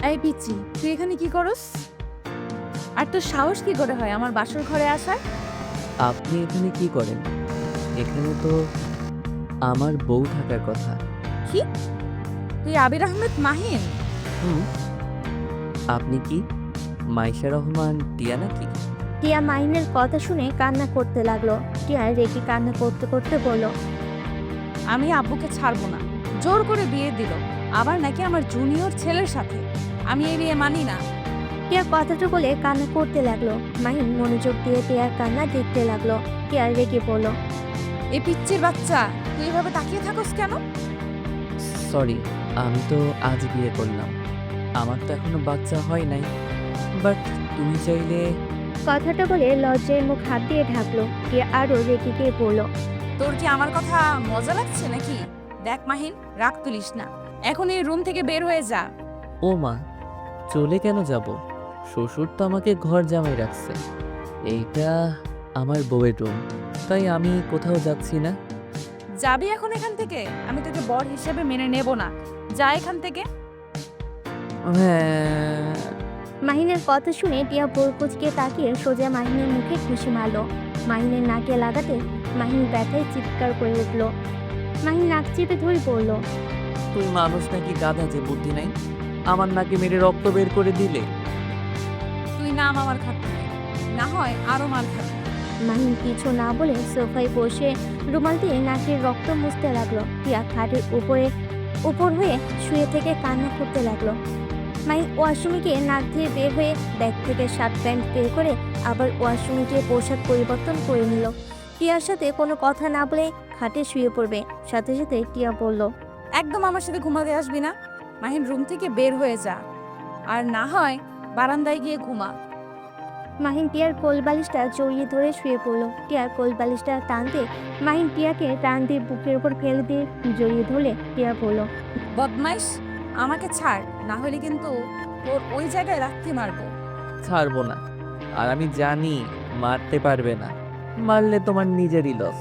এই পিচ্ছি, তুই এখানে কি করস? আর তোর সাহস কি করে হয় আমার বাসর ঘরে আসার? আপনি এখানে কি করেন? এখানে তো আমার বউ থাকার কথা। কি? তুই আবির আহমেদ মাহিন? হুম। আপনি কি মাইশা রহমান টিয়া নাকি? টিয়া মাহিনের কথা শুনে কান্না করতে লাগলো। টিয়া রেগে কান্না করতে করতে বলল, আমি আব্বুকে ছাড়বো না, জোর করে বিয়ে দিল, আবার নাকি আমার জুনিয়র ছেলের সাথে। আমি এই বিয়ে মানি না। টিয়া কথাটা বলে কান্না করতে লাগলো। মাহিন মনোযোগ দিয়ে টিয়ার কান্না দেখতে লাগলো। টিয়া রেগে বলল, এই পিচ্চির বাচ্চা, তুই এভাবে তাকিয়ে থাকস কেন? সরি, আমি তো আজ বিয়ে করলাম। আমার তো এখনো বাচ্চা হয় নাই। বাট তুমি চাইলে। কথাটা বলে লজ্জায় মুখ হাত দিয়ে ঢাকলো। টিয়া আরো রেগে গিয়ে বলল, তোর কি আমার কথা মজা লাগছে নাকি? দেখ মাহিন, রাগ তুলিস না, এখন এই রুম থেকে বের হয়ে যা। ও মা, চলে কেন যাব? শ্বশুর তো আমাকে ঘর জামাই রাখছে। এইটা আমার বউয়ের রুম, তাই আমি কোথাও যাচ্ছি না। যাবি এখন এখান থেকে? আমি তোকে বর হিসেবে মেনে নেব না। যা এখান থেকে। হ্যাঁ। মাহিনের কথা শুনে টিয়া বোরকুচকে তাকিয়ে সোজা মাহিনের মুখে ঘুষি মারলো। মাহিনের নাকে লাগাতে মাহিন ব্যথায় চিৎকার করে উঠল। মাহিন নাক চেপে ধরে পড়ল। তুই মানুষ নাকি গাধা যে বুদ্ধি নাই? আমার নাকে মেরে রক্ত বের করে দিলে। তুই নাম আমার খাট থেকে, না হয় আরো মার খাবি। মাহিন কিছু না বলে সোফায় বসে রুমাল দিয়ে নাকের রক্ত মুছতে লাগলো। টিয়া খাটের উপর হয়ে শুয়ে থেকে কান্না করতে লাগলো। মাহিন ওয়াশরুমে গিয়ে নাক দিয়ে বের হয়ে ব্যাগ থেকে শার্ট প্যান্ট বের করে আবার ওয়াশরুমে গিয়ে পোশাক পরিবর্তন করে নিল। টিয়ার সাথে কোনো কথা না বলে খাটে শুয়ে পড়বে। সাথে সাথে টিয়া বলল, একদম আমার সাথে ঘুমাতে আসবি না। মাহিন, রুম থেকে বের হয়ে যা, আর না হয় বারান্দায় গিয়ে ঘুমা। মাহিন টিয়ার কোল বালিশটা জড়িয়ে ধরে শুয়ে পড়ল। টিয়ার কোল বালিশটা টানতে মাহিন টিয়াকে টান দিয়ে বুকের উপর ফেলে দিয়ে জড়িয়ে ধরলে। টিয়া বলল, বদমাইশ, আমাকে ছাড়, না হলে কিন্তু তোর ওই জায়গায় রাখতে মারবো। ছাড়বো না। আর আমি জানি মারতে পারবে না। মারলে তোমার নিজেরই লস।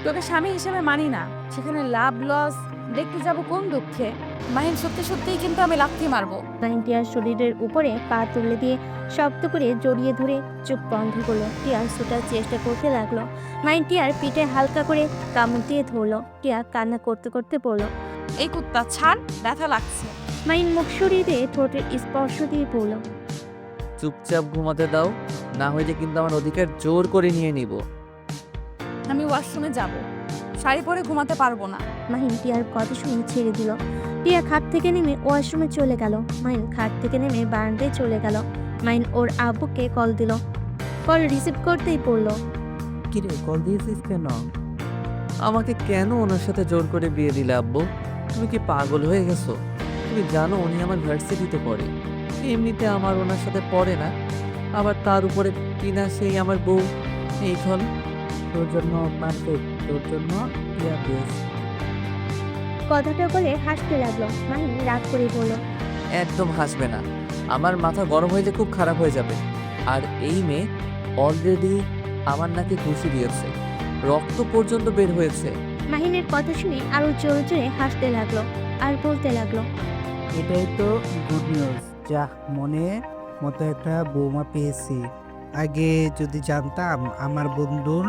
তোকে স্বামী হিসেবে মানি না, সেখানে লাভ লস দেখতে যাব কোন দুঃখে? মাহিন, সত্যি সত্যিই কিন্তু আমি লাথি মারবো। মাহিন টিয়ার শরীরের উপরে পা তুলে দিয়ে শক্ত করে জড়িয়ে ধরে চোখ বন্ধ করলো। টিয়া ছুটার চেষ্টা করতে লাগলো। মাহিন টিয়ার পিঠে হালকা করে কামড় দিয়ে ধরলো। টিয়া কান্না করতে করতে বলল, এই কুত্তা ছাড়, ব্যথা লাগছে। মাহিন মুখ সরিয়ে দিয়ে ঠোঁটের স্পর্শ দিয়ে বলল, চুপচাপ ঘুমাতে দাও, না হইলে কিন্তু আমার অধিকার জোর করে নিয়ে নিব। আমি ওয়াশরুমে যাব, শাড়ি পরে ঘুমাতে পারবো না। মাহিন টিয়ার কথা শুনে ছেড়ে দিল। টিয়া খাট থেকে নেমে ওয়াশরুমে চলে গেল। মাহিন খাট থেকে নেমে বারান্দায় চলে গেল। মাহিন ওর আব্বুকে কল দিল। কল রিসিভ করতেই পড়ল, কিরে, কল দিয়েছিস কেন? আমাকে কেন ওনার সাথে জোর করে বিয়ে দিলে আব্বু? তুমি কি পাগল হয়ে গেছো? তুমি জানো উনি আমার ভার্সিটিতে পড়ে। এমনিতে আমার ওনার সাথে পড়ে না, আবার তার উপরে টিনা সেই আমার বউ। এইখন তোর জন্য পারফেক্ট, তোর জন্য ইয়া বেস্ট। কথাটা বলে হাসতে লাগলো। মাহিন রাগ করে বলল, একদম হাসবে না, আমার মাথা গরম হইলে খুব খারাপ হয়ে যাবে। আর এই মেয়ে অলরেডি আমার নাকে ঘুষি দিয়েছে, রক্ত পর্যন্ত বের হয়েছে। মাহিনের কথা শুনে আরো জোরে জোরে হাসতে লাগলো আর বলতে লাগলো, এটাই তো গুড নিউজ। যাহ, মনে মতো একটা বৌমা পেয়েছি। আগে যদি জানতাম আমার বন্ধুর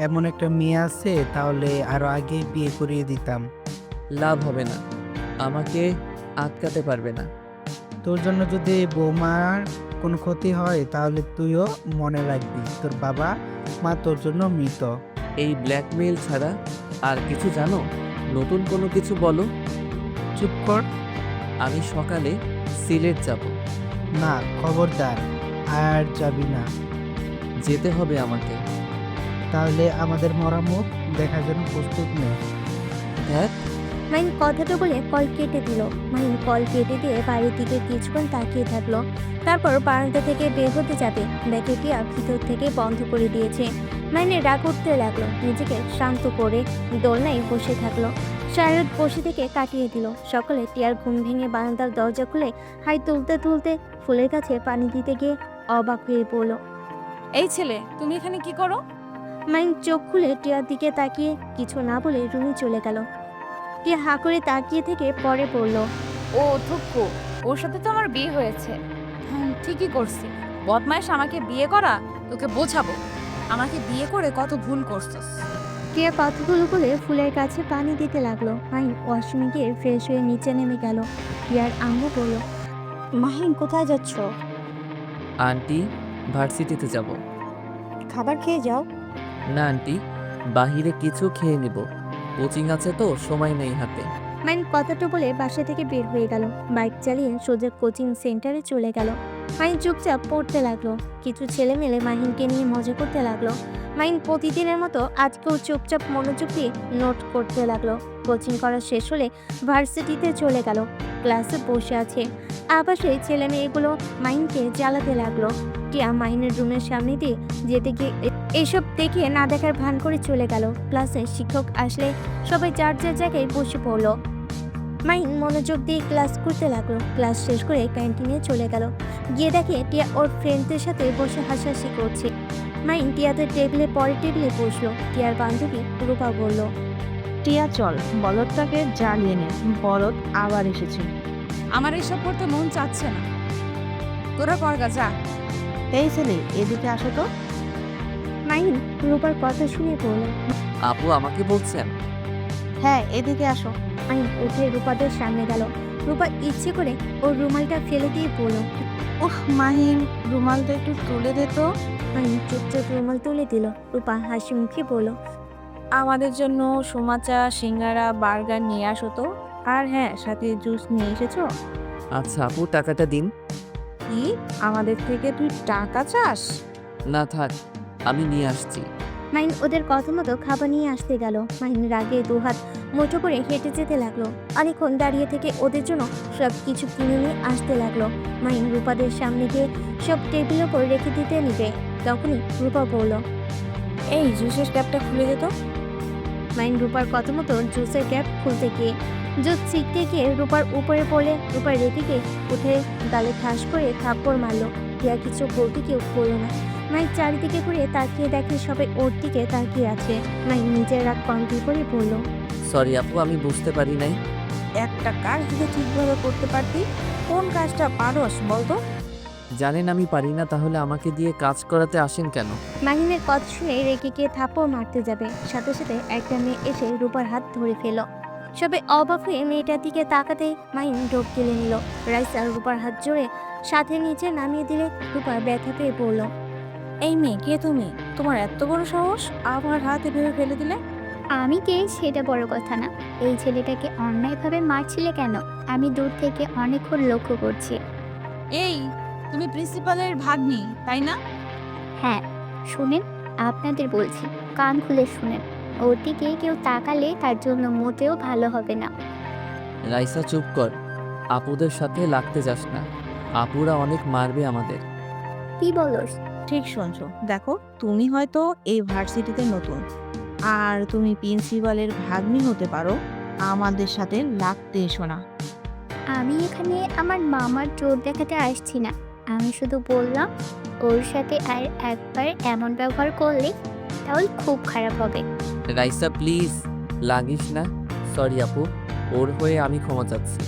এমন একটা মেয়ে আছে, তাহলে আরো আগে বিয়ে করিয়ে দিতাম। লাভ হবে না, আমাকে আটকাতে পারবে না। তোর জন্য যদি বৌমার কোনো ক্ষতি হয়, তাহলে তুইও মনে রাখবি তোর বাবা মা তোর জন্য মৃত। এই ব্ল্যাকমেইল ছাড়া আর কিছু জানো? নতুন কোনো কিছু বলো। চুপ কর। আমি সকালে সিলেট যাব। না, খবরদার, আর যাবি না। যেতে হবে আমাকে। তাহলে আমাদের মরা মুখ দেখার জন্য প্রস্তুত নে। হ্যাঁ। মাহিন কথাটা বলে কল কেটে দিল। মাহিন কল কেটে দিয়ে বাড়ির দিকে কিছুক্ষণ তাকিয়ে থাকলো। তারপর বারান্দা থেকে বের হতে যাবে, ব্যাগে টিয়া ভিতর থেকে বন্ধ করে দিয়েছে। মাহিনের রাগ উঠতে লাগলো। নিজেকে শান্ত করে দোলনায় বসে থাকলো। সারা বসে থেকে কাটিয়ে দিল। সকালে টিয়ার ঘুম ভেঙে বারান্দার দরজা খুলে হাই তুলতে তুলতে ফুলের কাছে পানি দিতে গিয়ে অবাক হয়ে পড়ল। এই ছেলে, তুমি এখানে কি করো? মাহিন চোখ খুলে টিয়ার দিকে তাকিয়ে কিছু না বলে রুমে চলে গেল। টিয়া হাঁ করে তাকিয়ে থেকে পরে পড়ল, ও থুক্কু, ওর সাথে তো আমার বিয়ে হয়েছে। ঠিকই করছি, বদমাইশ আমাকে বিয়ে করা, তোকে বোঝাবো আমাকে বিয়ে করে কত ভুল করছিস। টিয়া কথাগুলো বলে ফুলের কাছে পানি দিতে লাগলো। মাহিন ওয়াশরুমে গিয়ে ফ্রেশ হয়ে নিচে নেমে গেল। টিয়ার আম্মু বলল, মাহিন কোথায় যাচ্ছ? আন্টি, ভার্সিটিতে যাব। খাবার খেয়ে যাও। না আন্টি, বাহিরে কিছু খেয়ে নিব, কোচিং আছে তো সময় নেই হাতে। মাহিন কথাটা বলে বাসা থেকে বের হয়ে গেল। বাইক চালিয়ে সোজা কোচিং সেন্টারে চলে গেল। মাহিন চুপচাপ পড়তে লাগলো। কিছু ছেলে মেলে মাহিনকে নিয়ে মজা করতে লাগলো। মাহিন প্রতিদিনের মতো আজকেও চুপচাপ মনোযোগ দিয়ে নোট করতে লাগলো। কোচিং করা শেষ হলে ভার্সিটিতে চলে গেল। ক্লাসে বসে আছে, আবাসে ছেলে মেয়েগুলো মাহিনকে জ্বালাতে লাগলো। টিয়া মাহিনের রুমের সামনে দিয়ে যেতে গিয়ে এইসব দেখে না দেখার ভান করে চলে গেল। ক্লাসে শিক্ষক আসলে সবাই যার যার জায়গায় বসে পড়লো। মাহিন মনোযোগ দিয়ে ক্লাস করতে লাগলো। ক্লাস শেষ করে ক্যান্টিনে চলে গেল। গিয়ে দেখে টিয়া ওর ফ্রেন্ডদের সাথে বসে হাসাহাসি করছে। মাহিন টিয়াদের টেবিলে পরের টেবিলে বসলো। টিয়ার বান্ধবী রূপা বলল, টিয়া চল, বলদটাকে জ্বালিয়ে নে, বলদ আবার এসেছে। আমার এসব করতে মন চাচ্ছে না, তোরা করগা যা। এই ছেলে, এদিকে আসো তো। মাহিন রূপার কথা শুনে বলল। আপু আমাকে বলছেন? হ্যাঁ, এদিকে আসো। মাহিন উঠে রূপাদের সামনে গেল। রূপা ইচ্ছে করে ওর রুমালটা ফেলে দিয়ে বলল। ওহ মাহিন, রুমালটা একটু তুলে দে তো। মাহিন চুপচাপ রুমাল তুলে দিল। রূপা হাসি মুখে বলল, আমাদের জন্য সোমাচা, সিঙ্গারা, বার্গার নিয়ে আসো তো। আর হ্যাঁ, সাথে জুস নিয়ে এসেছো। আচ্ছা আপু, টাকাটা দিন। কি, আমাদের থেকে তুই টাকা চাস? না থাক, আমি নিয়ে আসছি। মাহিন ওদের কথা মতো খাবার নিয়ে আসতে গেল। মাহিন রাগে দুহাত মুঠো করে হেঁটে যেতে লাগলো। অনেকক্ষণ দাঁড়িয়ে থেকে ওদের জন্য সব কিছু কিনে নিয়ে আসতে লাগলো। মাহিন রূপাদের সামনে গিয়ে সব টেবিলের ওপর রেখে দিতে নিবে। তখনই রূপা বলল, এই জুসের ক্যাপটা খুলে দে তো। মাহিন রূপার কথা মতো জুসের ক্যাপ খুলতে গিয়ে জুস ছিটতে গিয়ে রূপার উপরে পড়ে রূপার রেখে গিয়ে উঠে গালে ঠাস করে থাপ্পড় মারলো। টিয়া কিছু বলতে কেউ বললো না। মাহিন চারিদিকে ঘুরে তাকিয়ে দেখে সবাই ওর দিকে তাকিয়ে আছে। মাহিন নিজের রাগ কন্ট্রোল করে বলল, সরি আপু, আমি বুঝতে পারি নাই। একটা কাজ যদি ঠিকভাবে করতে পারতি, কোন কাজটা পারস বলতো? জানেন আমি পারি না, তাহলে আমাকে দিয়ে কাজ করাতে আসেন কেন? মাহিনের কথা শুনে রেগে গিয়ে থাপ্পড় মারতে যাবে, সাথে সাথে একটা মেয়ে এসে রূপার হাত ধরে ফেল। সবাই অবাক হয়ে মেয়েটার দিকে তাকাতে মাহিন ঢোক গেলে নিল। রাইসা রূপার হাত জোরে সাথে নিচে নামিয়ে দিলে রূপার ব্যথা পেয়ে পড়ল। এই মেয়ে, কে তুমি? তোমার এত বড় সাহস, আমার হাত এভাবে ফেলে দিলে? আমি কে সেটা বড় কথা না। এই ছেলেটাকে অন্যায়ভাবে মারছিলে কেন? আমি দূর থেকে অনেকক্ষণ লক্ষ্য করছি। এই, তুমি প্রিন্সিপালের ভাগ্নি তাই না? হ্যাঁ, শুনেন, আপনাদের বলছি, কান খুলে শুনেন। ওর দিকে কেউ তাকালে তার জন্য মোটেও ভালো হবে না। রাইসা চুপ কর, আপুদের সাথে লাগতে যাস না, আপুরা অনেক মারবে আমাদের। কি বলস? ঠিক শুনছো। দেখো, তুমি হয়তো এই ভার্সিটিতে নতুন, আর তুমি প্রিন্সিপালের ভাগ্নি হতে পারো, আমাদের সাথে লাগতে এসো না। আমি এখানে আমার মামার জোর দেখাতে আসছি না। আমি শুধু বললাম, ওর সাথে আর একবার এমন ব্যবহার করলে তাহলে খুব খারাপ হবে। রাইসা প্লিজ, লাগিস না। সরি আপু, ওর হয়ে আমি ক্ষমা চাচ্ছি।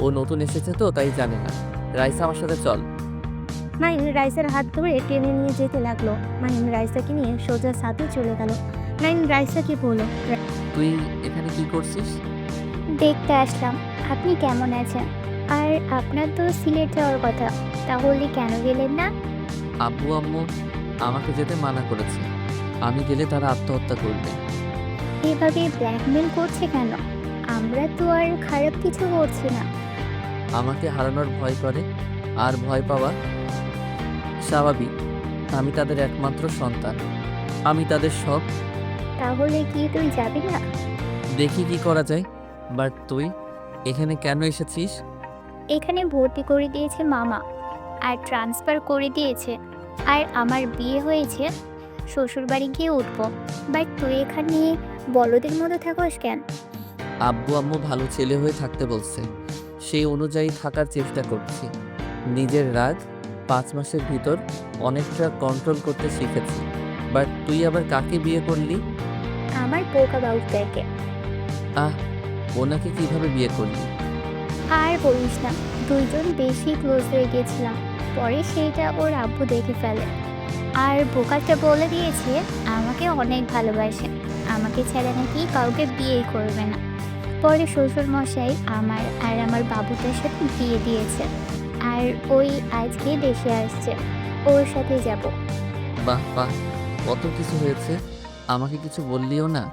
ও নতুন এসেছে তো তাই জানে না। রাইসা আমার সাথে চল। মাহিন রাইসার হাত ধরে টেনে নিয়ে যেতে লাগলো। মাহিন রাইসাকে নিয়ে সোজা সাথে চলে গেল। মাহিন রাইসাকে বলল, তুই এখানে কি করছিস? দেখতে আসলাম আপনি কেমন আছেন। আর আপনার তো সিলেট যাওয়ার কথা, তাহলে কেন গেলেন না? আব্বু আম্মু আমাকে যেতে মানা করেছে, আমি গেলে তারা আত্মহত্যা করবে। এভাবে ব্ল্যাকমেল করছে কেন? আমরা তো আর খারাপ কিছু করছি না। আমাকে হারানোর ভয় করে, আর ভয় পাওয়া স্বাভাবিক। আমি তাদের একমাত্র সন্তান, আমি তাদের সব। তাহলে কি তুই যাবি না? দেখি কি করা যায়। বাট তুই এখানে কেন এসেছিস? এখানে ভর্তি করে দিয়েছে মামা, আর ট্রান্সফার করে দিয়েছে, আর আমার বিয়ে হয়েছে, শ্বশুরবাড়ি গিয়ে উঠবো। বাট তুই এখানে বলদের মতো থাকস কেন? আব্বু আম্মু ভালো ছেলে হয়ে থাকতে বলছে, সেই অনুযায়ী থাকার চেষ্টা করছি। নিজের রাগ 5 মাসের ভিতর অনেকটা কন্ট্রোল করতে শিখেছি। বাট তুই আবার কাকে বিয়ে করলি? আমার পোকা বাউটাকে। আহ, ওনাকে কিভাবে বিয়ে করলি? আর বলিস না, দুইজন বেশি ক্লোজ হয়ে গেছিলাম। পরে সেইটা ওর আব্বু দেখে ফেলে, আর বোকাটা বলে দিয়েছে আমাকে অনেক ভালোবাসে, আমাকে ছাড়া নাকি কাউকে বিয়েই করবে না। পরে শ্বশুর মশাই আমার আর আমার বাবুটার সাথে বিয়ে দিয়েছে, আর ওই আজকে দেশে আসছে, ওর সাথে যাব। বাহ বাহ, কত কিছু হয়েছে, আমাকে কিছু বললিও না।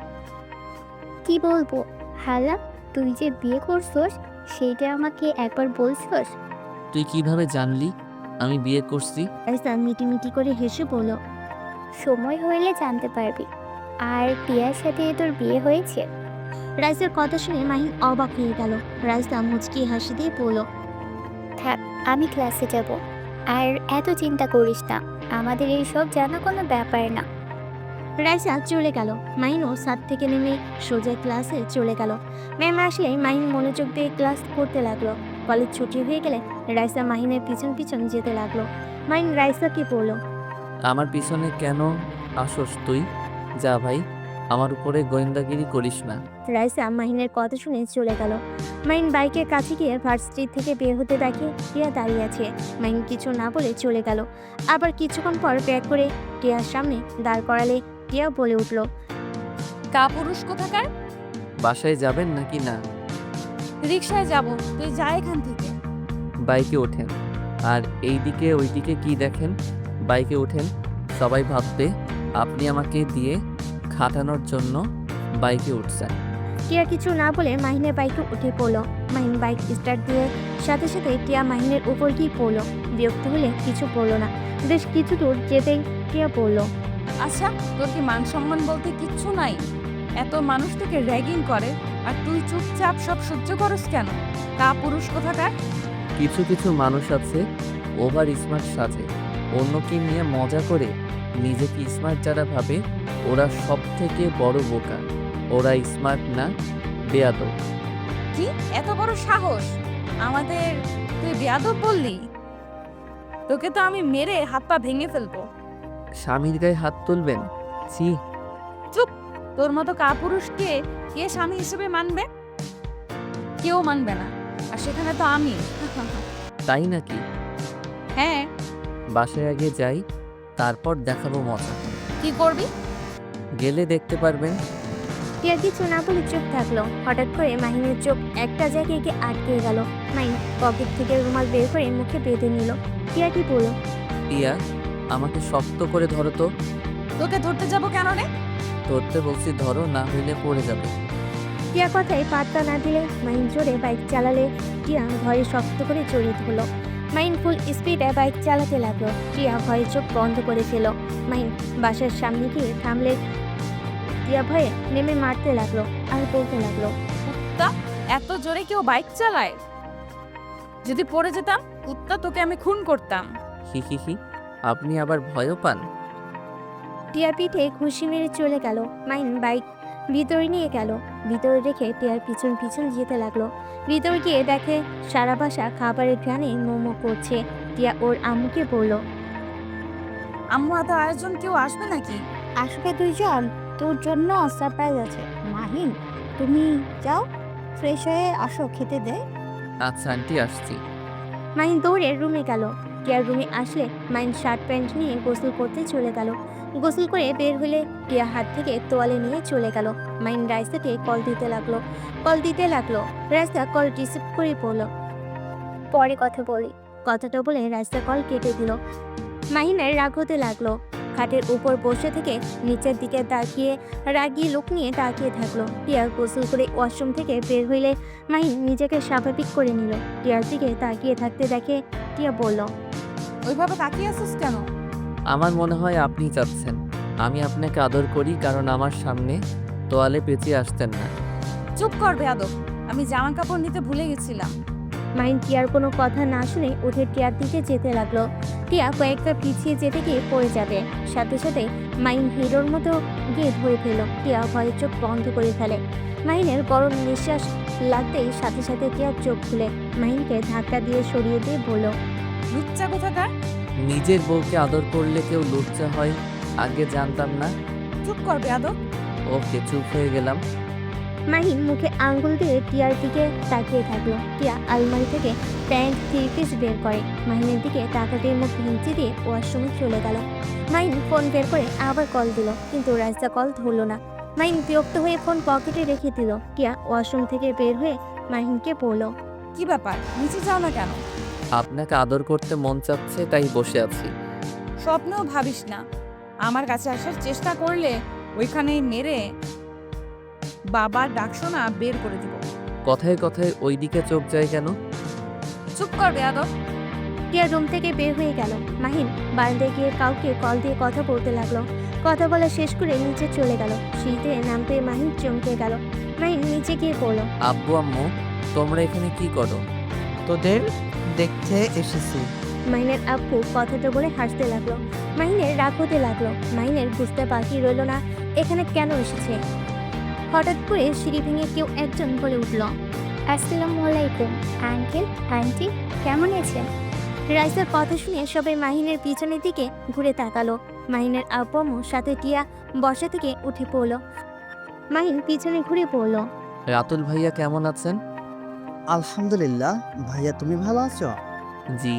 কি বলবো হালা, তুই যে বিয়ে করছস সেইটা আমাকে একবার বলছস? তুই কিভাবে জানলি আমি বিয়ে করছি? রাইসা মিটিমিটি করে হেসে বলল, সময় হলে জানতে পারবি। আর টিয়ার সাথে তোর বিয়ে হয়েছে? রাইসার কথা শুনে মাহিন অবাক হয়ে গেল। রাইসা মুচকি হাসি দিয়ে বলল, থাক, আমি ক্লাসে যাব। আর এত চিন্তা করিস না, আমাদের এইসব জানা কোনো ব্যাপার না। রাইসা চলে গেল। মাহিনও ছাদ থেকে নেমে সোজা ক্লাসে চলে গেল। ম্যাম আসলে মাহিন মনোযোগ দিয়ে ক্লাস করতে লাগলো। কলেজ ছুটি হয়ে গেলে রাইসা মাহিনের পিছন পিছন যেতে লাগলো। মাহিন রাইসাকে বলল, আমার পিছনে কেন আসোস তুই? যা ভাই, আমার উপরে গোয়েন্দাগিরি করিস না। রাইসা মাহিনের কথা শুনে চলে গেল। মাহিন বাইকের কাছে গিয়ে ভার্সিটি থেকে বের হতে দেখে টিয়া দাঁড়িয়ে আছে। মাহিন কিছু না বলে চলে গেল। আবার কিছুক্ষণ পর ব্যাগ করে টিয়ার সামনে দাঁড় করালে টিয়া বলে উঠল, কাপুরুষ কোথাকার! বাসায় যাবেন নাকি না? রিক্সায় যাব, তুই যা এখান থেকে। বাইকে ওঠেন। আর এইদিকে ওইদিকে কি দেখেন? বাইকে ওঠেন। সবাই ভাববে আপনি আমাকে দিয়ে খাটানোর জন্য বাইকে উঠছেন। টিয়া কিছু না বলে মাহিনের বাইকে উঠে পড়লো। মাহিন বাইক স্টার্ট দিয়ে সাথে সাথে টিয়া মাহিনের উপর গিয়ে পড়লো। বিরক্ত হলে কিছু পড়লো না। বেশ কিছু দূর যেতেই টিয়া পড়লো, আচ্ছা, তোর কি মান সম্মান বলতে কিচ্ছু নাই? এত মানুষ তোকে র্যাগিং করে আর তুই চুপচাপ সব সহ্য করস কেন? কাপুরুষ কোথাকার! কিছু কিছু মানুষ আছে ওভার স্মার্ট সাজে, অন্যকে নিয়ে মজা করে। নিজেকে স্মার্ট যারা ভাবে ওরা সব থেকে বড় বোকা। ওরা স্মার্ট না, বেয়াদব। কি এত বড় সাহস! আমাদের তুই বেয়াদব বললি? তোকে তো আমি মেরে হাত পা ভেঙে ফেলবো। স্বামীর গায়ে হাত তুলবেন? ছি! চুপ! তোর মতো কাপুরুষকে কে স্বামী হিসেবে মানবে? কেউ মানবে না, আর সেখানে তো আমি। তাই নাকি? হ্যাঁ। বাসায় আগে যাই, তারপর দেখাবো মজা। কি করবি? গেলে দেখতে পারবেন। টিয়া কিছু না বলে চুপ থাকলো। হঠাৎ করে মাহিনের চোখ একটা জায়গায় গিয়ে আটকে গেল। মাহিন পকেট থেকে রুমাল বের করে মুখে বেঁধে নিল। টিয়া কি বলল, টিয়া, আমাকে শক্ত করে ধরো তো। তোকে ধরতে যাব কেন রে? ধরতে বলছি, ধরো, না হইলে পড়ে যাবে। টিয়া কথায় পাত্তা না দিলে মাহিন জোরে বাইক চালালে টিয়া ভয়ে শক্ত করে জড়িয়ে ধরল। মাহিন ফুল স্পিডে বাইক চালাতে লাগলো। টিয়া ভয়ে চোখ বন্ধ করে ফেল। মাহিন বাসার সামনে গিয়ে থামলে টিয়া ভয়ে নেমে মারতে লাগলো আর বলতে লাগলো, কুত্তা, এত জোরে কেউ বাইক চালায়? যদি পড়ে যেতাম, কুত্তা, তোকে আমি খুন করতাম। হি হি হি, আপনি আবার ভয়ও পান? টিয়ার পিঠে ঘুষি মেরে চলে গেল। মাহিন বাইক ভিতরে নিয়ে গেল। ভিতরে রেখে টিয়ার পিছন পিছন যেতে লাগলো। ভিতরে গিয়ে দেখে সারা বাসা খাবারের ঘ্রাণে মোমো করছে। টিয়া ওর আম্মুকে বলল, আম্মু, এত আয়োজন, কেউ আসবে নাকি? আসবে দুইজন, তোর জন্য সারপ্রাইজ আছে। মাহিন, তুমি যাও, ফ্রেশ হয়ে আসো, খেতে দে। আচ্ছা আন্টি, আসছি। মাহিন দৌড়ে রুমে গেল। টিয়ার রুমে আসলে মাহিন শার্ট প্যান্ট নিয়ে গোসল করতে চলে গেল। গোসল করে বের হলে টিয়া হাত থেকে তোয়ালে নিয়ে চলে গেল। মাহিন রাইসাকে কল দিতে লাগলো। রাইসা কল রিসিভ করে বলল, পরে কথা বলি। কথাটা বলে রাইসা কল কেটে দিল। মাহিনের রাগ হতে লাগলো। খাটের উপর বসে থেকে নিচের দিকে তাকিয়ে রাগী লোক নিয়ে তাকিয়ে থাকলো। টিয়া গোসল করে ওয়াশরুম থেকে বের হইলে মাহিন নিজেকে স্বাভাবিক করে নিল। টিয়ার দিকে তাকিয়ে থাকতে দেখে টিয়া বলল, ওইভাবে তাকিয়ে আছিস কেন? আমার মনে হয় আপনি চাচ্ছেন আমি আপনাকে আদর করি, কারণ আমার সামনে তোয়ালে পেঁচিয়ে আসতেন না। চুপ কর বেয়াদব, আমি জামা কাপড় নিতে ভুলে গেছিলাম। মাহিন টিয়ার কোনো কথা না শুনে উঠে টিয়ার দিকে যেতে লাগলো। টিয়া কয়েকটা পিছিয়ে যেতে গিয়ে পড়ে যাবে। সাথে সাথে মাহিন হিরোর মতো গিয়ে ধরে ফেল। টিয়া ভয়ে চোখ বন্ধ করে ফেলে। মাহিনের গরম নিঃশ্বাস লাগতেই সাথে সাথে টিয়ার চোখ খুলে মাহিনকে ধাক্কা দিয়ে সরিয়ে দিয়ে বলল, লুচ্চা কোথাকার! নিজের বউকে আদর করলে কেউ লজ্জা হয়, আগে জানতাম না। চুপ কর বেয়াদব। ওকে, চুপ হয়ে গেলাম। মাহিন মুখে আঙ্গুল দিয়ে টিয়ার দিকে তাকিয়ে থাকলো। টিয়া আলমারি থেকে প্যান্ট 3 পিস বের করে মাহিনের দিকে তাকাতে মুখ ভিঞ্চি দিয়ে ওয়াশরুমে চলে গেল। মাহিন ফোন বের করে আবার কল দিল, কিন্তু রাইসা কল ধরলো না। মাহিন বিরক্ত হয়ে ফোন পকেটে রেখে দিল। টিয়া ওয়াশরুম থেকে বের হয়ে মাহিনকে বলল, কি ব্যাপার, নিচে যাও না কেন? আপনাকে আদর করতে মন চাচ্ছে তাই বসে আছি। স্বপ্নেও ভাবিস না আমার কাছে আসার চেষ্টা করলে ওইখানেই মেরে বাবার ডাক শোনা বের করে দিব। কথায় কথায় ওইদিকে চোখ যায় কেন? চুপ কর বেয়াদব। টিয়া রুম থেকে বের হয়ে গেল। মাহিন বারান্দায় গিয়ে কাউকে কল দিয়ে কথা বলতে লাগলো। কথা বলা শেষ করে নিচে চলে গেল। সিঁড়িতে নামতে মাহিন চমকে গেল। মাহিন নিচে গিয়ে বলল, আব্বু আম্মু তোমরা এখানে কি করো? তোদের দেখতে এসেছি। মাহিনের আব্বু কথাটা বলে হাসতে লাগলো। মাহিনের রাগ হতে লাগলো। মাহিনের বুঝতে বাকি রইল না এখানে কেন এসেছে। হঠাৎ করে সিঁড়ি ভেঙে কেউ একজন বলে উঠল, আসসালামু আলাইকুম আঙ্কেল আন্টি, কেমন আছেন? রাইসার কথা শুনে সবাই মাহিনের পিছনের দিকে ঘুরে তাকালো। মাহিনের আব্বু আম্মু সাথে টিয়া বসা থেকে উঠে পড়ল। মাহিন পিছনে ঘুরে পড়ল। রাতুল ভাইয়া কেমন আছেন? আলহামদুলিল্লাহ। ভাইয়া তুমি ভালো আছো? জি,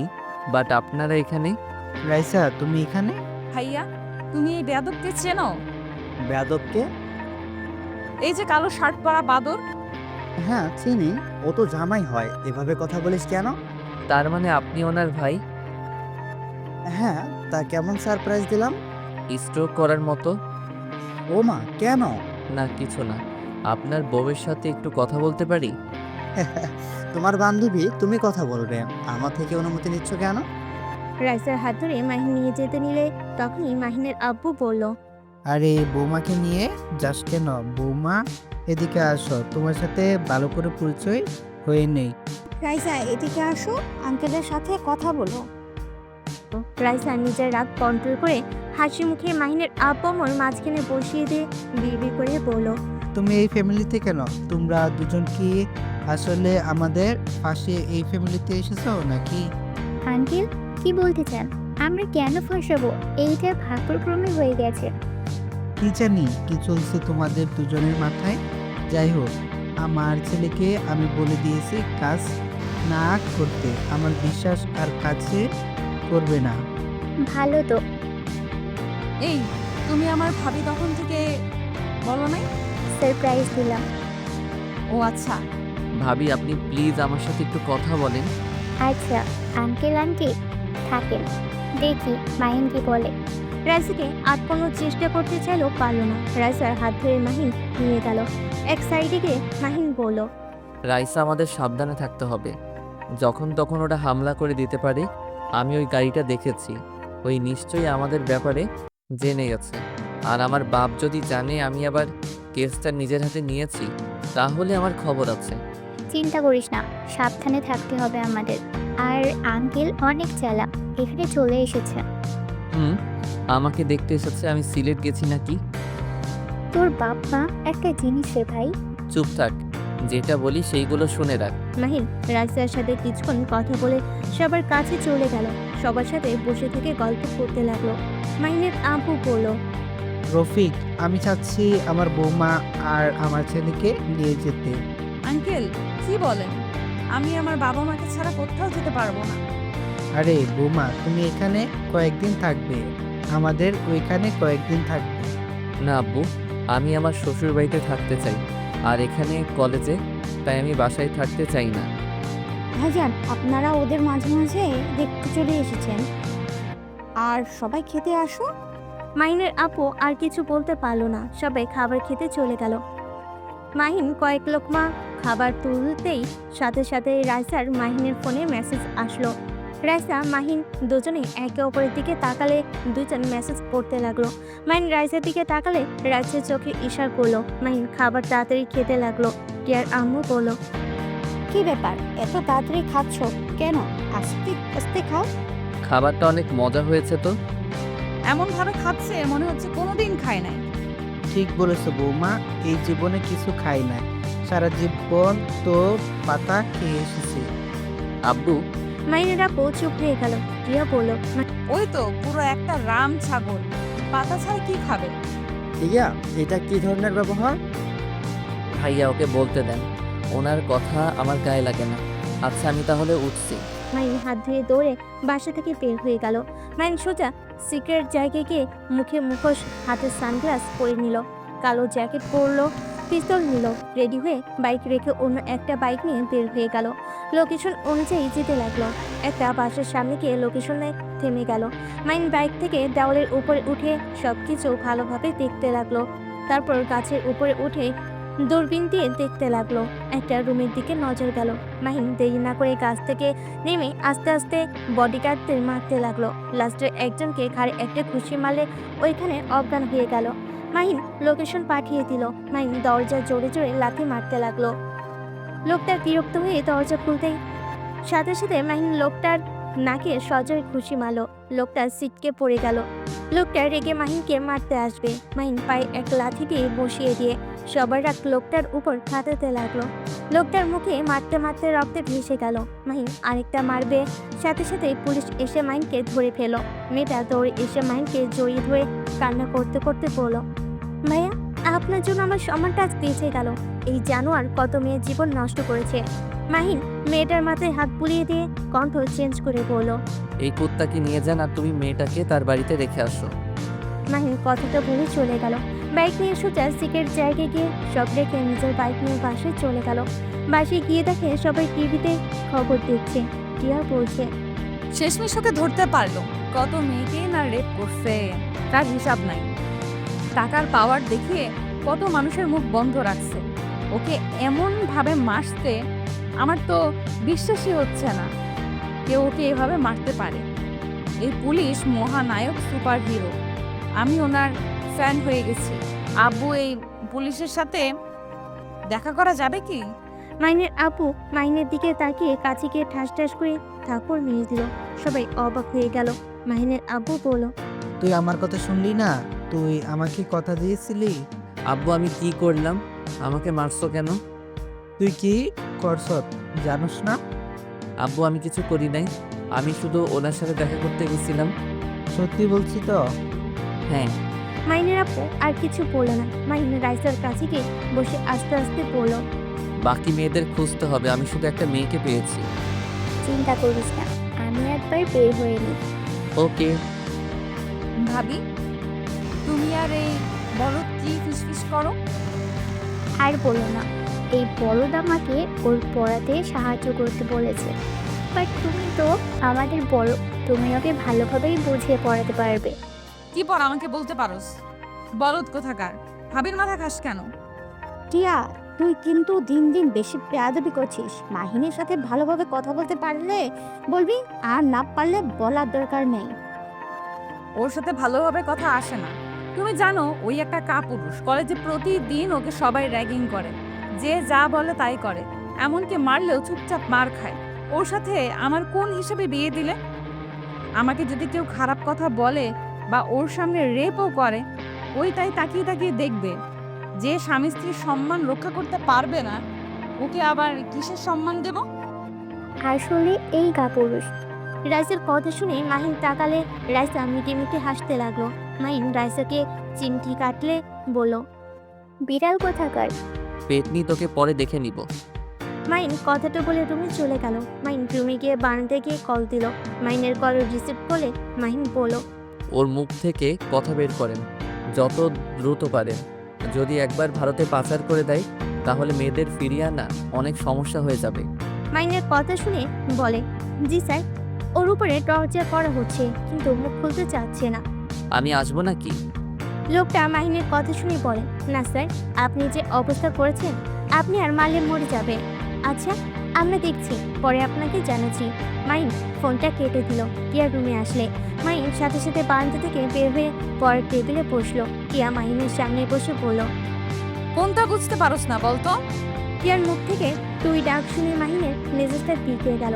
বাট আপনারা এখানে? রাইসা তুমি এখানে? ভাইয়া, তুমি এই বেয়াদবকে চেনো? বেয়াদবকে? এই যে কালো শার্ট পরা বাদর। হ্যাঁ চিনি, ও তো জামাই হয়। এভাবে কথা বলিস কেন? তার মানে আপনি ওনার ভাই? হ্যাঁ, তা কেমন সারপ্রাইজ দিলাম? স্ট্রোক করার মতো? ও মা, কেন? না কিছু না। আপনার বউয়ের সাথে একটু কথা বলতে পারি? তোমার বান্ধবী, তুমি কথা বলবে, আমার থেকে অনুমতি নিচ্ছ কেন? রাইসার হাত ধরে মাহিন নিয়ে যেতে নিলে তখনই মাহিনের আব্বু বলল, আরে বৌমাকে নিয়ে যাস কেন? বৌমা এদিকে আসো, তোমার সাথে ভালো করে পরিচয় হয়ে নেই। রাইসা এদিকে আসো, আঙ্কেলের সাথে কথা বলো। রাইসা নিজের রাগ কন্ট্রোল করে হাসি মুখে মাহিনের আব্বু আম্মুর মাঝখানে বসিয়ে দিয়ে বিড়বিড় করে বলল, তুমি এই ফ্যামিলিতে কেন? তোমরা দুজন কি আসলে আমাদের পাশে এই ফ্যামিলিতে এসেছো নাকি? আঙ্কেল কি বলতে চান? আমরা কেন ফাঁসাবো? এইটা ভাগ্যক্রমে হয়ে গেছে। কি জানি কি চলছে তোমাদের দুজনের মাথায়। যাই হোক, আমার ছেলেকে আমি বলে দিয়েছি কাজ না করতে। আমার বিশ্বাস আর কাছে করবে না। ভালো তো। এই, তুমি আমার ভাবি তখন থেকে বলো নাই? সারপ্রাইজ দিলাম। ও আচ্ছা। ভাবি আপনি প্লিজ আমার সাথে একটু কথা বলেন। আচ্ছা আঙ্কেল আন্টি থাকেন, দেখি মাহিন কি বলে। রাইসাকে আটকানোর চেষ্টা করতে চাইলেও পারল না। রাইসার হাত ধরে মাহিন নিয়ে গেল। এক সাইডে গিয়ে মাহিন বলল, রাইসা আমাদের সাবধানে থাকতে হবে। যখন তখন ওটা হামলা করে দিতে পারে। আমি ওই গাড়িটা দেখেছি। ওই নিশ্চয়ই আমাদের ব্যাপারে জেনে গেছে। আর আমার বাপ যদি জানে আমি আবার কেসটা নিজের হাতে নিয়েছি, তাহলে আমার খবর আছে। চিন্তা করিস না, সাবধানে থাকতে হবে আমাদের। আর আঙ্কেল অনেক চালাক, এখানে চলে এসেছে। হুম, আমাকে দেখতে এসেছে আমি সিলেট গেছি নাকি? তোর বাপ মা একটা জিনিস রে ভাই। চুপ থাক, যেটা বলি সেইগুলো শুনে রাখ। মাহিন রাইসার সাথে কিছুক্ষণ কথা বলে সবার কাছে চলে গেল। সবার সাথে বসে থেকে গল্প করতে লাগলো। মাহিনের আব্বু বলল, রফিক, আমি চাচ্ছি আমার বৌমা আর আমার ছেলেকে নিয়ে যেতে। আঙ্কেল কি বলেন? আমি আমার বাবা মাকে ছাড়া কোথাও যেতে পারবো না। আরে বৌমা, তুমি এখানে কয়েকদিন থাকবে, আমাদের ওইখানে কয়েকদিন থাকবে। না আব্বু, আমি আমার শ্বশুর বাড়িতে থাকতে চাই। আর এখানে কলেজে, তাই আমি বাসায় থাকতে চাই না। ভাইজান আপনারা ওদের মাঝে মাঝে দেখতে চলে এসেছেন, আর সবাই খেতে আসো। মাহিনের আপু আর কিছু বলতে পারলো না। সবাই খাবার খেতে চলে গেল। মাহিন কয়েক লোকমা খাবার তুলতেই সাথে সাথে রাইসার মাহিনের ফোনে মেসেজ আসলো। রাইসা মাহিন দুজনেই একে অপরের দিকে তাকালে দুজন মেসেজ পড়তে লাগলো। মাহিন রাইসার দিকে তাকালে রাইসার চোখে ইশারা করলো। মাহিন খাবার তাড়াতাড়ি খেতে লাগলো। টিয়ার আম্মু বলল, কি ব্যাপার, এত তাড়াতাড়ি খাচ্ছ কেন? আস্তে আস্তে খাও। খাবারটা অনেক মজা হয়েছে তো। এমন ভাবে খাচ্ছে মনে হচ্ছে কোনোদিন খায় নাই। ঠিক বলেছো বৌমা, এই জীবনে কিছু খাই না, সারা জীবন তো পাতা খেয়ে এসেছি। আব্বু, মাহিনের আপু চুপ হয়ে গেল। টিয়া বলল, ওই তো পুরো একটা রাম ছাগল, পাতা ছাড়া কি খাবে? ইয়া, এটা কি ধরনের ব্যবহার? ভাইয়া ওকে বলতে দেন, ওনার কথা আমার গায়ে লাগে না। আচ্ছা আমি তাহলে উঠছি। মাইন হাত ধুয়ে দৌড়ে বাসা থেকে বের হয়ে গেল। মাইন সোজা সিক্রেট জায়গায় গিয়ে মুখে মুখোশ, হাতে সানগ্লাস পরে নিল, কালো জ্যাকেট পরলো, পিস্তল নিল, রেডি হয়ে বাইক রেখে অন্য একটা বাইক নিয়ে বের হয়ে গেল। লোকেশন অনুযায়ী যেতে লাগলো। একটা বাসার সামনে গিয়ে লোকেশনে থেমে গেল। মাইন বাইক থেকে দেওয়ালের উপরে উঠে সবকিছু ভালোভাবে দেখতে লাগলো। তারপর গাছের উপরে উঠে দূরবীন দিয়ে দেখতে লাগলো। একটা রুমের দিকে নজর গেল। মাহিন দেরি না করে গাছ থেকে নেমে আস্তে আস্তে বডিগার্ডদের মারতে লাগলো। লাস্টের একজনকে ঘাড়ে একটা ঘুষি মারলে ওইখানে অজ্ঞান হয়ে গেল। মাহিন লোকেশন পাঠিয়ে দিল। মাহিন দরজা জোরে জোরে লাথি মারতে লাগলো। লোকটা বিরক্ত হয়ে দরজা খুলতেই সাথে সাথে মাহিন লোকটার নাকে সজোরে ঘুষি মারলো। লোকটা ছিটকে পড়ে গেল। লোকটা রেগে মাহিনকে মারতে আসবে। মাহিন পায়ে এক লাথি দিয়ে বসিয়ে দিয়ে সবার রাগ লোকটার উপর খাটাতে লাগলো। লোকটার মুখে মারতে মারতে রক্তে ভেসে গেল। মাহিন আরেকটা মারবে, সাথে সাথে পুলিশ এসে মাহিনকে ধরে ফেল। মেয়েটা দৌড়ে এসে মাহিনকে জড়িয়ে ধরে কান্না করতে করতে বলল, ভাইয়া আপনার জন্য আমার সম্মানটা আজ বেঁচে গেল। এই জানোয়ার কত মেয়ের জীবন নষ্ট করেছে। মাহিন মেয়েটার মাথায় হাত বুলিয়ে দিয়ে কণ্ঠ চেঞ্জ করে বলল, এই কুত্তাকে নিয়ে যান আর তুমি মেয়েটাকে তার বাড়িতে রেখে আসো। মাহিন কথাটা বলে চলে গেল। বাইক নিয়ে সোজা সিকের জায়গায় গিয়ে সব রেখে নিজের বাইক নিয়ে বাসায় চলে গেল। বাসায় গিয়ে দেখে সবাই টিভিতে খবর দেখছে। টিয়া বলছে, শেষমেশ ওকে ধরতে পারলো। কত মেয়েকেই না রেপ করছে, তার হিসাব নাই। টাকার পাওয়ার দেখিয়ে কত মানুষের মুখ বন্ধ রাখছে। ওকে এমন ভাবে মারতে আমার তো বিশ্বাসই হচ্ছে না কেউ ওকে এভাবে মারতে পারে। এই পুলিশ মহানায়ক, সুপার হিরো। আমি ওনার ফ্যান হয়ে গেছি। আব্বু, এই পুলিশের সাথে দেখা করা যাবে কি? মাইনের আপু মাইনের দিকে তাকিয়ে কাছে গিয়ে ঠাস ঠাস করে থাপ্পড় মেরে দিল। সবাই অবাক হয়ে গেল। মাহিনের আব্বু বলল, তুই আমার কথা শুনলি না? তুই আমাকে কথা দিয়েছিলি। আব্বু আমি কি করলাম? আমাকে মারছো কেন? তুই কি করছ জানোস না? আব্বু আমি কিছু করি নাই, আমি শুধু ওনার সাথে দেখা করতে গেছিলাম। সত্যি বলছি তো? হ্যাঁ। মাইনের আপু আর কিছু বলল না। মাহিন রাইসার কাছে গিয়ে বসে আস্তে আস্তে বলল, বাকি মেয়েদের খুঁজতে হবে, আমি শুধু একটা মেয়েকে পেয়েছি। চিন্তা করিস না, আমি একবার বের হয়ে নিই। ওকে। ভাবি, তুমি আর এই বলদ কি ফিসফিস করো? আর বলো না, এই বলদ আমাকে ওর পড়াতে সাহায্য করতে বলেছে। বাট তুমি তো আমাদের বড়, তুমি ওকে ভালোভাবেই বুঝিয়ে পড়াতে পারবে। কি পর আমাকে বলতে পারোস? বলদ কোথাকার, ভাবির মাথা খাস কেন? টিয়া তুই কিন্তু দিন দিন বেশি বেয়াদবি করছিস। মাহিনের সাথে ভালোভাবে কথা বলতে পারলে বলবি, আর না পারলে বলার দরকার নেই। ওর সাথে ভালোভাবে কথা আসে না। তুমি জানো ওই একটা কাপুরুষ। কলেজে প্রতিদিন ওকে সবাই র্যাগিং করে, যে যা বলে তাই করে, এমনকি মারলেও চুপচাপ মার খায়। ওর সাথে আমার কোন হিসেবে বিয়ে দিলে? আমাকে যদি কেউ খারাপ কথা বলে বা ওর সামনে রেপও করে, ওই তাই তাকিয়ে তাকিয়ে দেখবে। যে স্বামী স্ত্রীর সম্মান রক্ষা করতে পারবে না, ওকে আবার কিসের সম্মান দেব? আসলে এই কাপুরুষ। রাইসার কথা শুনে মাহিন তাকালে রাইসা মিটে মিটে হাসতে লাগলো। মাহিন রাইসাকে চিমটি কাটলে বলল, বিড়াল কোথাকার। পেটনি তোকে পরে দেখে নিব। মাইন কথাটা বলে রুমে চলে গেল। মাইন রুমে গিয়ে বারান্দায় গিয়ে কল দিল। মাইনের কল রিসিভ করলে মাহিন বলল, ওর মুখ থেকে কথা বের করেন যত দ্রুত পারেন। যদি একবার ভারতে পাচার করে দেয় তাহলে মেয়েদের ফিরিয়ে আনা অনেক সমস্যা হয়ে যাবে। মাইনের কথা শুনে বলে, জি স্যার। ওর উপরে টর্চার করা হচ্ছে কিন্তু মুখ খুলতে চাচ্ছে না। আমি আসবো নাকি? লোকটা মাহিনের কথা শুনে বলে, না স্যার, আপনি যে অবস্থা করেছেন আপনি আর মারলে মরে যাবে। আচ্ছা আমরা দেখছি, পরে আপনাকে জানাচ্ছি। মাহিন ফোনটা কেটে দিল। টিয়া রুমে আসলে মাহিন সাথে সাথে বারান্দা থেকে বের হয়ে পরের টেবিলে বসলো। টিয়া মাহিনের সামনে বসে বলল, কোনটা বুঝতে পারোস না বলতো? টিয়ার মুখ থেকে তুই ডাক শুনে মাহিনের মেজাজটা বিগড়ে গেল।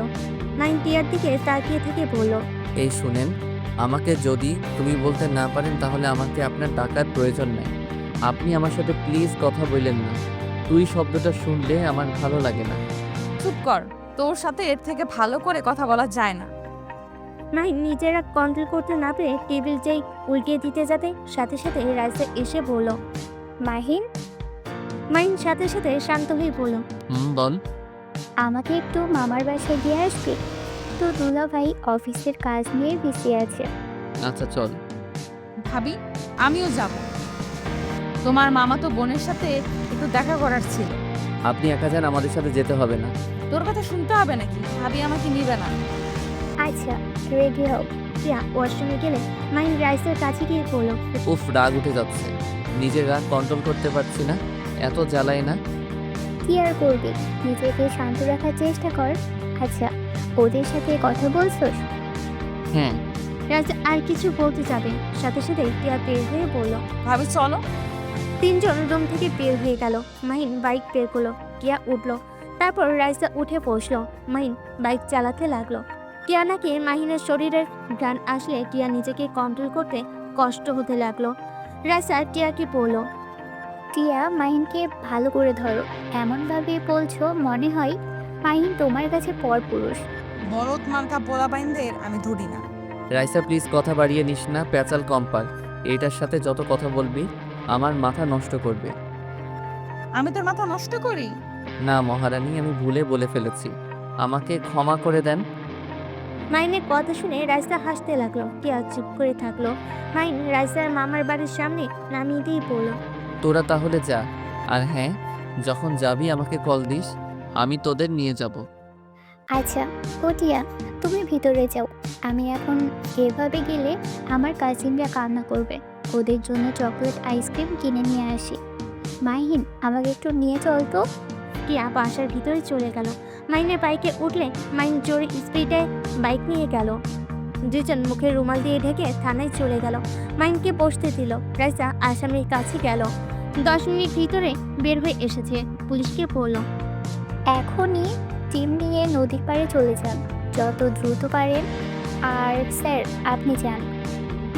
মাহিন টিয়ার দিকে তাকিয়ে থেকে বলল, এই শুনেন, আমাকে যদি তুমি বলতে না পারেন তাহলে আমাকে আপনার টাকার প্রয়োজন নেই। আপনি আমার সাথে প্লিজ কথা বললেন না। তুই শব্দটা শুনলে আমার ভালো লাগে না। চুপ কর, তোর সাথে এর থেকে ভালো করে কথা বলা যায় না। মাহিন নিজেরা কন্ট্রোল করতে না পেরে টেবিল যেই উল্টিয়ে দিতে যাবে সাথে সাথে রাইসা এসে বলল, মাহিন। মাহিন সাথে সাথে শান্ত হয়ে বলল, বল। আমাকে একটু মামার বাসায় দিয়ে আসবি? তো দুলা ভাই অফিসের কাজ নিয়ে বিজি আছে। আচ্ছা চল। ভাবি আমিও যাব। তোমার মামা তো বোনের সাথে একটু দেখা করার ছিল। আপনি একা যান, আমাদের সাথে যেতে হবে না। তোর কথা শুনতে হবে নাকি? ভাবি আমাকে নিবে না। আচ্ছা রেডি হোক। টিয়া ওয়াশরুমে গেলে মাহিন রাইসার কাছে গিয়ে বলল, উফ, রাগ উঠে যাচ্ছে, নিজের রাগ কন্ট্রোল করতে পারছি না। এত জ্বালায় না। কি আর করবি, নিজেকে শান্ত রাখার চেষ্টা কর। আচ্ছা ওদের সাথে কথা বলছোস? হ্যাঁ। রাইসা আর কিছু বলতে যাবে, সাথে সাথে টিয়া বের হয়ে বলল। ভাবি চলো। তিনজন রুম থেকে বের হয়ে গেল। মাহিন বাইক বের করলো, টিয়া উঠলো। তারপর রাইসা উঠে বসলো। মাহিন বাইক চালাতে লাগলো। টিয়া নাকি মাহিনের শরীরের ঘ্রাণ আসলে টিয়া নিজেকে কন্ট্রোল করতে কষ্ট হতে লাগলো। রাইসা টিয়াকে বলল, টিয়া মাহিনকে ভালো করে ধরো। এমনভাবে বলছো মনে হয় মাহিন তোমার কাছে পরপুরুষ। বরত মার্কা পোলা বাইনদের আমি ধরি না। রাইসা প্লিজ কথা বাড়িয়ে নিস না, প্যাচাল কম পার। এটার সাথে যত কথা বলবি আমার মাথা নষ্ট করবে। আমি তোর মাথা নষ্ট করি? না মহারানী, আমি ভুলে বলে ফেলেছি, আমাকে ক্ষমা করে দেন। মাহিনের কথা শুনে রাইসা হাসতে লাগলো। টিয়া চুপ করে থাকলো। মাহিন রাইসার মামার বাড়ির সামনে নামিয়ে দিয়ে বলল, তোরা তাহলে যা, আর হ্যাঁ, যখন যাবি আমাকে কল দিস, আমি তোদের নিয়ে যাব। আচ্ছা ও টিয়া তুমি ভিতরে যাও। আমি এখন এভাবে গেলে আমার কাজিনরা কান্না করবে। ওদের জন্য চকলেট আইসক্রিম কিনে নিয়ে আসি। মাহিন আমাকে একটু নিয়ে চল তো। টিয়া বাসার ভিতরে চলে গেল। মাহিনের বাইকে উঠলে মাহিন জোরে স্পিডে বাইক নিয়ে গেল। দুজন মুখে রুমাল দিয়ে ঢেকে থানায় চলে গেল। মাহিনকে বসতে দিল। রাইসা আসামির কাছে গেল। 10 মিনিট ভিতরে বের হয়ে এসেছে। পুলিশকে বলল, এখনই টিম নিয়ে নদীর পাড়ে চলে যান, যত দ্রুত পারেন। আর স্যার আপনি যান।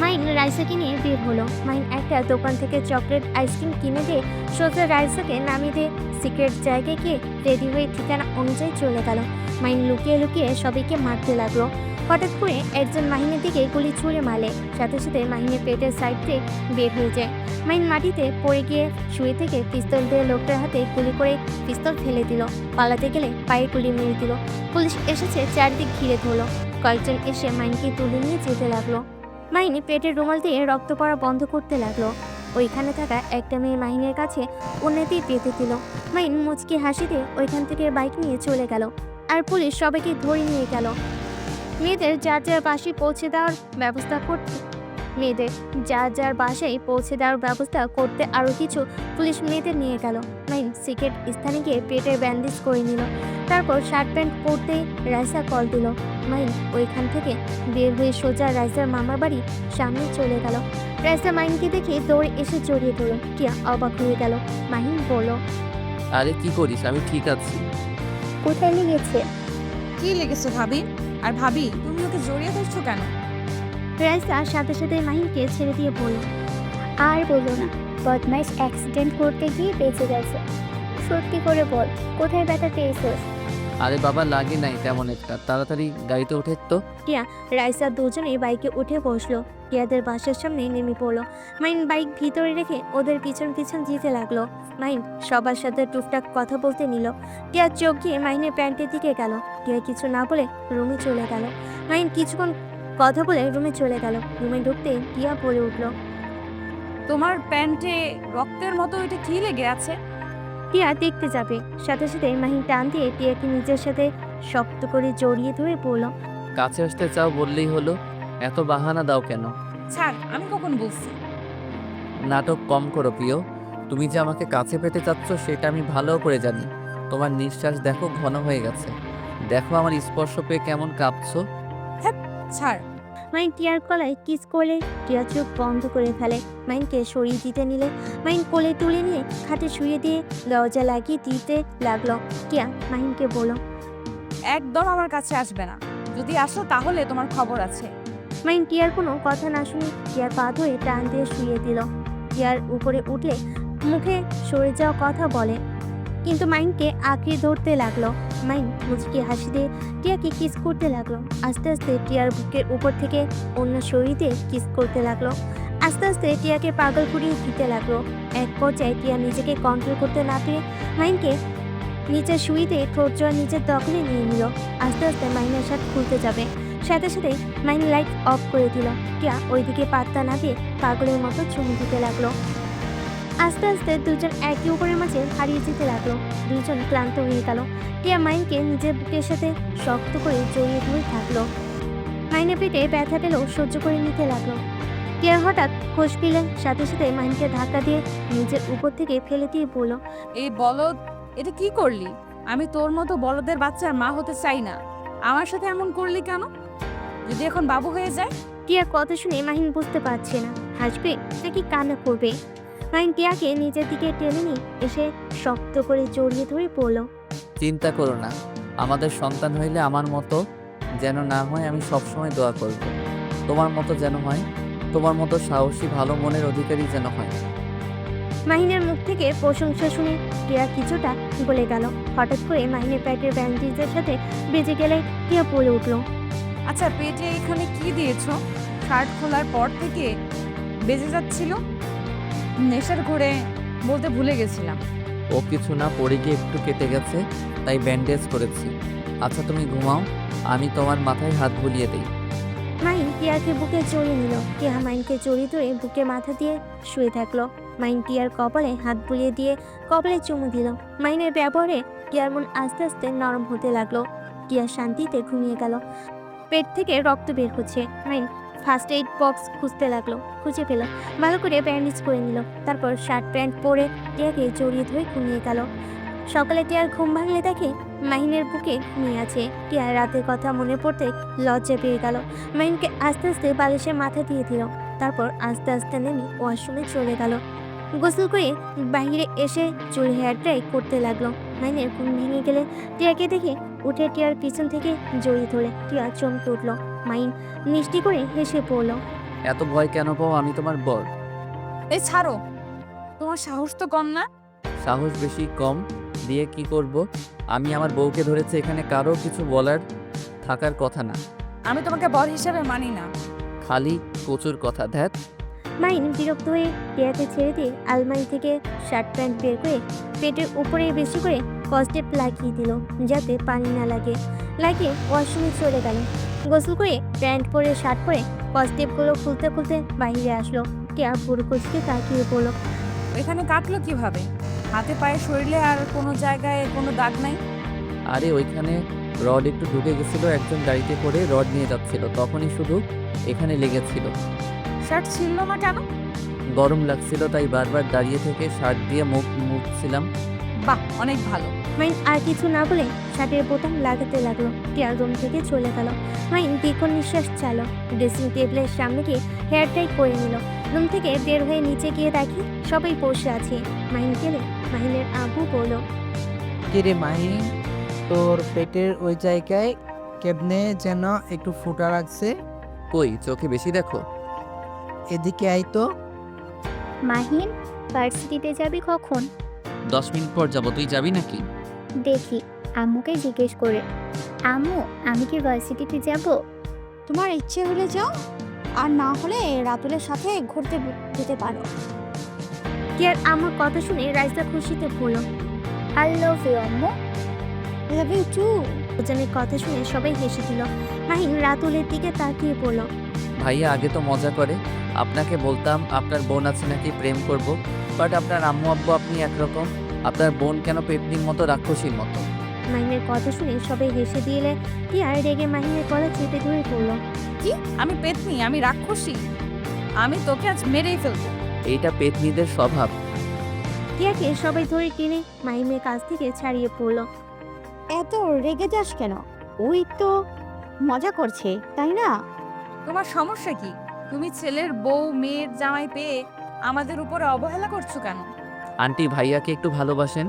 মাহিন রাইসাকে নিয়ে বের হলো। মাহিন একটা দোকান থেকে চকলেট আইসক্রিম কিনে দিয়ে সোজা রাইসাকে নামিয়ে দিয়ে সিক্রেট জায়গায় গিয়ে রেডি হয়ে ঠিকানা অনুযায়ী চলে গেল। মাহিন লুকিয়ে লুকিয়ে সবাইকে মারতে লাগলো। হঠাৎ করে একজন মাহিনের দিকে গুলি ছুঁড়ে মারে। সাথে সাথে মাহিনের পেটের সাইড দিয়ে বের হয়ে যায়। মাহিন মাটিতে পড়ে গিয়ে শুয়ে থেকে পিস্তল দিয়ে লোকটার হাতে গুলি করে পিস্তল ফেলে দিল। পালাতে গেলে পায়ে গুলি মেরে দিল। পুলিশ এসেছে, চারদিক ঘিরে ধরলো। কয়েকজন এসে মাহিনকে তুলে নিয়ে যেতে লাগলো। মাহিনী পেটের রুমাল দিয়ে রক্ত পড়া বন্ধ করতে লাগলো। ওইখানে থাকা একটা মেয়ে মাহিনের কাছে উন্নতি পেতে দিল। মাহিন মুচকি হাসি দিয়ে ওইখান থেকে বাইক নিয়ে চলে গেল। আর পুলিশ সবাইকে ধরে নিয়ে গেল। মেয়েদের যার যার বাসায় পৌঁছে দেওয়ার ব্যবস্থা করতে আরও কিছু পুলিশ মেয়েদের নিয়ে গেল। মাহিন সিক্রেট স্থানে গিয়ে পেটের ব্যান্ডেজ করে নিল। তারপর শার্ট প্যান্ট পরতেই রাইসা কল দিল। মাহিন ওইখান থেকে বের হয়ে সোজা রাইসার মামার বাড়ি সামনে চলে গেল। রাইসা মাহিনকে দেখে দৌড়ে এসে জড়িয়ে ধরল। টিয়া অবাক হয়ে গেল। মাহিন বলল, আরে কি করিস, আমি ঠিক আছি। কোথায় লেগেছে? কি লেগেছে ভাবি? আর ভাবি তুমি ওকে জড়িয়ে ধরছো কেন? রাইসা সাথে সাথে মাহিনকে ছেড়ে দিয়ে বলল, আর বলো না, বদমাইশ অ্যাক্সিডেন্ট করতে গিয়ে বেঁচে গেছে। সত্যি করে বল, কোথায় ব্যথা পেয়েছিস? আরে বাবা, লাগে নাই তেমন একটা, তাড়াতাড়ি গাড়িতে উঠে তো। টিয়া রাইসা দুজনেই বাইকে উঠে বসলো। টিয়াদের বাসার সামনে নেমে পড়লো। মাহিন বাইক ভিতরে রেখে ওদের পিছন পিছন যেতে লাগলো। মাহিন সবার সাথে টুকটাক কথা বলতে নিল। টিয়া চোখ গিয়ে মাহিনের প্যান্টের দিকে গেল। টিয়া কিছু না বলে রুমে চলে গেল। মাহিন কিছুক্ষণ কথা বলে রুমে চলে গেল। রুমে ঢুকতে টিয়া বলে উঠলো, তোমার প্যান্টে রক্তের মতো এটা কি লেগে আছে? টিয়া দেখতে যাবে, সাথে সাথে মাহিন টান দিয়ে টিয়াকে নিজের সাথে শক্ত করে জড়িয়ে ধরে বলল, কাছে আসতে চাও বললেই হলো, এত বাহানা দাও কেন? ছাড়, আমি কখন বলছি? নাটক কম করো প্রিয়, তুমি যে আমাকে কাছে পেতে চাচ্ছ সেটা আমি ভালো করে জানি। তোমার নিঃশ্বাস দেখো ঘন হয়ে গেছে, দেখো আমার স্পর্শ পেয়ে কেমন কাঁপছো। ছাড়। মাহিন টিয়ার গলায় কিস করলে টিয়া চোখ বন্ধ করে ফেলে। মাহিনকে সরিয়ে দিতে নিলে মাহিন কোলে তুলে নিয়ে খাটে শুয়ে দিয়ে দরজা লাগিয়ে দিতে লাগলো। টিয়া মাহিনকে বলল, একদম আমার কাছে আসবে না, যদি আসো তাহলে তোমার খবর আছে। মাহিন টিয়ার কোনো কথা না শুনে টিয়ার পা ধরে টান দিয়ে শুয়ে দিল। টিয়ার উপরে উঠলে মুখে সরে যাওয়া কথা বলে, কিন্তু মাহিনকে আঁকড়ে ধরতে লাগলো। মাহিন মুচকি হাসি দিয়ে টিয়াকে কিস করতে লাগলো। আস্তে আস্তে টিয়ার বুকের উপর থেকে অন্য শরীরে কিস করতে লাগলো। আস্তে আস্তে টিয়াকে পাগল করিয়ে দিতে লাগলো। এক পর্যায়ে টিয়া নিজেকে কন্ট্রোল করতে না পেরে মাইনকে নিচে শুয়ে দিয়ে ঠোঁট জোড়া নিচের দখলে নিয়ে নিল। আস্তে আস্তে মাইনের শার্ট খুলতে যাবে, সাথে সাথে মাইন লাইট অফ করে দিল। টিয়া ওইদিকে পাত্তা না দিয়ে পাগলের মতো চুমু দিতে লাগলো। আস্তে আস্তে দুজন একে অপরের মাঝে হারিয়ে যেতে লাগলো। দুজন ক্লান্ত হয়ে গেল। টিয়া মাইনকে নিজের বুকের সাথে শক্ত করে জড়িয়ে ধরে থাকলো। মাইনের পেটে ব্যথা পেলেও সহ্য করে নিতে লাগলো। টিয়ার হঠাৎ খোঁজ পেলেন, সাথে সাথে মাইনকে ধাক্কা দিয়ে নিজের উপর থেকে ফেলে দিয়ে বলল, এই বলদ, এটা কি করলি? আমি তোর মতো বলদের বাচ্চার মা হতে চাই না। আমার সাথে এমন করলি কেন? যদি এখন বাবু হয়ে যায়? টিয়ার কথা শুনে মাহিন বুঝতে পারছে না হাসবে নাকি কান্না করবে। মাহিন টিয়াকে নিজের দিকে টেনে নিয়ে এসে শক্ত করে জড়িয়ে ধরে পড়ল। চিন্তা করো না, আমাদের সন্তান হইলে আমার মতো যেন না হয়, আমি সবসময় দোয়া করব। তোমার মতো যেন হয়, তোমার মতো সাহসী ভালো মনের অধিকারী যেন হয়। মাহিনের মুখ থেকে প্রশংসা শুনে টিয়া কিছুটা গলে গেল। হঠাৎ করে মাহিনের পেটের ব্যান্ডেজের সাথে বেজে গেলে টিয়া পড়ে উঠল। আচ্ছা, পেটে এখানে কি দিয়েছো? শার্ট খোলার পর থেকে বেজে যাচ্ছিল। নেশার ঘরে বলতে ভুলে গেছিলাম। ও কিছু না, পড়ে গিয়ে একটু কেটে গেছে, তাই ব্যান্ডেজ করেছি। আচ্ছা তুমি ঘুমাও, আমি তোমার মাথায় হাত বুলিয়ে দিই। মাহিন টিয়াকে বুকে জড়িয়ে নিল। টিয়া মাইনকে জড়িয়ে ধরে বুকে মাথা দিয়ে শুয়ে থাকলো। মাইন টিয়ার কপালে হাত বুলিয়ে দিয়ে কপালে চুমু দিল। মাইনের ব্যবহারে টিয়ার মন আস্তে আস্তে নরম হতে লাগলো। টিয়া শান্তিতে ঘুমিয়ে গেল। পেট থেকে রক্ত বের হচ্ছে। মাইন ফার্স্ট এইড বক্স খুঁজতে লাগলো, খুঁজে পেল। ভালো করে ব্যান্ডেজ করে নিল। তারপর শার্ট প্যান্ট পরে টিয়াকে জড়িয়ে ধরে ঘুমিয়ে গেল। সকালে টিয়ার ঘুম ভাঙলে দেখে মাহিনের বুকে ঘুমিয়ে আছে। টিয়ার রাতের কথা মনে পড়তে লজ্জা পেয়ে গেল। মাহিনকে আস্তে আস্তে বালিশে মাথা দিয়ে দিল। তারপর আস্তে আস্তে নেমে ওয়াশরুমে চলে গেল। গোসল করে বাইরে এসে চুল হেয়ার ড্রাই করতে লাগলো। মাহিনের ঘুম ভেঙে গেলে টিয়াকে দেখে উঠে টিয়ার পিছন থেকে জড়িয়ে ধরে টিয়া চমকে উঠল। মাহিন মিষ্টি করে হেসে পড়ল। এত ভয় কেন পাও? আমি তোমার বর। এই ছাড়ো, তোমার সাহস তো কম না। সাহস বেশি কম দিয়ে কি করব? আমি আমার বউকে ধরেছি, এখানে কারো কিছু বলার থাকার কথা না। আমি তোমাকে বর হিসেবে মানি না। খালি প্রচুর কথা। ধ্যাত, মাইন বিরক্ত হয়ে টিয়াকে ছেড়ে দিয়ে আলমারি থেকে শার্ট প্যান্ট বের করে পেটের উপরে বেশি করে কস্টেপ লাগিয়ে দিল, যাতে পানি না লাগিয়ে ওয়াশরুমে চলে গেল। গোসল করে প্যান্ট পরে শার্ট পরে কস্টেপগুলো খুলতে খুলতে বাইরে আসলো। টিয়া পুরো কুচকে তাকিয়ে পড়লো। এখানে কাটলো কিভাবে? হাতে পায়ে শরীরে আর কোনো জায়গায় কোনো দাগ নাই? আরে ওইখানে রড একটু ঢুকে গেছিল, একজন গাড়িতে করে রড নিয়ে যাচ্ছিল, তখনই শুধু এখানে লেগেছিল। শার্ট ছিল না কেন? গরম লাগছিল তাই বারবার দাঁড়িয়ে থেকে শার্ট দিয়ে মুখ মুছছিলাম। বাহ, অনেক ভালো। মাইন আর কিছু না বলে শার্টের বোতাম লাগাতে লাগলো। টিয়ার রুম থেকে চলে গেল। মাইন দীর্ঘ নিঃশ্বাস চালো। ড্রেসিং টেবিলের সামনে গিয়ে হেয়ার টাই করে নিল। রুম থেকে বের হয়ে নিচে গিয়ে দেখি সবাই বসে আছে। মাইন গেলে মাহিনের আব্বু বলল, কিরে মাহিন, তোর পেটের ওই জায়গায় কেমনে যেন একটু ফুটা রাখছে। কই, চোখে বেশি দেখো? এদিকে আই তো। মাহিন, ভার্সিটিতে যাবি কখন? 10 মিনিট পর যাব, তুই যাবি নাকি? দেখি, আম্মুকে জিজ্ঞেস করে। আম্মু, আমি কি ভার্সিটিতে যাব? তোমার ইচ্ছে হলে যাও, আর না হলে রাতুলের সাথে ঘুরতে যেতে পারো। টিয়ার আমার কথা শুনে রাইসা খুশিতে পড়ল। আই লাভ ইউ আম্মু। Love you too. দুজনের কথা শুনে সবাই হেসে দিল। মাহিন রাতুলের দিকে তাকিয়ে পড়ল। ভাইয়া আগে তো মজা করে, আপনাকে বলতাম আপনার বোন আছে নাকি, প্রেম করব, বাট আপনার আম্মু আব্বু আপনি একরকম, আপনার বোন কেন পেতনির মতো রাক্ষসীর মতো। মাহিনের কথা শুনে সবাই হেসে দিলে টিয়া রেগে মাহিনের গলা চেপে ধরে পড়ল। কি? আমি পেতনি? আমি রাক্ষসী? আমি তোকে আজ মেরেই ফেলবো। এইটা পেতনিদের স্বভাব। টিয়াকে সবাই ধরে টেনে মাহিমের কাছ থেকে ছাড়িয়ে পড়ল। এত রেগে যাস কেন? ওই তো মজা করছে, তাই না? তোমার সমস্যা কি? তুমি ছেলের বউ মেয়ের জামাই পেয়ে আমাদের উপরে অবহেলা করছো কেন? আন্টি ভাইয়াকে একটু ভালোবাসেন,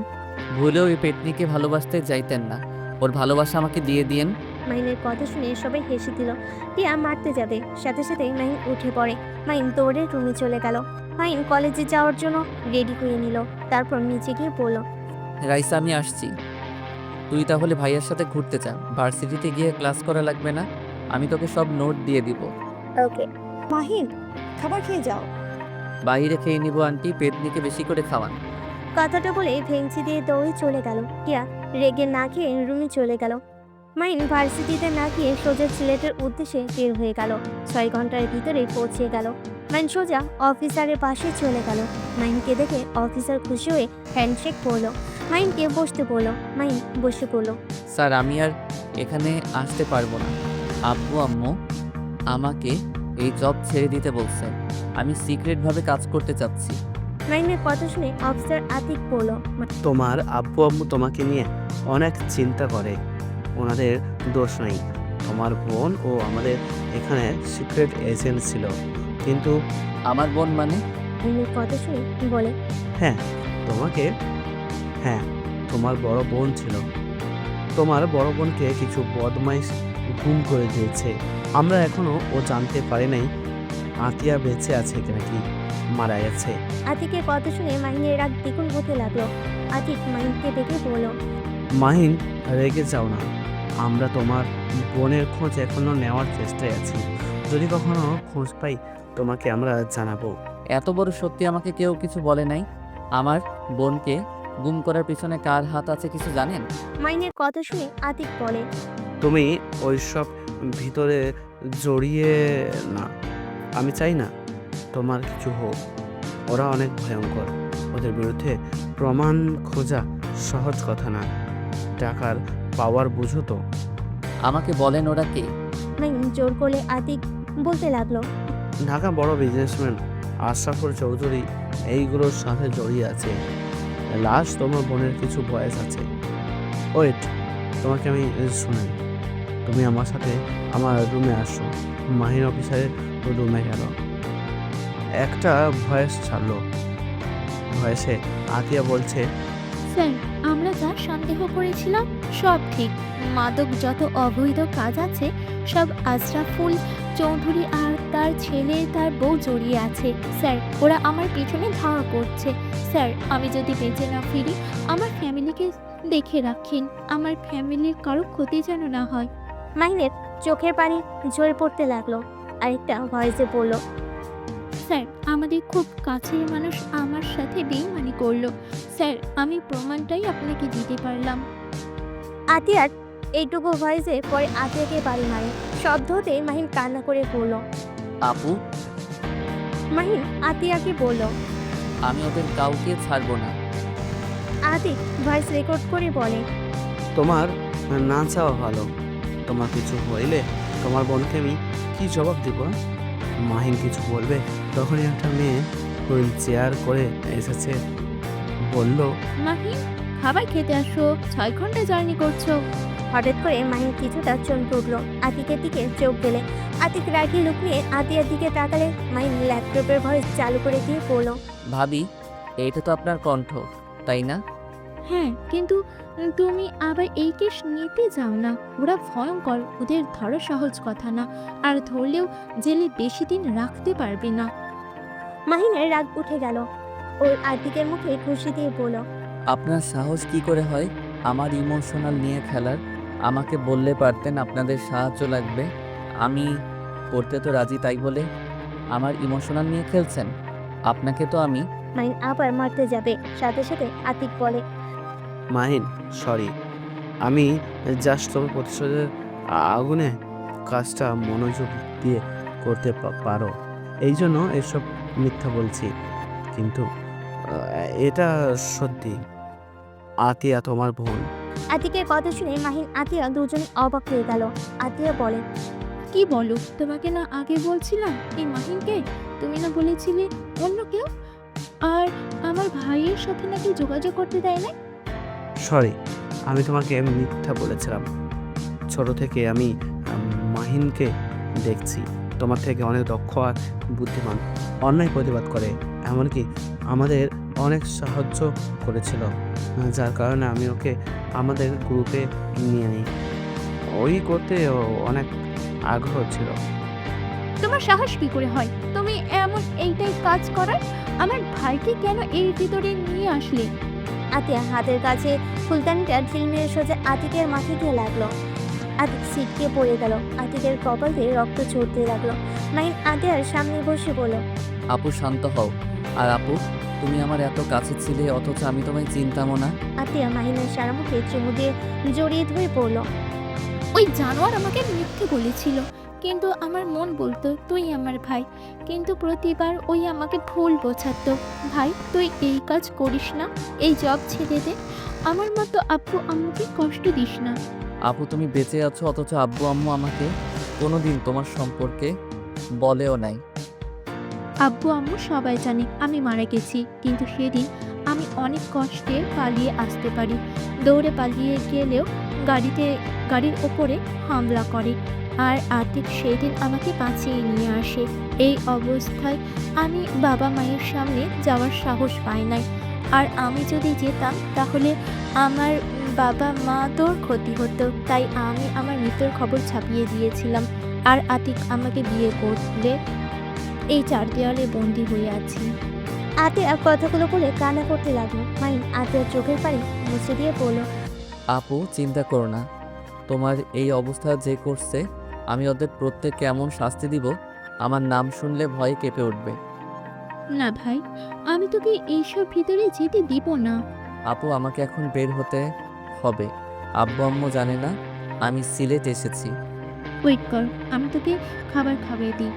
ভুলেও এই পেতনিকে ভালোবাসতে চাইতেন না, ওর ভালোবাসা আমাকে দিয়ে দিয়েন। মাহিনের কথা শুনে সবাই হেসে দিল। টিয়া মারতে যাবে, সাথে সাথে মাহিন উঠে পড়ে। মাহিন দৌড়ে রুমে চলে গেল। মাহিন কলেজে যাওয়ার জন্য রেডি করে নিল। তারপর নিচে গিয়ে পড়ল। রাইসা আমি আসছি, তুই তাহলে ভাইয়ার সাথে ঘুরতে যা, ভার্সিটিতে গিয়ে ক্লাস করা লাগবে না, আমি তোকে সব নোট দিয়ে দিব। ওকে। মাহিন, খাবার খেয়ে যাও। বাইরে খেয়ে নিব আন্টি, পেতনিকে বেশি করে খাওয়ান। কথাটা বলে ভেঙচি দিয়ে দৌড়ে চলে গেল। টিয়া রেগে না খেয়ে রুমে চলে গেল। মাইন ভার্সিটিতে না গিয়ে সোজা সিলেটের উদ্দেশ্যে বের হয়ে গেল। 6 ঘন্টার ভিতরে পৌঁছে গেল। মাইন সোজা অফিসারের পাশে চলে গেল। মাইনকে দেখে অফিসার খুশি হয়ে হ্যান্ডশেক করলো। মাইনকে বসতে বললো। মাইন বসে পড়লো। স্যার আমি আর এখানে আসতে পারবো না। আব্বু আম্মু আমাকে এই জব ছেড়ে দিতে বলছে। আমি সিক্রেটভাবে কাজ করতে চাচ্ছি। মাইনের কথা শুনে অফিসার আতিক বলল। তোমার আব্বু আম্মু তোমাকে নিয়ে অনেক চিন্তা করে, ওনাদের দোষ নেই। তোমার বোন ও আমাদের এখানে সিক্রেট এজেন্ট ছিল, কিন্তু আমার বোন মানে? মাইনের কথা শুনে বলে, তোমাকে তোমার বড় বোন ছিল। তোমার বড় বোনকে কিছু বদমাইশ গুম করে দিয়েছে। আমরা এখনো ও জানতে পারি নাই আতিয়া বেঁচে আছে নাকি মারা গেছে। আতিকের কথা শুনে মাইনের রাগ দ্বিগুণ হতে লাগলো। আতিক মাইনকে ডেকে বলল, মাহিন, রেগে যাও না। আমরা তোমার বোনের খোঁজ এখনো নেওয়ার চেষ্টায় আছি। যদি কখনো খোঁজ পাই তোমাকে আমরা জানাবো। এত বড় সত্যি আমাকে কেউ কিছু বলে নাই। আমার বোনকে গুম করার পিছনে কার হাত আছে কিছু জানেন? মাইনের কথা শুনে আতিক বলে, তুমি ওইসব ভিতরে জড়িয়ে না। আমি চাই না তোমার কিছু হোক। ওরা অনেক ভয়ঙ্কর। ওদের বিরুদ্ধে প্রমাণ খোঁজা সহজ কথা না। টাকার পাওয়ার বুঝো তো। আমাকে বলেন ওরা কে? মাইন জোর করে আতিক বলতে লাগলো, ঢাকা বড় বিজনেসম্যান আশরাফুল চৌধুরী এইগুলোর সাথে জড়িয়ে আছে। লাস্ট তোমার বোনের কিছু বয়স আছে। ওয়েট, তোমাকে আমি শুনাই। তুমি আমার সাথে আমার রুমে আসো। মাহিন অফিসারের রুমে গেল। একটা ভয়েস ছাড়লো। ভয়েসে আতিয়া বলছে, স্যার, আমরা যা সন্দেহ করেছিলাম সব ঠিক। মাদক যত অবৈধ কাজ আছে সব আশরাফুল চৌধুরী আর তার ছেলে তার বউ জড়িয়ে আছে। স্যার, ওরা আমার পিছনে ধাওয়া করছে। স্যার, আমি যদি বেঁচে না ফিরি আমার ফ্যামিলিকে দেখে রাখেন। আমার ফ্যামিলির কারো ক্ষতি যেন না হয়। মাইনের চোখের পানি ঝরে পড়তে লাগলো। আরেকটা ভয়েসে বলল, স্যার, আমাদের খুব কাছের মানুষ আমার সাথে বেইমানি করলো। স্যার, আমি প্রমাণটাই আপনাকে দিতে পারলাম। আতিয়ার এইটুকু ভয়েসে পরে আতিয়াকে বাড়ি মারে। শব্দ হতে মাহিন কান্না করে বলল। আপু, মাহিন আতিয়াকে বলল। আমি ওদের কাউকে ছাড়বো না। আতিক ভয়েস রেকর্ড করে বলে, তোমার না চাওয়া ভালো। তোমার কিছু হইলে তোমার বোনকে আমি কি জবাব দিব? মাহিন কিছু বলবে তখনই একটা মেয়ে হুইল চেয়ার করে এসেছে, বলল, মাহিন, খাবার খেতে আসো, 6 ঘন্টা জার্নি করছো। হঠাৎ করে মাহিন কিছুটা চমকে উঠলো। আতিকের দিকে চোখ গেলে আতিক রাগি লুক নিয়ে আতিয়ার দিকে তাকালে মাহিন ল্যাপটপের ভয়েস চালু করে দিয়ে বলল, ভাবি, এইটা তো আপনার কণ্ঠ, তাই না? হ্যাঁ, কিন্তু তুমি আবার এই কেস নিতে যাও না। ওরা ভয়ঙ্কর, ওদের ধরা সহজ কথা না। আর ধরলেও জেলে বেশি দিন রাখতে পারবে না। মাহিনের রাগ উঠে গেল। ওর আতিকের মুখে খুশি দিয়ে বলল, আপনার সাহস কি করে হয় আমার ইমোশনাল নিয়ে খেলার? আমাকে বললে পারতেন আপনাদের সাহায্য লাগবে। আমি করতে তো রাজি, তাই বলে আমার ইমোশনাল নিয়ে খেলছেন? আপনাকে তো আমি... মাহিন আবার মারতে যাবে, সাথে সাথে আতিক বলে, মাহিন সরি, আমি জাস্ট তোমার প্রতিশোধের আগুনে কাজটা মনোযোগ দিয়ে করতে পারো এই জন্য এসব মিথ্যা বলছি, কিন্তু এটা সত্যি। আতিয়া তোমার বোন। আতিকের কথা শুনে মাহিন আতিয়া দুজনে অবাক হয়ে গেল। আতিয়া বলে, কি বলো? তোমাকে না আগে বলছিলাম এই মাহিনকে? তুমি না বলেছিলে অন্য কেউ? আর আমার ভাইয়ের সাথে নাকি যোগাযোগ করতে দেয় না? সরি, আমি তোমাকে মিথ্যা বলেছিলাম। ছোট থেকে আমি মাহিনকে দেখছি তোমার থেকে অনেক দক্ষ আর বুদ্ধিমান, অন্যায় প্রতিবাদ করে, এমনকি আমাদের অনেক সাহায্য করেছিল, যার কারণে আমি ওকে আমাদের গ্রুপে নিয়ে নিই। ওই করতে অনেক আগ্রহ ছিল। তোমার সাহস কি করে হয় তুমি এমন এইটাই কাজ করার? আমার ভাইকে কেন এর ভিতরে নিয়ে আসলে? আতিয়া হাতের কাছে ফুলদানিটা ঢিল মেরে সোজা আতিকের মাথায় গিয়ে লাগলো। আতিক ছিটকে পড়ে গেল। আতিকের কপাল দিয়ে রক্ত ঝরতে লাগলো। মাহিন আতিয়ার সামনে বসে বলল, আপু শান্ত হও, আর আপু, তুমি আমার এত কাছে ছিলে অথচ আমি তোমায় চিনতামও না। আতিয়া মাহিনের সারা মুখে চুমু দিয়ে জড়িয়ে ধরে পড়ল। ওই জানোয়ার আমাকে মিথ্যে বলেছিল, কিন্তু আমার মন বলতো তুই আমার ভাই। কিন্তু প্রতিবার ওই আমাকে ভুল বোঝাতো। ভাই তুই এই কাজ করিস না, এই জব ছেড়ে দে, আমার মতো আব্বু আম্মুকে কষ্ট দিস না। আপু, তুমি বেঁচে আছো অথচ আব্বু আম্মু আমাকে কোনোদিন তোমার সম্পর্কে বলেও নাই। আব্বু আম্মু সবাই জানে আমি মারা গেছি, কিন্তু সেদিন আমি অনেক কষ্টে পালিয়ে আসতে পারি। দৌড়ে পালিয়ে গেলেও গাড়ির ওপরে হামলা করে, আর আতিক সেদিন আমাকে বাঁচিয়ে নিয়ে আসে। এই অবস্থায় আমি বাবা মায়ের সামনে যাওয়ার সাহস পাই নাই। আর আমি যদি যেতাম তাহলে আমার বাবা মা তোর ক্ষতি হতো, তাই আমি আমার মৃত্যুর খবর ছাপিয়ে দিয়েছিলাম। আর আতিক আমাকে বিয়ে করলে এই চার দেওয়ালে বন্দি হয়ে আছি। আতিয়া কথাগুলো বলে কান্না করতে লাগলো। মাহিন আতিয়ার চোখের পানি মুছে দিয়ে বলল, আপু, চিন্তা করো না। তোমার এই অবস্থা যে করছে, আমি ওদের প্রত্যেককে এমন শাস্তি দিব, আমার নাম শুনলে ভয়ে কেঁপে উঠবে। না ভাই, আমি তোকে এইসব ভিতরে যেতে দিব না। আপু, আমাকে এখন বের হতে হবে। আব্বু আম্মু জানে না আমি সিলেট এসেছি। ওয়েট কর, আমি তোকে খাবার খাইয়ে দিই।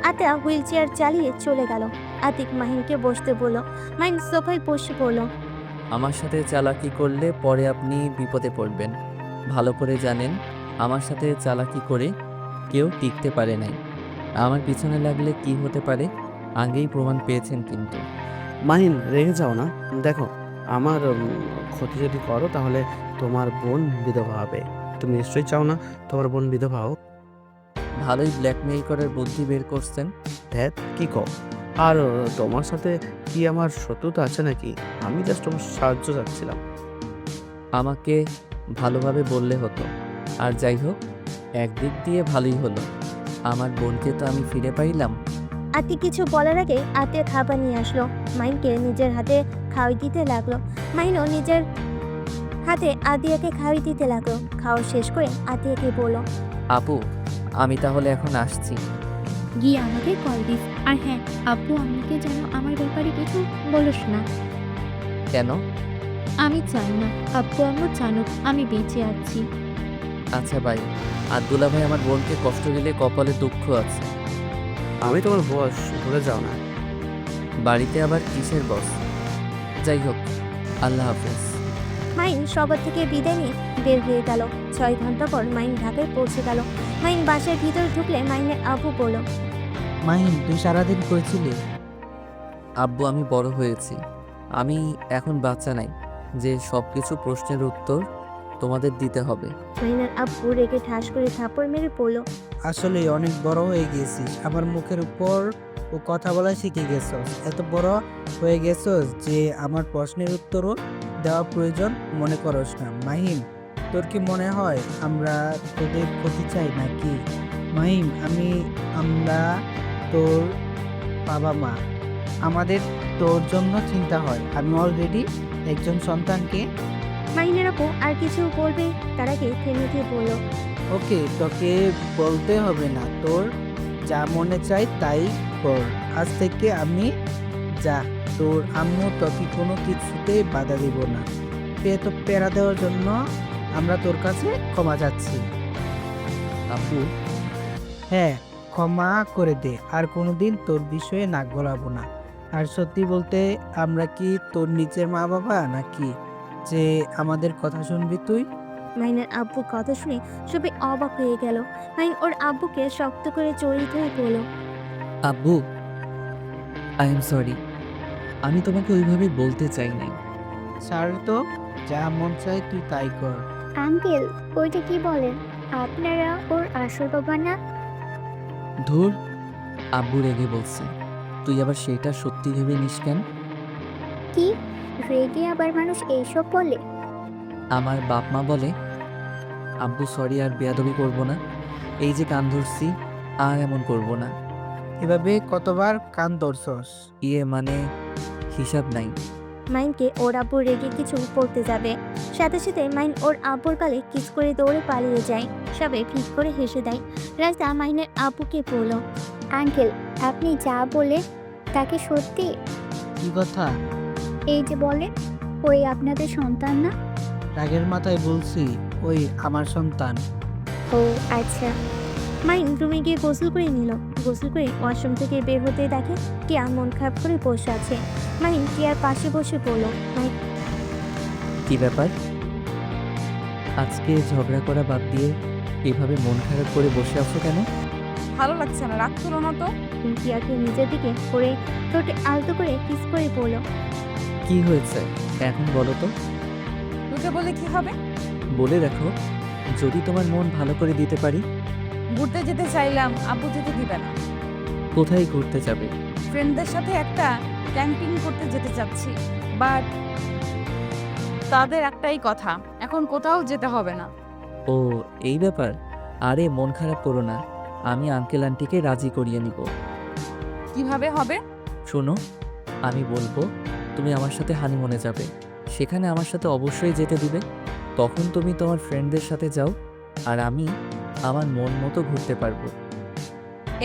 আতিয়া হুইল চেয়ার চালিয়ে চলে গেল। আতিক মাহিনকে বসতে বলল। মাহিন সোফায় বসে পড়ল। আমার সাথে চালাকি করলে পরে আপনি বিপদে পড়বেন। ভালো করে জানেন, আমার সাথে চালাকি করে কেউ টিকতে পারে নাই। আমার পিছনে লাগলে কি হতে পারে আগেই প্রমাণ পেয়েছেন। কিন্তু মাহিন, রেগে যাও না। দেখো, আমার ক্ষতি যদি করো তাহলে তোমার বোন বিধবা হবে। তুমি নিশ্চয়ই চাও না তোমার বোন বিধবা হোক। ভালোই ব্ল্যাকমেইল করার বুদ্ধি বের করছেন। ধ্যাত, কি কও? আর তোমার সাথে কি আমার শত্রুতা আছে নাকি? আমি জাস্ট তোমার সাহায্য চাচ্ছিলাম। আমাকে ভালোভাবে বললে হতো। আর যাই হোক, একদিক দিয়ে ভালোই হলো, আমার বোনকে তো আমি ফিরে পাইলাম। আতিক কিছু বলার আগে আতিয়া খাবার নিয়ে আসলো। মাহিনকে নিজের হাতে খাওয়াই দিতে লাগলো। মাহিনও নিজের হাতে আতিয়াকে খাওয়াই দিতে লাগলো। খাওয়া শেষ করে আতিয়াকে বলল, আপু, আমি তাহলে এখন আসছি। গিয়ে আমাকে কল দিস। আর হ্যাঁ, আব্বু আম্মুকে যেন আমার ব্যাপারে কিছু বলিস না। কেন? আমি চাই না আব্বু আম্মু জানুক আমি বেঁচে আছি। আচ্ছা ভাই, আব্দুল্লাহ ভাই আমার বোনকে কষ্ট দিলে কপালে দুঃখ আছে। আমি তোমার বস, ভুলে যাও না। বাড়িতে আবার কিসের বস? যাই হোক, আল্লাহ হাফেজ। মাহিন সবার থেকে বিদায় নিয়ে বের হয়ে গেল। 6 ঘন্টা পর মাহিন ঢাকায় পৌঁছে গেল। মাহিন বাসার ভিতর ঢুকলে মাহিনের আব্বু বলল, মাহিন, তুই সারাদিন করেছিলি? আব্বু, আমি বড় হয়েছি। আমি এখন বাচ্চা নাই যে সব কিছু প্রশ্নের উত্তর তোমাদের দিতে হবে। মাহিনের আব্বু রেগে ঠাস করে থাপড় মেরে পড়ল। আসলে অনেক বড় হয়ে গেছিস, আমার মুখের উপর ও কথা বলা শিখে গেছস। এত বড় হয়ে গেছস যে আমার প্রশ্নের উত্তরও দেওয়া প্রয়োজন মনে করস না। মাহিম, তোর কি মনে হয় আমরা তোদের ক্ষতি চাই নাকি? মাহিম, আমরা তোর বাবা মা, আমাদের তোর জন্য চিন্তা হয়। আমি অলরেডি একজন সন্তানকে। মাহিনের আব্বু আর কিছু বলবে তার আগে থেমে দিয়ে বলল, ওকে, তোকে বলতে হবে না, তোর যা মনে চাই তাই কর। আজ থেকে আমি যা, তোর আম্মু তোকে কোনো কিছুতেই বাধা দিব না। তো প্যারা দেওয়ার জন্য আমরা তোর কাছে ক্ষমা চাচ্ছি। আব্বু, হ্যাঁ, ক্ষমা করে দে, আর কোনোদিন তোর বিষয়ে নাক গলাবো না। আর সত্যি বলতে, আমরা কি তোর নিচের মা বাবা নাকি যে আমাদের কথা শুনবি তুই? মাহিনের আব্বুর কথা শুনে সবাই অবাক হয়ে গেল। মাহিন ওর আব্বুকে শক্ত করে জড়িয়ে ধরে বলল, আব্বু, আই এম সরি। আমি তোমাকে ওইভাবে বলতে চাই নাই। স্যার, তো যা মন চায় তুই তাই কর। আঙ্কেল, ওইটা কি বলেন? আপনারা ওর আসল বাবা না? ধুর, আব্বু রেগে বলছে। তুই আবার সেটা সত্যি ভেবে নিস কেন? কি রেগে আবার মানুষ এইসব বলে? আমার বাপ মা বলে। আব্বু, সরি, আর বেয়াদবি করব না। এই যে কান ধরছি, আর এমন করব না। এভাবে কতবার কান ধরছস? মানে হিসাব নাই। মাহিনকে ওর আব্বু রেগে কিছু পড়তে যাবে, সাথে সাথে মাহিন ওর আব্বুর গালে কিস করে দৌড়ে পালিয়ে যায়। সবাই ফিক করে হেসে দেয়। রাজা মাহিনের আব্বুকে বলল, আঙ্কেল, আপনি যা বলে তাকে সত্যি? কি কথা? এই যে বলে ওই আপনাদের সন্তান না? রাগের মাথায় বলছি, ওই আমার সন্তান। ও আচ্ছা। মাহিন রুমে গিয়ে গোসল করে নিল। গোসল করে ওয়াশরুম থেকে বের হতে দেখে টিয়া মন খারাপ করে বসে আছে। মাহিন টিয়ার পাশে বসে পড়ল। মাহিন কি ব্যাপার? আজকে ঝগড়া করা বাদ দিয়ে এভাবে মন খারাপ করে বসে আছো কেন? ভালো লাগছে না, রাগ তুলো না তো। টিয়াকে নিজের দিকে করে ঠোঁটে আলতো করে কিস করে পড়ল। কি হয়েছে এখন বলো তো। তোকে বলে কি হবে? বলে রাখো, যদি তোমার মন ভালো করে দিতে পারি। ঘুরতে যেতে চাইলাম, আব্বু যেতে দিবে না। কোথায় ঘুরতে যাবে? ফ্রেন্ডদের সাথে একটা ক্যাম্পিং করতে যেতে চাচ্ছি, বাট তাদের একটাই কথা, এখন কোথাও যেতে হবে না। ও এই ব্যাপার। আরে মন খারাপ করো না, আমি আঙ্কেল আন্টিকে রাজি করিয়ে নিব। কিভাবে হবে? শোনো, আমি বলবো তুমি আমার সাথে হানিমুনে যাবে, সেখানে আমার সাথে অবশ্যই যেতে দিবে। তখন তুমি তোমার ফ্রেন্ডদের সাথে যাও, আর আমি আমার মন মতো ঘুরতে পারবো।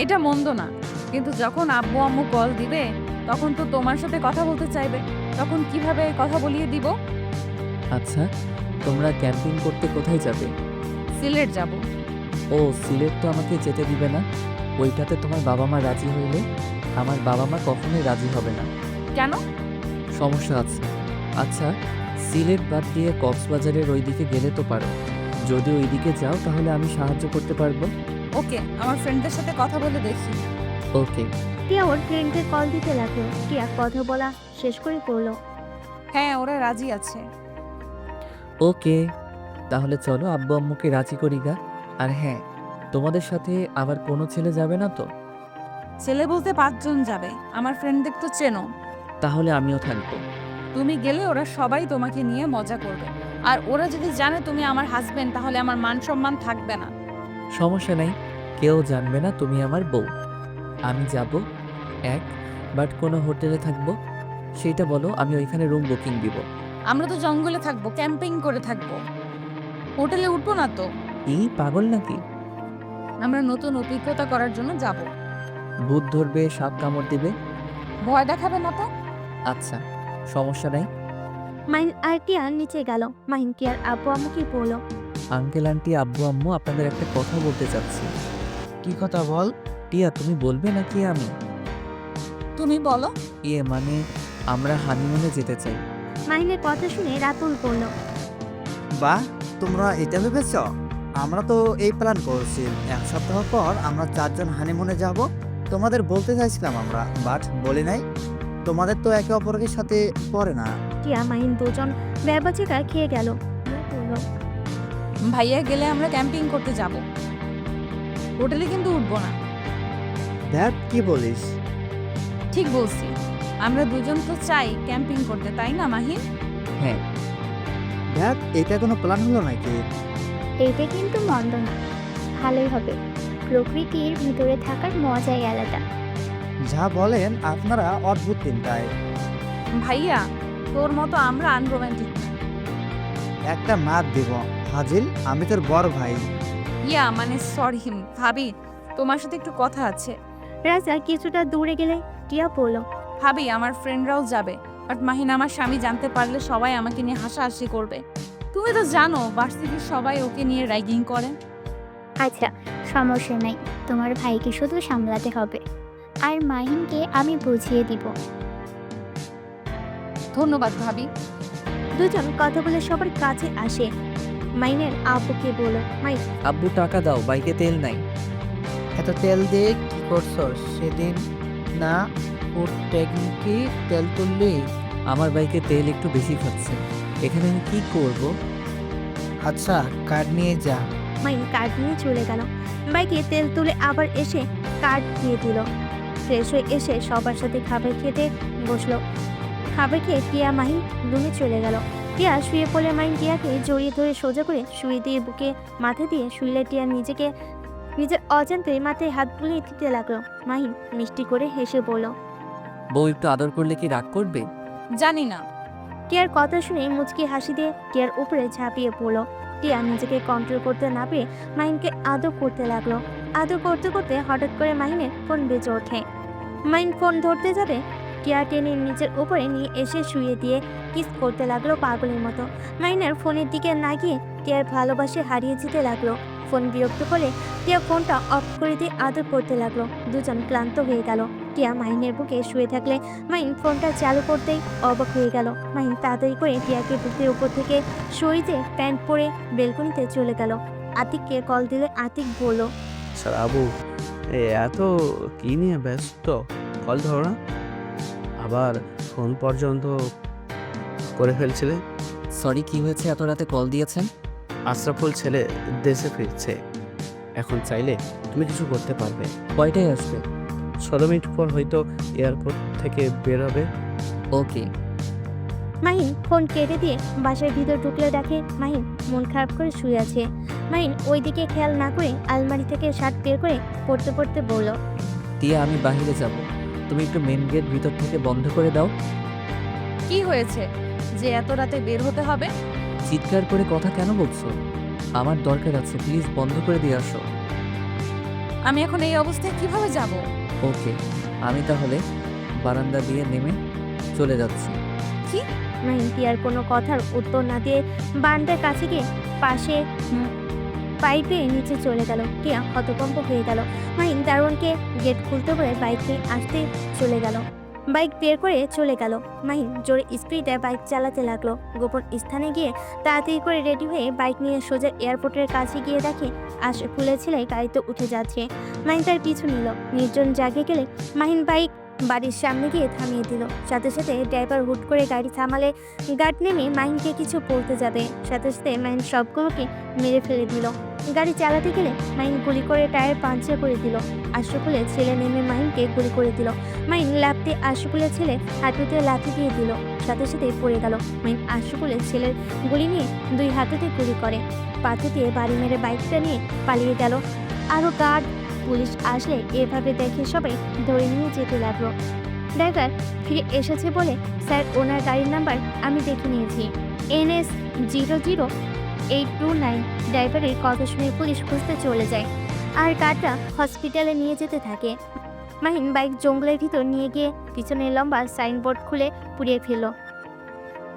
এটা মন্দ না, কিন্তু যখন আব্বু আম্মু কল দিবে তখন তো তোমার সাথে কথা বলতে চাইবে, তখন কিভাবে কথা বলিয়ে দিব? আচ্ছা, তোমরা ক্যাম্পিং করতে কোথায় যাবে? সিলেট যাব। ও সিলেট তো আমাকে যেতে দিবে না, ওইটাতে তোমার বাবা মা রাজি হইলে আমার বাবা মা কখনোই রাজি হবে না। কেন? সমস্যা আছে। আচ্ছা, সিলেট বাদ দিয়ে কক্সবাজারের ওই দিকে গেলে তো পারো। যদি ওই দিকে যাও তাহলে আমি সাহায্য করতে পারবো। ওকে, আমার ফ্রেন্ডদের সাথে কথা বলে দেখি। ওকে। টিয়া ওর ফ্রেন্ডকে কল দিতে লাগলো। টিয়া কথা বলা শেষ করে পড়ল। হ্যাঁ, ওরা রাজি আছে। ওকে, তাহলে চলো আব্বু আম্মুকে রাজি করি গা। আর হ্যাঁ, তোমাদের সাথে আবার কোনো ছেলে যাবে না তো? ছেলে বলতে 5 জন যাবে, আমার ফ্রেন্ডদের তো চেনো। তাহলে আমিও থাকবো। তুমি গেলে ওরা সবাই তোমাকে নিয়ে মজা করবে, আর ওরা যদি জানে তুমি আমার হাজবেন্ড তাহলে আমার মান সম্মান থাকবে না। সমস্যা নাই, কেউ জানবে না তুমি আমার বউ। আমি যাব বাট কোনো হোটেলে থাকবো, সেইটা বলো, আমি ওইখানে রুম বুকিং দিব। আমরা তো জঙ্গলে থাকবো, ক্যাম্পিং করে থাকবো, হোটেলে উঠবো না তো। এই পাগল নাকি? আমরা নতুন অভিজ্ঞতা করার জন্য যাব। ভূত ধরবে, সাপ কামড় দিবে। ভয় দেখাবে না তো। আচ্ছা, সমস্যা নাই। মাহিন আর টিয়া নিচে গেল। মাহিন টিয়ার আব্বু আম্মুকে বলল। আঙ্কেল আন্টি আব্বু আম্মু আপনাদের একটা কথা বলতে চাচ্ছি। কি কথা বল? টিয়া তুমি বলবে নাকি আমি? তুমি বলো। মানে আমরা হানিমুনে যেতে চাই। মাহিনের কথা শুনে রাতুল বলল। বাহ, তোমরা এটা ভেবেছ? আমরা তো এই প্ল্যান করছি 1 সপ্তাহ পর আমরা 4 জন হানিমুনে যাব। তোমাদের বলতে চাইছিলাম আমরা, বাট বলি নাই। তোমাদের তো একে অপরের সাথে পড়ে না। টিয়া মাহিন দুজন ব্যবচিকা খেয়ে গেল। টিয়া বলল, ভাইয়া গেলে আমরা ক্যাম্পিং করতে যাব, হোটেলে কিন্তু উঠবো না। দেখ কি বলিস? ঠিক বলছি, আমরা দুজন তো চাই ক্যাম্পিং করতে, তাই না মাহিন? হ্যাঁ। দেখ, এটা কোনো প্ল্যান হলো নাকি? এইটা কিন্তু মন্দ না, ভালোই হবে। প্রকৃতির ভিতরে থাকার মজাই আলাদা। যা বলেন আপনারা অদ্ভুত চিন্তায়। ভাইয়া তোর মতো আমরা আনরোম্যান্টিক না। একটা মাপ দিব হাজিল, আমি তোর বড় ভাই। মানে সরি ভাবি, তোমার সাথে একটু কথা আছে। রাজা কিছুটা দূরে গেলে টিয়া বলল। ভাবি আমার ফ্রেন্ডরাও যাবে, বাট মাহিন আমার স্বামী জানতে পারলে সবাই আমাকে নিয়ে হাসাহাসি করবে। তুমি তো জানো ভার্সিটির সবাই ওকে নিয়ে র্যাগিং করে। আচ্ছা, সমস্যা নাই, তোমার ভাইকে শুধু সামলাতে হবে, আর মাহিনকে আমি বুঝিয়ে দিব। ধন্যবাদ ভাবি। দুজন কথা বলে সবার কাছে আসে। মাইনের আব্বুকে বলল। মাইন আব্বু টাকা দাও, বাইকে তেল নাই। এত তেল দিয়ে কি করছস সেদিন? না, ওর ট্যাঙ্কি তেল তুললি? আমার বাইকে তেল একটু বেশি খাচ্ছে, এখানে আমি কি করব? আচ্ছা, কার্ড নিয়ে যা। মাইন কার্ড নিয়ে চলে গেল। বাইকে তেল তুলে আবার এসে কার্ড দিয়ে দিল। ফ্রেশ হয়ে এসে সবার সাথে খাবার খেতে বসলো। খাবার খেয়ে টিয়া মাহিন রুমে চলে গেল। টিয়া শুয়ে পড়লে মাহিন টিয়াকে জড়িয়ে ধরে সোজা করে শুয়ে দিয়ে বুকে মাথা দিয়ে শুইলে টিয়া নিজের অজান্তে মাথায় হাত বুলিয়ে দিতে লাগলো। মাহিন মিষ্টি করে হেসে বলল। বউ একটু আদর করলে কি রাগ করবে? জানি না। টিয়ার কথা শুনে মুচকি হাসি দিয়ে টিয়ার উপরে ঝাঁপিয়ে পড়লো। টিয়া নিজেকে কন্ট্রোল করতে না পেরে মাহিনকে আদর করতে লাগলো। আদর করতে করতে হঠাৎ করে মাহিনের ফোন বেজে ওঠে। মাহিন ফোন ধরতে যাবে টিয়া টেনে নিজের উপরে নিয়ে এসে শুয়ে দিয়ে কিস করতে লাগলো পাগলের মতো। মাহিনের ফোনের দিকে না গিয়ে টিয়ার ভালোবাসে হারিয়ে যেতে লাগলো। ফোন বিরক্ত করে টিয়া ফোনটা অফ করে দিয়ে আদর করতে লাগলো। দুজন ক্লান্ত হয়ে গেল। টিয়া মাহিনের বুকে শুয়ে থাকলে মাহিন ফোনটা চালু করতেই অবাক হয়ে গেল। মাহিন তাড়াতাড়ি করে টিয়াকে বুকের উপর থেকে সরিয়ে প্যান্ট পরে বেলকনিতে চলে গেল। আতিককে কল দিলে আতিক বলল, স্যার আবু এত কি নিয়ে ব্যস্ত, কল ধরো না। আবার ফোন পর্যন্ত করে ফেলছিলে। সরি, কি হয়েছে? এত রাতে কল দিয়েছেন? আশরাফুল ছেলে দেশে ফিরছে, এখন চাইলে তুমি কিছু করতে পারবে। কয়টায় আসবে? 16 মিনিট পর হয়তো এয়ারপোর্ট থেকে বের হবে। ওকে। মাহিন ফোন কেটে দিয়ে বাসার ভিতর ঢুকলে দেখে মাহিন মন খারাপ করে শুয়ে আছে। মাহিন ওইদিকে খেয়াল না করে আলমারি থেকে শার্ট বের করে পড়তে পড়তে বলল, টিয়া, আমি বাইরে যাব, তুমি একটু মেন গেট ভিতর থেকে বন্ধ করে দাও। কি হয়েছে যে এত রাতে বের হতে হবে? চিৎকার করে কথা কেন বলছো? আমার দরকার আছে, প্লিজ বন্ধ করে দিয়ে আসো। আমি এখন এই অবস্থায় কিভাবে যাব? ওকে, আমি তাহলে বারান্দা দিয়ে নেমে চলে যাচ্ছি। মাহিন টিয়ার কোনো কথার উত্তর না দিয়ে বারান্দার কাছে গিয়ে পাশে পাইপে নিচে চলে গেল। টিয়া হতভম্ব হয়ে গেল। মাহিন দারোয়ানকে গেট খুলতে বলে বাইকে আসতে চলে গেল। বাইক বের করে চলে গেল। মাহিন জোরে স্পিডে বাইক চালাতে লাগলো। গোপন স্থানে গিয়ে তাড়াতাড়ি করে রেডি হয়ে বাইক নিয়ে সোজা এয়ারপোর্টের কাছে গিয়ে দেখে আশরাফুলের ছেলে গাড়িতে উঠে যাচ্ছে। মাহিন তার পিছু নিল। নির্জন জাগে গেলে মাহিন বাইক বাড়ির সামনে গিয়ে থামিয়ে দিল। সাথে সাথে ড্রাইভার হুট করে গাড়ি থামালে গার্ড নেমে মাহিনকে কিছু বলতে যাবে, সাথে সাথে মাহিন সবগুলোকে মেরে ফেলে দিল। গাড়ি চালাতে গেলে মাহিন গুলি করে টায়ার পাঞ্চার করে দিল। আশরাফুলের ছেলে নেমে মাহিনকে গুলি করে দিল। মাহিন লাফতে আশরাফুলের ছেলে হাঁটুতে লাথি দিয়ে দিল, সাথে সাথে পড়ে গেল। মাহিন আশরাফুলের ছেলের গুলি নিয়ে 2 হাতেতে গুলি করে পাথর দিয়ে বাড়ি মেরে বাইকটা নিয়ে পালিয়ে গেল। আরও গার্ড পুলিশ আসলে এভাবে দেখে সবাই ধরে নিয়ে যেতে লাগলো। ড্রাইভার ফিরে এসেছে বলে, স্যার ওনার গাড়ির নাম্বার আমি দেখে নিয়েছি, NS 00829। ড্রাইভারের কথা শুনে পুলিশ খুঁজতে চলে যায় আর গাড়িটা হসপিটালে নিয়ে যেতে থাকে। মাহিন বাইক জঙ্গলের ভিতর নিয়ে গিয়ে পিছনে লম্বা সাইনবোর্ড খুলে পুড়িয়ে ফেলল,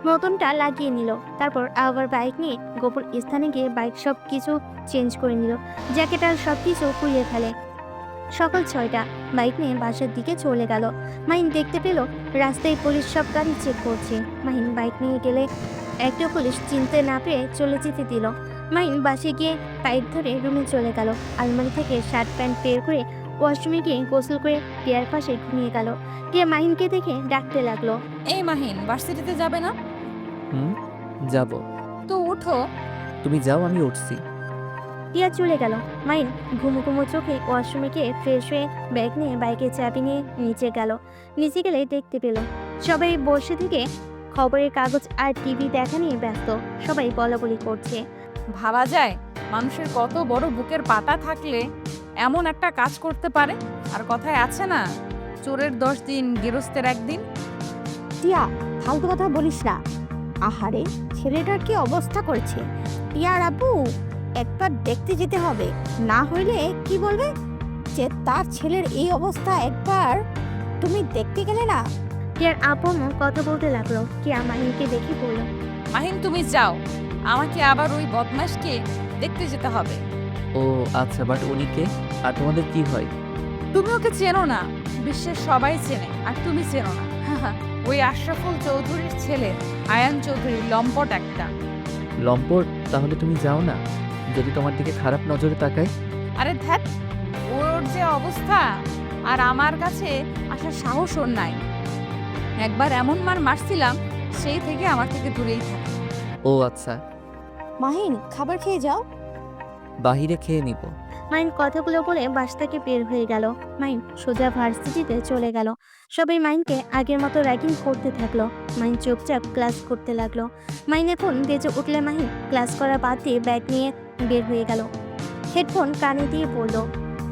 নতুনটা লাগিয়ে নিল। তারপর আবার বাইক নিয়ে গোপন স্থানে গিয়ে বাইক সব কিছু চেঞ্জ করে নিল, জ্যাকেটার সব কিছু পুড়িয়ে ফেলে। সকাল 6টা বাইক নিয়ে বাসার দিকে চলে গেল। মাহিন দেখতে পেল রাস্তায় পুলিশ সব গাড়ি চেক করছে। মাহিন বাইক নিয়ে গেলে একটা পুলিশ চিনতে না পেরে চলে যেতে দিল। মাহিন বাসে গিয়ে পাইপ ধরে রুমে চলে গেল। আলমারি থেকে শার্ট প্যান্ট বের করে ওয়াশরুমে গিয়ে গোসল করে টিয়ার পাশে ঘুমিয়ে গেল। টিয়া মাহিনকে দেখে ডাকতে লাগলো, এই মাহিন, ভার্সিটিতে যাবে না? যাব। তো উঠো। তুমি যাও, আমি উঠছি। টিয়া চলে গেল। মাহিন ঘুমো ঘুমো চোখে ওয়াশরুমে গিয়ে ফ্রেশ হয়ে ব্যাগ নিয়ে বাইকের চাবি নিয়ে নিচে গেল। নিচে গেলে দেখতে পেল সবাই বসে থেকে খবরের কাগজ আর টিভি দেখা নিয়ে ব্যস্ত। সবাই বলাবলি করছে। ভাবা যায় মানুষের কত বড় বুকের পাটা থাকলে এমন একটা কাজ করতে পারে। আর কথায় আছে না, চোরের 10 দিন গেরস্তের 1 দিন। টিয়া, ফালতু কথা বলিস না। আহারে, ছেলেটার কি অবস্থা করেছে। টিয়ার আপু একবার দেখতে যেতে হবে, না হইলে কি বলবে যে তার ছেলের এই অবস্থা। একবার তুমি দেখতে গেলে না? টিয়ার আপু কথা বলতে লাগলো। টিয়া মাহিনকে দেখে বলল, মাহিন, তুমি যাও, আমাকে আবার ওই বদমাশকে দেখতে যেতে হবে। ও আচ্ছা, বাট উনি কে আর তোমাদের কি হয়? তুমি ওকে চেনো না, বিশ্বের সবাই চেনে, আর তুমি চেনো না। ওই আশরাফুল চৌধুরীর ছেলে আয়ান চৌধুরী, লম্পট একটা। লম্পট? তাহলে তুমি যাও না, যদি তোমার দিকে খারাপ নজরে তাকায়। আরে ধ্যাত, ওর যে অবস্থা, আর আমার কাছে আসার সাহস ওর নাই। একবার এমন মার মারছিলাম, সেই থেকে আমার থেকে দূরেই থাকে। ও আচ্ছা, মাহিন, খাবার খেয়ে যাও। বাহিরে খেয়ে নিব। মাহিন কথাগুলো বলে বাস থেকে বের হয়ে গেল। মাহিন সোজা ভার্সিটিতে চলে গেল। সবাই মাহিনকে আগের মতো র্যাগিং করতে থাকলো। মাহিন চুপচাপ ক্লাস করতে লাগলো। মাহিনের ফোন বেজে উঠলে মাহিন ক্লাস করা বাদ দিয়ে ব্যাগ নিয়ে বের হয়ে গেল। হেডফোন কানে দিয়ে বলল,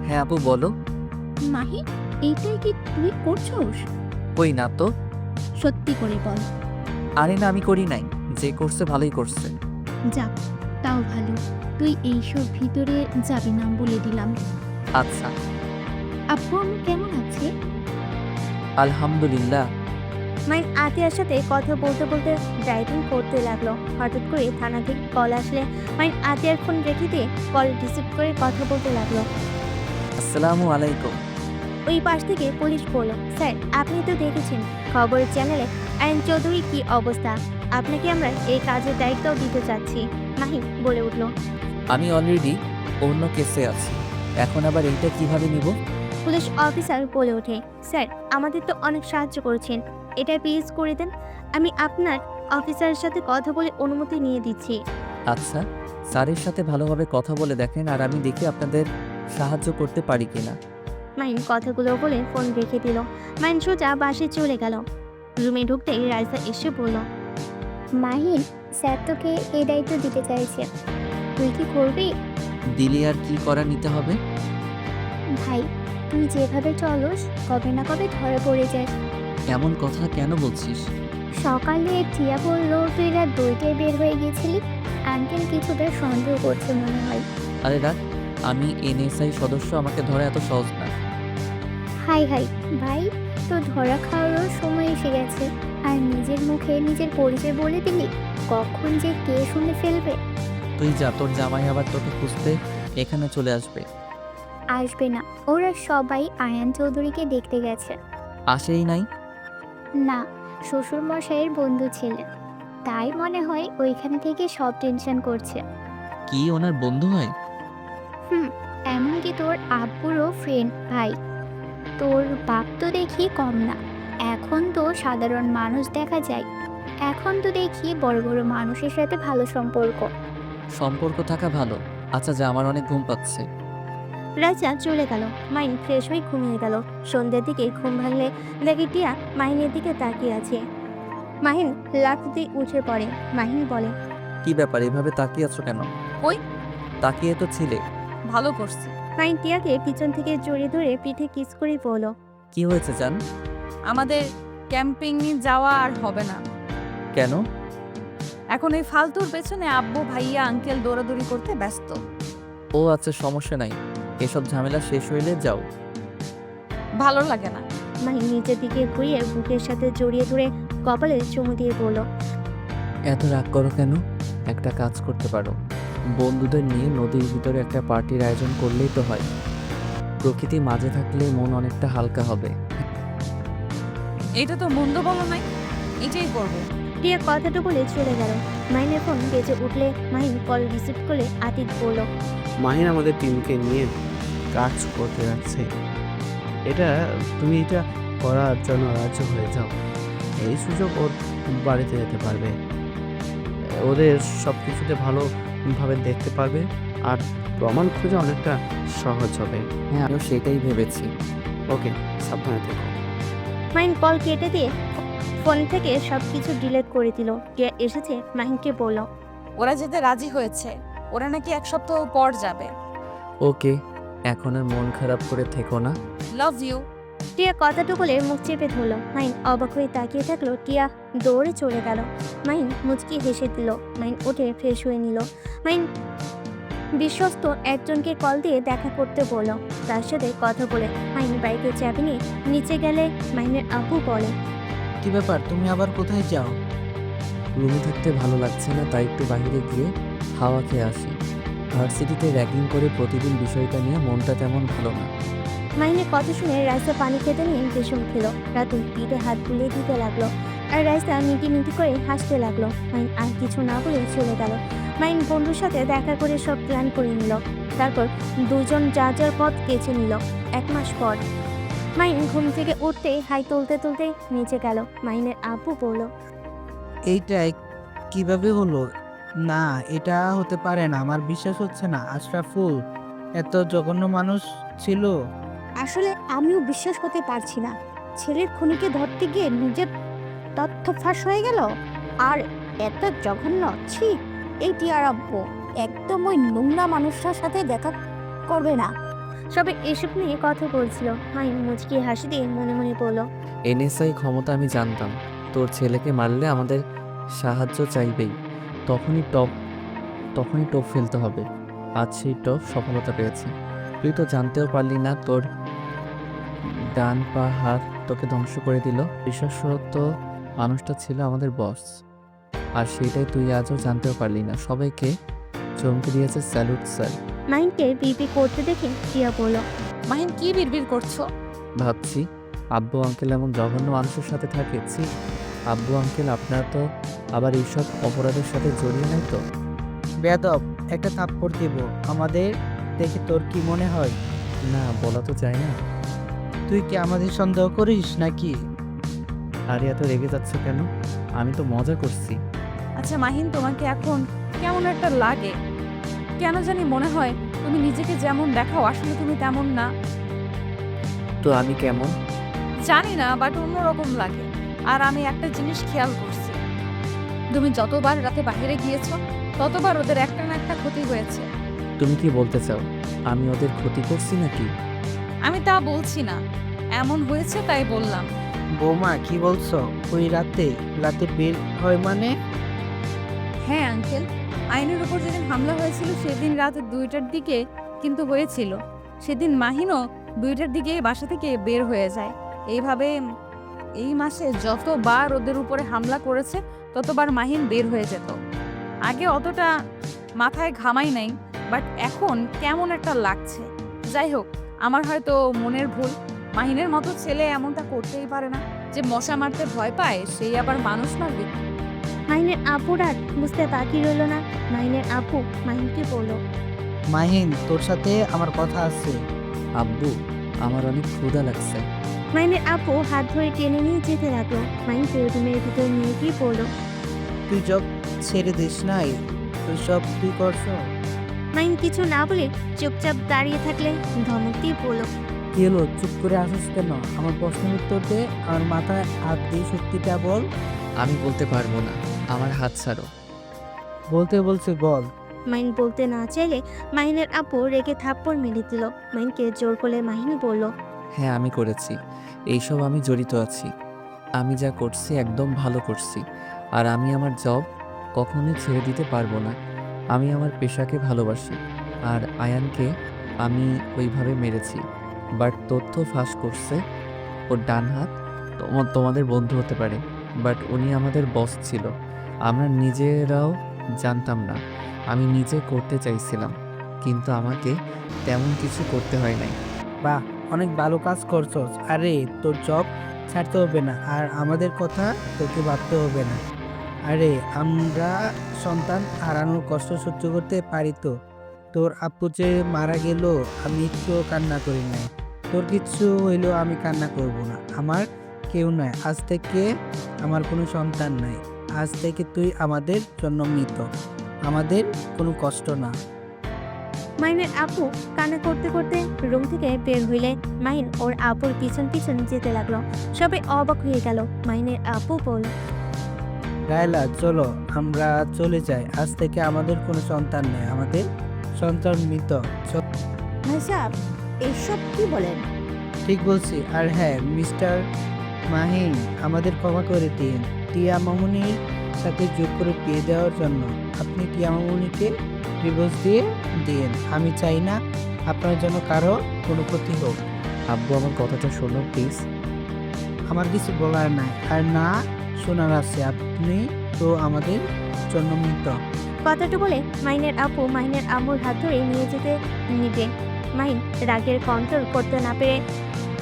হ্যাঁ আপু, বলো। মাহি, এইটাই কি তুই করছোস? কই না তো। সত্যি করে বল। আরে না, আমি করি নাই, যে করছে ভালোই করছে। যাক, তাও ভালো। তুই এইসব ভিতরে যাবি না বলে দিলাম। আচ্ছা। আব্বু আম্মু কেমন আছে? আলহামদুলিল্লাহ, মাইন আতিয়ার সাথে কথা বলতে বলতে ড্রাইভিং করতে লাগলো। হঠাৎ করে থানা থেকে কল আসলে মাইন আতিয়ার ফোন রেখে দিয়ে কল রিসিভ করে কথা বলতে লাগলো। আসসালামু আলাইকুম। ওই পাশ থেকে পুলিশ বলল, স্যার আপনি তো দেখেছেন খবরের চ্যানেলে আইন চৌধুরী কি অবস্থা, আপনাকে আমরা এই কাজের দায়িত্ব দিতে চাচ্ছি। মাহিন বলে উঠল। আমি অলরেডি অন্য কেসে আছি, এখন আবার এইটা কিভাবে নিব? পুলিশ অফিসার বলে ওঠে, স্যার আমাদের তো অনেক সাহায্য করেছেন, এটা প্লিজ করে দেন, আমি আপনার অফিসারের সাথে কথা বলে অনুমতি নিয়ে দিচ্ছি। আচ্ছা, স্যারের সাথে ভালোভাবে কথা বলে দেখেন, আর আমি দেখি আপনাদের সাহায্য করতে পারি কিনা। মাইন কথাগুলো বলে ফোন রেখে দিল। মাইন সোজা বাসে চলে গেল। রুমে ঢুকতেই রাইসা এসে বলল, মাহিন, স্যার তোকে এই দায়িত্ব দিতে চাইছে, তুই কি করবি? দিলে আর কি করা নিতে হবে? ভাই, তুই যেভাবে চলস কবে না কবে ধরা পড়ে যায়। এমন কথা কেন বলছিস? সকালে টিয়া বললো তুই রাত 2টায় বের হয়ে গেছিলি। আঙ্কেল কিছুটা সন্দেহ করছে মনে হয়। আরে রাখ, আমি এনএসআই সদস্য, আমাকে ধরা এত সহজ না। হাই হাই ভাই, তো ধরা খাওয়ারও সময় এসে গেছে, আর নিজের মুখে নিজের পরিচয় বলে দিলি, কখন যে কে শুনে ফেলবে। তুই যা, তোর জামাই আবার তোকে খুঁজতে এখানে চলে আসবে। আসবে না, ওরা সবাই আয়ান চৌধুরীকে দেখতে গেছে। আসেই নাই? না, শ্বশুর মশাইয়ের বন্ধু ছিলেন, তাই মনে হয় ওইখান থেকে সব টেনশন করছে। কি ওনার বন্ধু হয়? এমনকি তোর আব্বুরও ফ্রেন্ড ভাই। তোর বাপ তো দেখি কম না, এখন তো সাধারণ মানুষ দেখা যায়, এখন তো দেখি বড় বড় মানুষের সাথে ভালো সম্পর্ক। সম্পর্ক থাকা ভালো। আচ্ছা যা, আমার অনেক ঘুম পাচ্ছে। রাজা চলে গেল। মাইন ফ্রেশ হয়ে ঘুমিয়ে গেল। সন্ধ্যার দিকে ঘুম ভাঙলে দেখে টিয়া মাহিনের দিকে তাকিয়ে আছে। মাহিন লাফতে উঠে পড়ে। মাহিন বলে, কি ব্যাপার, এভাবে তাকিয়ে আছো কেন? কই? তাকিয়ে তো ছিলে। ভালো করছি। মাহিন টিয়াকে পিছন থেকে জড়িয়ে ধরে পিঠে কিস করে বলল, কি হয়েছে জান? আমাদের ক্যাম্পিং যাওয়া আর হবে না। কেন? এখন এই ফালতুর পেছনে আব্বু ভাইয়া আঙ্কেল দৌড়াদৌড়ি করতে ব্যস্ত। ও আচ্ছা, সমস্যা নাই, এসব ঝামেলা শেষ হইলে যাও। ভালো লাগে না। মাহিন নিচের দিকে ঘুরিয়ে বুকের সাথে জড়িয়ে ধরে কপালে চুমু দিয়ে বলল, এত রাগ করো কেন? একটা কাজ করতে পারো, বন্ধুদের নিয়ে নদীর ভিতরে একটা পার্টির আয়োজন করলেই তো হয়। প্রকৃতি মাঝে থাকলে মন অনেকটা হালকা হবে। এটা তো মন্দ বলো নাই, এটাই করবো। টিয়া কথাটা বলে চলে গেল। মাহিনের ফোন বেজে উঠলে মাহিন কল রিসিভ করে আতিক বলল, মাহিন আমাদের টিমকে নিয়ে কাজ করতে যাচ্ছে, তুমি এটা করার জন্য রাজি হয়ে যাও। এই সুযোগ ওর বাড়িতে যেতে পারবে, ওদের সব কিছুতে ভালোভাবে দেখতে পারবে, আর প্রমাণ খোঁজা অনেকটা সহজ হবে। হ্যাঁ, আমিও সেটাই ভেবেছি। ওকে, সাবধানে থেকো। মাহিন কল কেটে দিয়ে ফোন থেকে সব কিছু ডিলিট করে দিল। টিয়া এসেছে মাহিনকে বলল, ওরা যেতে রাজি হয়েছে, ওরা নাকি 1 সপ্তাহ পর যাবে। ওকে, এখন আর মন খারাপ করে থেকো না। Love you. টিয়া কথাটা বলে মুখ চেপে ধরলো। মাহিন অবাক হয়ে তাকিয়ে থাকলো। টিয়া দৌড়ে চলে গেল। মাহিন মুচকি হেসে দিল। মাহিন উঠে ফ্রেশ হয়ে নিল। মাহিন বিশ্বস্ত একজনকে কল দিয়ে দেখা করতে বলল। তার সাথে কথা বলে মাহিন বাইকের চাবি নিয়ে নিচে গেলে মাহিনের আব্বু বলে, কি ব্যাপার, তুমি আবার কোথায় যাও? রুমে থাকতে ভালো লাগছে না, তাই একটু বাইরে গিয়ে হাওয়া খেয়ে আসি। ভার্সিটিতে র্যাগিং করে প্রতিদিন বিষয়টা নিয়ে মনটা তেমন ভালো না। মাহিনের কথা শুনে রাইসা পানি খেতে নিয়ে বেসন খেলো। রাতুল পিঠে হাত বুলিয়ে দিতে লাগলো, আর রাইসা মিটি মিটি করে হাসতে লাগলো। মাহিন আর কিছু না বলে চলে গেল। মাহিন বন্ধুর সাথে দেখা করে সব প্ল্যান করে নিল। তারপর দুজন যার যার পথ বেছে নিল। 1 মাস পর মাহিন ঘুম থেকে উঠতেই হাই তুলতে তুলতে নিচে গেল। মাহিনের আব্বু বলল, এইটা কিভাবে হলো? না, এটা হতে পারে না, আমার বিশ্বাস হচ্ছে না। আশরাফুল এত জঘন্য মানুষ ছিল? আসলে আমিও বিশ্বাস করতে পারছি না, ছেলের খুনিকে ধরতে গিয়ে নিজের তথ্য ফাঁস হয়ে গেল। আর এত জঘন্য, ছি! এই টিয়ার আব্বু একদম ওই নোংরা মানুষটার সাথে দেখা করবে না। সবাই এসব নিয়ে কথা বলছিল। মাহিন মুচকি হাসি দিয়ে মনে মনে বলল, এনএসআই ক্ষমতা আমি জানতাম, তোর ছেলেকে মারলে আমাদের সাহায্য চাইবেই, তখনই টপ ফেলতে হবে। আজ সেই টপ সফলতা পেয়েছে। তুই তো জানতেও পারলি না, তোর ডান পা হাত তোকে ধ্বংস করে দিল। বিশ্বাস তো মানুষটা ছিল আমাদের বস, আর সেটাই তুই আজও জানতেও পারলি না। সবাইকে চমকে দিয়েছে স্যালুট স্যার। মাহিনকে বিপি করতে দেখে টিয়া বলল, মাহিন কি বিড়বিড় করছো? ভাবছি আব্বু আঙ্কেল এমন জঘন্য মানুষের সাথে থাকে। ছি, আব্বু আঙ্কেল আপনারা তো আবার এইসব অপরাধের সাথে জড়িয়ে নাই তো? বেয়াদব, একটা থাপ্পড় দেব। আমাদের দেখে তোর কি মনে হয়? না, বলা তো যায় না। তুই কি আমাদের সন্দেহ করিস নাকি? আরে এত রেগে যাচ্ছে কেন? আমি তো মজা করছি। আচ্ছা মাহিন, তোমাকে এখন কেমন একটা লাগে? কেন জানি মনে হয় তুমি নিজেকে যেমন দেখাও আসলে তুমি তেমন না। তো আমি কেমন? জানি না, বাট অন্যরকম লাগে। আর আমি একটা জিনিস খেয়াল করছি, তুমি যতবার রাতে বাইরে গিয়েছো ততবার ওদের একটা না একটা ক্ষতি হয়েছে। তুমি কি বলতে চাও আমি ওদের ক্ষতি করছি নাকি? আমি তা বলছি না, এমন হয়েছে তাই বললাম। বৌমা কি বলছো? ওই রাতে রাতে বের হয় মানে? হ্যাঁ আঙ্কেল, আইনের উপর যেদিন হামলা হয়েছিল সেদিন রাত 2টার দিকে কিন্তু হয়েছিল। সেদিন মাহিনও 2টার দিকে বাসা থেকে বের হয়ে যায়। এইভাবে এই মাসে যতবার ওদের উপরে হামলা করেছে ততবার মাহিন বের হয়ে যেত। আগে অতটা মাথায় ঘামাই নাই, বাট এখন কেমন একটা লাগছে। যাই হোক, আমার হয়তো মনের ভুল। মাহিনের মতো ছেলে এমনটা করতেই পারে না, যে মশা মারতে ভয় পায় সেই আবার মানুষ মারবে। মাহিনের আপুর আর বুঝতে বাকি রইল না। মাহিনের আপু মাহিনকে বলল, মাহিন, তোর সাথে আমার কথা আছে। আব্বু, আমার অনেক ক্ষুধা লাগছে। মাহিনের আপু হাত ধরে টেনে নিয়ে যেতে লাগলো। মাহিনকে রুমের ভিতর নিয়ে গিয়ে বলল, তুই জব ছেড়ে দিস নাই, তুই সব তুই করছ। মাহিন কিছু না বলে চুপচাপ দাঁড়িয়ে থাকলে ধমক দিয়ে বলল, কি হলো, চুপ করে আসিস কেন? আমার প্রশ্নের উত্তর দে। আমার মাথায় হাত দিয়ে সত্যিটা বল। আমি বলতে পারবো না, আমার হাত ছাড়ো। বলতে বলছে বল। মাহিন বলতে না চাইলে মাহিনের আপু রেগে থাপ্পড় মেরে দিল। মাহিনকে জোর করলে মাহিন বলল, হ্যাঁ, আমি করেছি। এইসব আমি জড়িত আছি। আমি যা করছি একদম ভালো করছি। আর আমি আমার জব কখনোই ছেড়ে দিতে পারবো না। আমি আমার পেশাকে ভালোবাসি। আর আয়ানকে আমি ওইভাবে মেরেছি। বাট তথ্য ফাঁস করছে ওর ডান হাত তোমাদের বন্ধু হতে পারে, বাট উনি আমাদের বস ছিল। আমরা নিজেরাও জানতাম না। আমি নিজে করতে চাইছিলাম, কিন্তু আমাকে তেমন কিছু করতে হয় নাই। বাহ, অনেক ভালো কাজ করছস। আরে তোর জব ছাড়তে হবে না, আর আমাদের কথা তোকে ভাবতে হবে না। আরে আমরা সন্তান হারানোর কষ্ট সহ্য করতে পারি তো? তোর আপু যে মারা গেল আমি তো কান্না করি নাই। তোর কিছু হইলো আমি কান্না করব না। আমার কেউ নাই, আজ থেকে আমার কোনো সন্তান নাই। আজ থেকে তুই আমাদের জন্য মৃত, আমাদের কোনো কষ্ট না। মাহিনের আপু কান্না করতে করতে রুম থেকে বের হইলে মাহিন ওর আপুর পিছন পিছন যেতে লাগলো। সবাই অবাক হয়ে গেল। মাহিনের আপু বলল, রায়লা, চলো আমরা চলে যাই। আজ থেকে আমাদের কোনো সন্তান নেই, আমাদের সন্তান মৃত। ভাই সাহেব, এইসব কি বলেন? ঠিক বলছি। আর হ্যাঁ মিস্টার মাহিন, আমাদের ক্ষমা করে দিন টিয়া মামুনির সাথে যোগ করে বিয়ে দেওয়ার জন্য। আপনি টিয়া মামুনিকে ডিভোর্স দিয়ে দিন। আমি চাই না আপনার জন্য কারো কোনো ক্ষতি হোক। আব্বু, আমার কথাটা শোনো প্লিজ। আমার কিছু বলার নাই, আর না শোনার আছে। আপনি তো আমাদের জন্য মৃত। কথাটা বলে মাহিনের আপু মাহিনের আম্মুর হাত ধরে নিয়ে যেতে নিবে। মাহিন রাগের কন্ট্রোল করতে না পেরে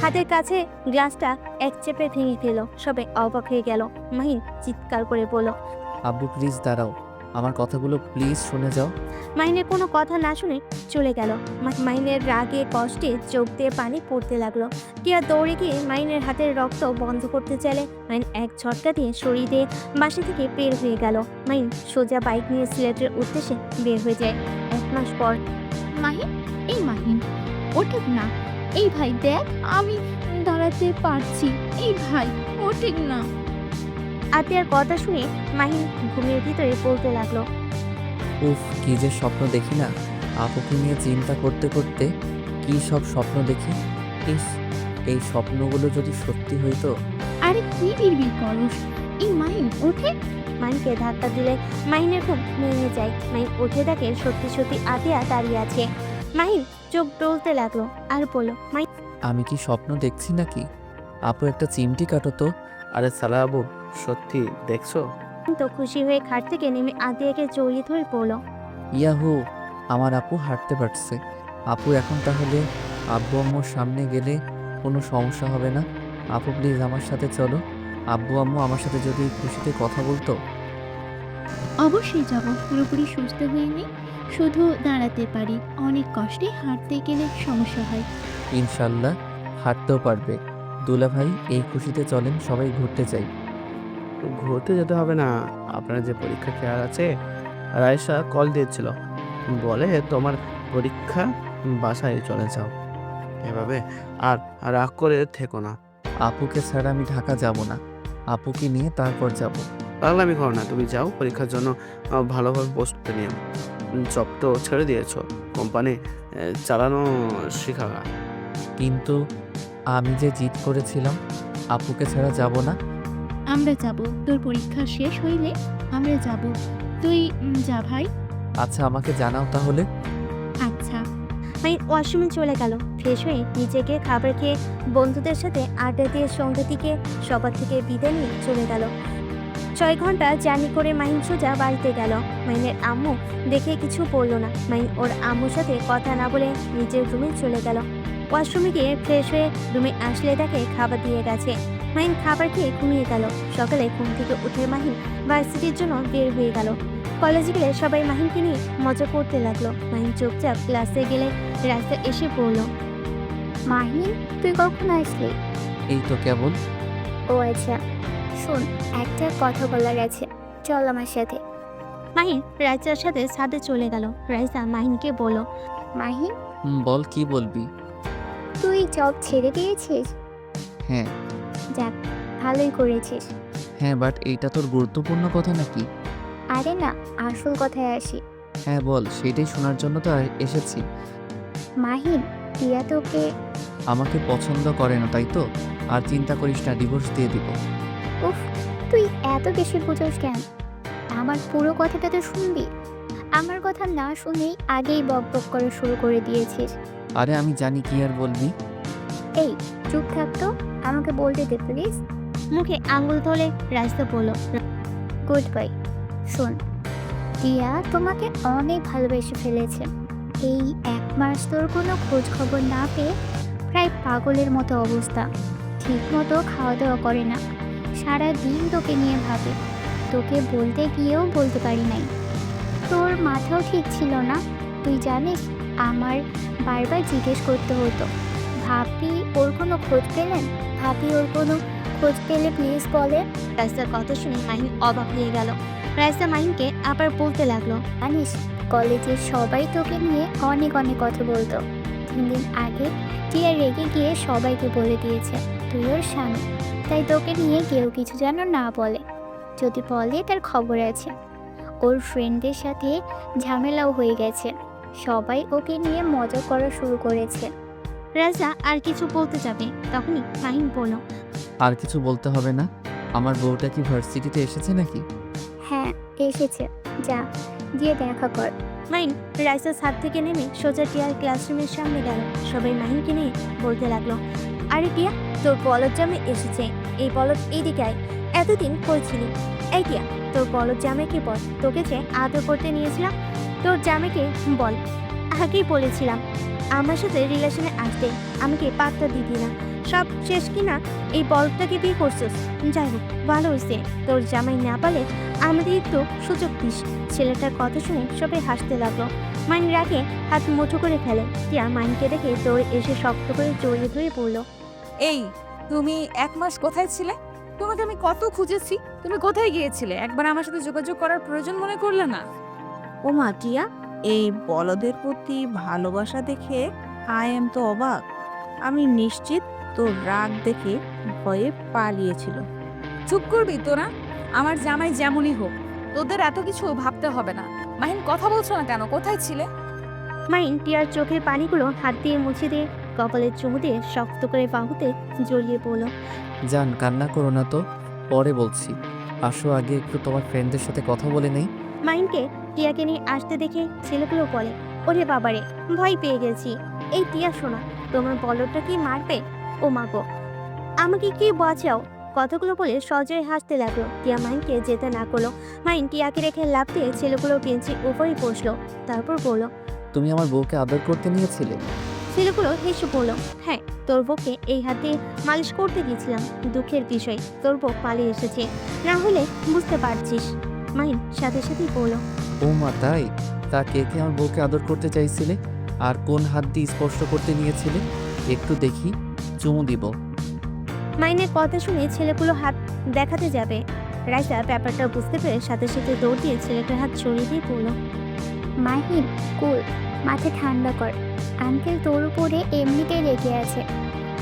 হাতের কাছে গ্লাসটা এক চেপে ভেঙে ফেল। সবাই অবাক হয়ে গেল। মাহিন চিৎকার করে বলল, আব্বু প্লিজ দাঁড়াও, আমার কথাগুলো প্লিজ শুনে যাও। মাহিনের কোনো কথা না শুনে চলে গেল। মাহিনের রাগে কষ্টে চোখ দিয়ে পানি পড়তে লাগলো। টিয়া দৌড়ে গিয়ে মাহিনের হাতের রক্ত বন্ধ করতে চাইলে মাহিন এক ঝটকা দিয়ে সরিয়ে দিয়ে বাসা থেকে বের হয়ে গেল। মাহিন সোজা বাইক নিয়ে সিলেটের উদ্দেশ্যে বের হয়ে যায়। 1 মাস পর মাহিন, এই মাহিন, ওঠেক না। এই ভাই দেখ, আমি দাঁড়াতে পারছি। এই ভাই, ওঠেক না। আতিয়ার কথা শুনে মাহিন ঘুমের ভিতরে পড়তে লাগলো। উফ, কি যে স্বপ্ন দেখি না। আপুকে নিয়ে চিন্তা করতে করতে কি সব স্বপ্ন দেখি। ইস, এই স্বপ্নগুলো যদি সত্যি হইতো। আরে কি বিড়বিড় করস? এই মাহিন, ওঠে। মাহিনকে ধাক্কা দিলে মাহিনের ঘুম ভেঙে যায়। মাহিন উঠে দেখে সত্যি সত্যি আতিয়া দাঁড়িয়ে আছে। মাহিন চোখ ডলতে লাগলো আর বলল, আমি কি স্বপ্ন দেখছি নাকি? আপু একটা চিমটি কাটো তো। আরে সালা আবু, সত্যি দেখছো? তো খুশি হয়ে খাট থেকে নেমে আতিয়াকে জড়িয়ে ধরে পড়ল। ইয়াহু, আমার আপু হাঁটতে পারছে। আপু এখন তাহলে আব্বু আম্মুর সামনে গেলে কোনো সমস্যা হবে না? আপু প্লিজ আমার সাথে চলো। আব্বু আম্মু আমার সাথে যদি খুশিতে কথা বলতো। অবশ্যই যাব, পুরোপুরি সুস্থ হইনি, শুধু দাঁড়াতে পারি, অনেক কষ্টে হাঁটতে গেলে সমস্যা হয়। ইনশাল্লাহ হাঁটতেও পারবে। দুলা ভাই, এই খুশিতে চলেন সবাই ঘুরতে যাই। ঘুরতে যেতে হবে না, আপনার যে পরীক্ষা কেয়ার আছে, রায়সা কল দিয়েছিল, বলে তোমার পরীক্ষা, বাসায় চলে যাও। এভাবে আর রাগ করে থেকো না। আপুকে ছাড়া আমি ঢাকা যাব না। আপুকে নিয়ে তারপর যাব। পাগলামি করো না, তুমি যাও পরীক্ষার জন্য ভালোভাবে প্রস্তুতি নিও। জব তো ছেড়ে দিয়েছো, কোম্পানি চালানো শেখাবা। কিন্তু আমি যে জিদ করেছিলাম, আপুকে ছাড়া যাব না। আমরা যাব, তোর পরীক্ষা শেষ হইলে আমরা যাব। তুই যা ভাই। আচ্ছা, আমাকে জানাও তাহলে। আচ্ছা। মাহিন ওয়াশরুমে চলে গেল। ফ্রেশ হয়ে নিজেকে খাবার খেয়ে বন্ধুদের সাথে আড্ডা দিয়ে সঙ্গীতিকে সবার থেকে বিদায় নিয়ে চলে গেল। 6 ঘন্টা জার্নি করে মাহিন সোজা বাড়িতে গেল। মাহিনের আম্মু দেখে কিছু বলল না। মাহিন ওর আম্মুর সাথে কথা না বলে নিজের রুমে চলে গেল। ওয়াশরুমে গিয়ে ফ্রেশ হয়ে রুমে আসলে তাকে খাবার দিয়ে গেছে। মাহিন খাবার খেয়ে ঘুমিয়ে গেল। সকালে ঘুম থেকে উঠে মাহিন ভার্সিটির জন্য বের হয়ে গেল। কলেজে গেলে সবাই মাহিনকে নিয়ে মজা করতে লাগলো। মাহিন চুপচাপ ক্লাসে গেলে রাস্তা এসে পড়লো। মাহিন, তুই কখন আসলি? এই তো কেবল। ও আচ্ছা, শোন, একটা কথা বলার আছে, চল আমার সাথে। মাহিন রাইসার সাথে ছাদে চলে গেল। রাইসা মাহিনকে বলল, মাহিন, বল, কি বলবি? তুই জব ছেড়ে দিয়েছিস? হ্যাঁ। যাক, ভালোই করেছিস। হ্যাঁ, বাট এইটা তোর গুরুত্বপূর্ণ কথা নাকি? আরে না, আসল কথায় আসি। হ্যাঁ বল, সেইটাই শোনার জন্য তো এসেছি। মাহিন, টিয়া তোকে আমাকে পছন্দ করে না, তাই তো? আর চিন্তা করিস না, ডিভোর্স দিয়ে দিব। উফ, তুই এত বেশি বুঝোস কেন? আমার পুরো কথাটা তো শুনবি। আমার কথা না শুনেই আগেই বক বক করা শুরু করে দিয়েছিস। আরে আমি জানি, কি আর বলবি। এই, চুপ থাক তো, আমাকে বলতে দে প্লিজ। মুখে আঙুল তোলে রাইসা বলল, গুড বাই। শোন, টিয়া তোমাকে অনেক ভালোবেসে ফেলেছে। এই 1 মাস তোর কোনো খোঁজ খবর না পেয়ে প্রায় পাগলের মতো অবস্থা। ঠিক মতো খাওয়া দাওয়া করে না, সারা দিন তোকে নিয়ে ভাবে। তোকে বলতে গিয়েও বলতে পারি নাই। তোর মাথাও ঠিক ছিল না, তুই জানিস। আমার বারবার জিজ্ঞেস করতে হতো, ভাবি ওর কোনো খোঁজ পেলেন? ভাবি ওর কোনো খোঁজ পেলে প্লিজ বলে। রাইসার কথা শুনে মাহিন অবাক হয়ে গেল। রাইসা মাহিনকে আবার বলতে লাগলো, জানিস, কলেজের সবাই তোকে নিয়ে অনেক অনেক কথা বলতো। 3 দিন আগে টিয়া রেগে গিয়ে সবাইকে বলে দিয়েছে তুই ওর স্বামী, তাই তোকে নিয়ে কেউ কিছু যেন না বলে। যদি বলে তার খবর আছে। ওর ফ্রেন্ডদের সাথে ঝামেলাও হয়ে গেছে, সবাই ওকে নিয়ে মজা করা শুরু করেছে। রাইসা আর কিছু বলতে যাবে, তখনই মাহিন বলল, আর কিছু বলতে হবে না। আমার বউটা কি ভার্সিটিতে এসেছে নাকি? হ্যাঁ, এসেছে, যা গিয়ে দেখা কর। মাহিন রাইসার ছাদ থেকে নেমে সোজা টিয়ার ক্লাসরুমের সামনে গেল। সবাই মাহিনকে নিয়ে বলতে লাগলো, আরে টিয়া, তোর বলদ জামে এসেছে। এই বলদ এইদিকে আয়, এতদিন কই ছিলি? এই টিয়া, তোর বলদ জামাইকে বল, তোকে যে আদর করতে নিয়েছিলাম, তোর জামাইকে বল। আগেই বলেছিলাম আমার সাথে রিলেশনে আসতে, আমাকে পাত্তা দিবি না। সব শেষ কিনা এই বলদটাকে বিয়ে করছিস। যাই হোক, ভালো হয়েছে, তোর জামাই না পালে আমাদের একটু সুযোগ দিস। ছেলেটার কথা শুনে সবাই হাসতে লাগলো। মাইন রাগে হাত মুঠো করে ফেলে। টিয়া মাইনকে দেখে দৌড়ে এসে শক্ত করে জড়িয়ে ধরে পড়ল। এই, তুমি 1 মাস কোথায় ছিলে? তোমাকে আমি কত খুঁজেছি, তুমি কোথায় গিয়েছিলে? একবার আমার সাথে যোগাযোগ করার প্রয়োজন মনে করলে না? ও মা টিয়া, এই বলদের প্রতি ভালোবাসা দেখে আই এম তো অবাক। আমি নিশ্চিত তোর রাগ দেখে ভয়ে পালিয়েছিল। চুপ করবি তোরা? আমার জামাই যেমনই হোক, তোদের এত কিছু ভাবতে হবে না। মাহিন, কথা বলছো না কেন? কোথায় ছিলে? মাইন টিয়ার চোখের পানিগুলো হাত দিয়ে মুছে দিয়ে কপালের চুমু দিয়ে শক্ত করে বাহুতে জড়িয়ে পড়ল। জান, কান্না করো না তো, পরে বলছি। আসো, আগে একটু তোমার ফ্রেন্ডদের সাথে কথা বলে নেই। মাইনকে টিয়াকে নিয়ে আসতে দেখে ছেলেগুলো বলে, ওরে বাবারে, ভয় পেয়ে গেছি। এই টিয়া শোনা, তোমার বলদটা কি মারবে? ও মাগো, আমাকে কি বাঁচাও, কথাগুলো বলে সজয় হাসতে লাগলো। টিয়া মাহিনকে যেতে না করলো। মাহিন টিয়াকে রেখে লাফ দিয়ে ছেলেগুলো বেঞ্চের উপরেই বসলো। তারপর বলল, তুমি আমার বউকে আদর করতে নিয়েছিলে? ছেলেগুলো হেসে বলল, হ্যাঁ, তোর বউকে এই হাতে মালিশ করতে গিয়েছিলাম। দুঃখের বিষয়, তোর বউ পালিয়ে এসেছে, না হলে বুঝতে পারছিস। মাহিন সাথে সাথেই বলল, ও মা, তাই? তা কে কে আমার বউকে আদর করতে চাইছিলে? আর কোন হাত দিয়ে স্পর্শ করতে নিয়েছিলে? একটু দেখি, চুমু দিব। মাহিনের কথা শুনে ছেলেগুলো হাত দেখাতে যাবে। রাইসা ব্যাপারটা বুঝতে পেরে সাথে সাথে দৌড় দিয়ে ছেলেটার হাত সরিয়ে দিয়ে বলল, মাহিন কুল, মাথা ঠান্ডা কর। আঙ্কেল তোর উপরে এমনিতেই রেগে আছে,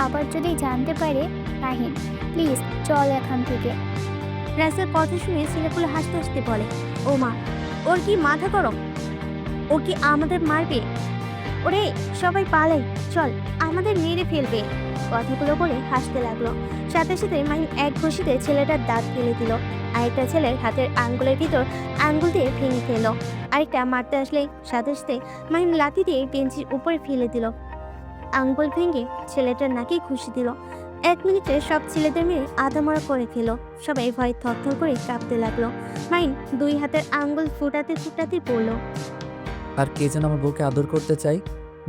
আবার যদি জানতে পারে। মাহিন প্লিজ চল এখান থেকে। রাইসার কথা শুনে ছেলেগুলো হাসতে হাসতে বলে, ও মা, ওর কি মাথা গরম? ও কি আমাদের মারবে? ওরে সবাই পালাই, চল, আমাদের মেরে ফেলবে। কথাগুলো বলে হাসতে লাগলো। সাথে সাথে মাহিন এক ঘষিতে ছেলেটার দাঁত ফেলে দিল। আরেকটা ছেলের হাতের আঙ্গুলের ভিতর আঙ্গুল দিয়ে ভেঙে ফেললো। আরেকটা মারতে আসলে সাথে সাথে মাহিন লাথি দিয়ে বেঞ্চের উপরে ফেলে দিল। আঙ্গুল ভেঙে ছেলেটার নাকে ঘুষি দিল। 1 মিনিটে সব ছেলেদের মেরে আধামরা করে ফেলো। সবাই ভয় থরথর করে কাঁপতে লাগলো। মাহিন 2 হাতের আঙ্গুল ফুটাতে ফুটাতে পড়লো, আর কে যেন আমার বউকে আদর করতে চাই?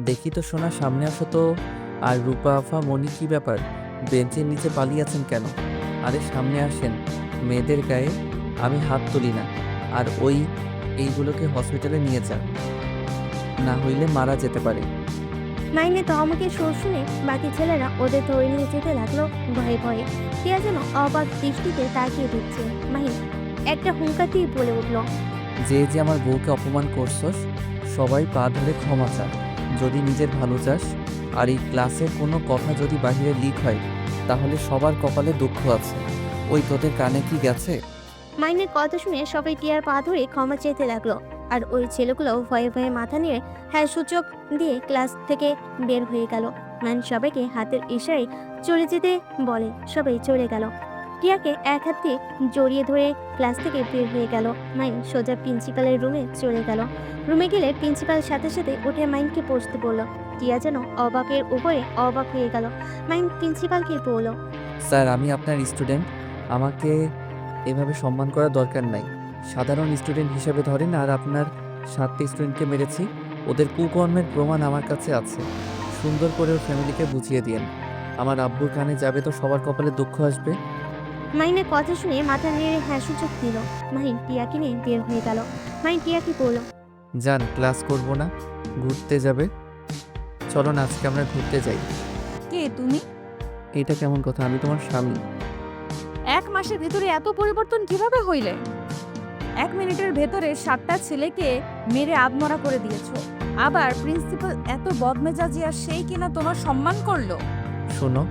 দেখি তো সোনা, সামনে আসো তো। আর রূপা আফা, মনি, কি ব্যাপার? বেঞ্চের নিচে পালিয়ে আছেন কেন? আরে সামনে আসেন। মেয়েদের গায়ে আমি হাত তুলি না। আর এইগুলোকে হসপিটালে নিয়ে যান, না হইলে মারা যেতে পারে। মাইনে তো আমাকে সুর শুনে বাকি ছেলেরা ওদের ধরে নিয়ে যেতে লাগলো ভয়ে ভয়ে। টিয়া যেন অবাক দৃষ্টিতে তাকিয়ে দিচ্ছে। মাহিন একটা হুঙ্কার দিয়ে বলে উঠলো, যে যে আমার বউকে অপমান করছস, সবাই পা ধরে ক্ষমা চা। যদি নিজের ভালো চাস, আর এই ক্লাসের কোনো কথা যদি বাহিরে লিক হয়, তাহলে সবার কপালে দুঃখ আছে। ওই তোদের কানে কি গেছে? মাইনের কথা শুনে সবাই টিয়ার পা ধরে ক্ষমা চেতে লাগলো। আর ওই ছেলেগুলো ভয়ে ভয়ে মাথা নিয়ে হ্যাঁ সূচক দিয়ে ক্লাস থেকে বের হয়ে গেল। মাইন সবাইকে হাতের ইশারায় চলে যেতে বলে। সবাই চলে গেল। টিয়াকে এক হাত দিয়ে জড়িয়ে ধরে ক্লাস থেকে বের হয়ে গেল। মাইন সোজা প্রিন্সিপালের রুমে চলে গেল। রুমে গেলে প্রিন্সিপাল সাথে সাথে উঠে মাইনকে বসতে বলল। টিয়া যেন অবাকের উপরে অবাক হয়ে গেল। মাইন প্রিন্সিপালকে বলল, স্যার, আমি আপনার স্টুডেন্ট, আমাকে এভাবে সম্মান করার দরকার নাই। সাধারণ স্টুডেন্ট হিসেবে ধরেন। আর আপনার 7টি স্টুডেন্টকে মেরেছি, ওদের কুকর্মের প্রমাণ আমার কাছে আছে। সুন্দর করে ওর ফ্যামিলিকে বুঝিয়ে দিয়েন। আমার আব্বুর কানে যাবে তো সবার কপালে দুঃখ আসবে। মাইনের কথা শুনে মাথা নেড়ে হ্যাঁ সূচক দিল। মাহিন টিয়াকে নিয়ে বের হয়ে গেল। মাহিন টিয়াকে বলল, যান, ক্লাস করব না, ঘুরতে যাবে। চলো না, আজকে আমরা ঘুরতে যাই। কে তুমি? এটা কেমন কথা? আমি তোমার স্বামী। 1 মাসের ভিতরে এত পরিবর্তন কিভাবে হইলে? 1 মিনিটের ভেতরে 7টা ছেলেকে মেরে আধমরা করে দিয়েছো। আবার প্রিন্সিপাল এত বদমেজাজি, আর সেই কিনা তোমার সম্মান করলো। শোনো,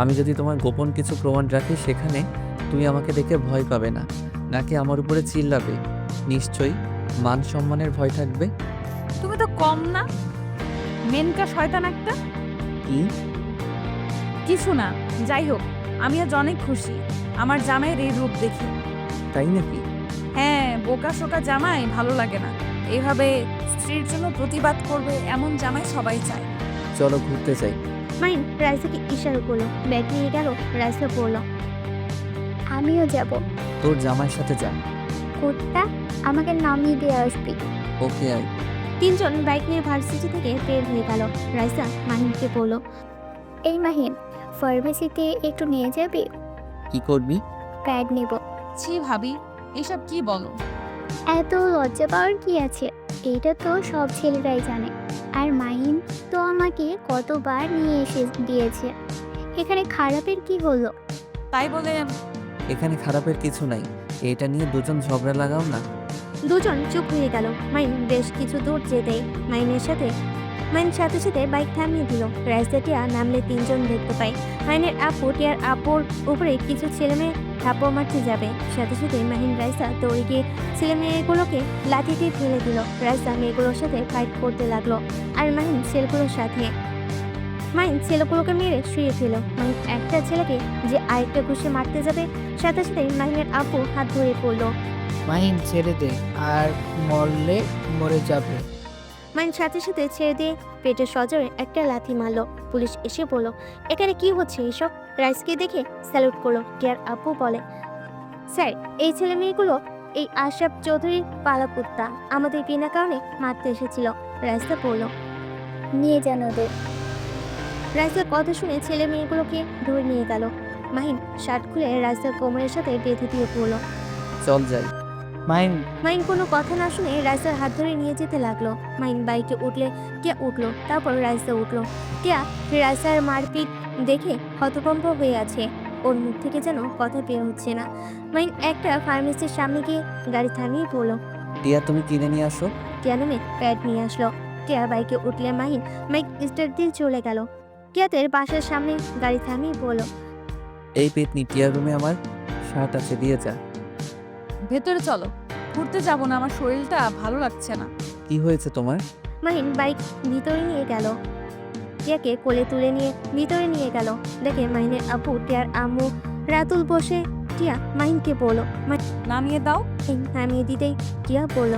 আমি যদি তোমার গোপন কিছু প্রমাণ রাখি, সেখানে তুমি আমাকে দেখে ভয় পাবে না, নাকি আমার উপরে চিল্লাবে? নিশ্চয়ই মান সম্মানের ভয় থাকবে। তুমি তো কম না, মেনকা শয়তান একটা। কি? কিছু না, যাই হোক, আমি আজ অনেক খুশি আমার জামাইয়ের এই রূপ দেখে। তাই নাকি? হ্যাঁ, বোকা শোকা জামাই ভালো লাগে না। এইভাবে স্ত্রীর জন্য প্রতিবাদ করবে এমন জামাই সবাই চায়। চলো ঘুরতে যাই। মাইন রাইসাকে ইশারা করলো। ব্যাগ নিয়ে গেল। রাইসা বলল, আমিও যাব। তোর জামাইয়ের সাথে যা। কোথা? আমাকে নামিয়ে দিয়ে আসবি। ওকে, আয়। 3 জন বাইক নিয়ে ভার্সিটি থেকে বের হয়ে গেল। রাইসা মাহিনকে বলল, এই মাহিন, ফার্মেসিতে একটু নিয়ে যাবি? কি করবি? প্যাড নেব। ছি ভাবি, এসব কি বলো? এত লজ্জা পাওয়ার কি আছে? এটা তো সব ছেলেরাই জানে। আর মাহিন তো আমাকে কতবার নিয়ে এসে দিয়েছে, এখানে খারাপের কি হলো? তাই বলে এখানে খারাপের কিছু নাই, এটা নিয়ে দুজন ঝগড়া লাগাও না। 2 জন চুপ হয়ে গেল। মাইন বেশ কিছু দূর যেতেই মাইন সাথে সাথে বাইক থামিয়ে দিল। রাইসা টিয়া নামলে 3 জন দেখতে পায়। মাইনের আপু টিয়ার আপুর উপরে কিছু ছেলেমেয়ে থাপ্পড় মারতে যাবে। সাথে সাথে মাহিন রাইসা দৌড়ে গিয়ে ছেলেমেয়েগুলোকে লাঠি দিয়ে ফেলে দিল। রাইসা মেয়েগুলোর সাথে ফাইট করতে লাগলো। আর মাহিন ছেলেগুলোর সাথে। মাহিন ছেলেগুলোকে মেরে শুয়ে ফেল। মাহিন একটা ছেলেকে যে আরেকটা ঘুষে মারতে যাবে, সাথে সাথে মাহিনের আপু হাত ধরে পড়লো। মাহিন ছেড়ে দে, আর মরলে মরে যাবে। মাইন সাথে সাথে ছেড়ে দিয়ে পেটে সজোরে একটা লাথি মারলো। পুলিশ এসে বলল, এখানে কি হচ্ছে এসব? রাইসকে দেখে স্যালুট করলো। টিয়ার আপু বলে, স্যার, এই ছেলে মেয়েগুলো এই আশরাফ চৌধুরীর পালা কুত্তা, আমাদের বিনা কারণে মারতে এসেছিল। রাইসা বলল। নিয়ে যান ওদের। রাইসার কথা শুনে ছেলে মেয়েগুলোকে ধরে নিয়ে গেল। মাহিন শার্ট খুলে রাইসার কোমরের সাথে বেঁধে দিয়ে পড়ল। চল যাই। মাইন মাইন কোনো কথা না শুনে রাইসার হাত ধরে নিয়ে যেতে লাগলো। মাইন বাইকে উঠলে টিয়া উঠলো, তারপর রাইসা উঠলো। টিয়া রাইসার মারপিট দেখে হতভম্ব হয়ে আছে, ওর মুখ থেকে যেন কথা বের হচ্ছে না। মাইন একটা ফার্মেসির সামনে গিয়ে গাড়ি থামিয়ে পড়লো। টিয়া, তুমি কিনে নিয়ে আসো। টিয়া নামে প্যাড নিয়ে আসলো। টিয়া বাইকে উঠলে মাহিন বাইক স্টার্ট দিয়ে চলে গেল। টিয়াদের বাসার সামনে গাড়ি থামিয়ে বলল, এই পেতনি, টিয়ার রুমে আমার শার্ট আছে, দিয়ে যা। ভেতরে চলো, ঘুরতে যাবো না, আমার শরীরটা ভালো লাগছে না। কি হয়েছে তোমার? মাহিন বাইক ভিতরে নিয়ে গেল। টিয়াকে কোলে তুলে নিয়ে ভিতরে নিয়ে গেল। দেখে মাহিনের আপু টিয়ার আম্মু রাতুল বসে। টিয়া মাহিনকে বলল, নামিয়ে দাও। মাহিন নামিয়ে দিতেই টিয়া বলল,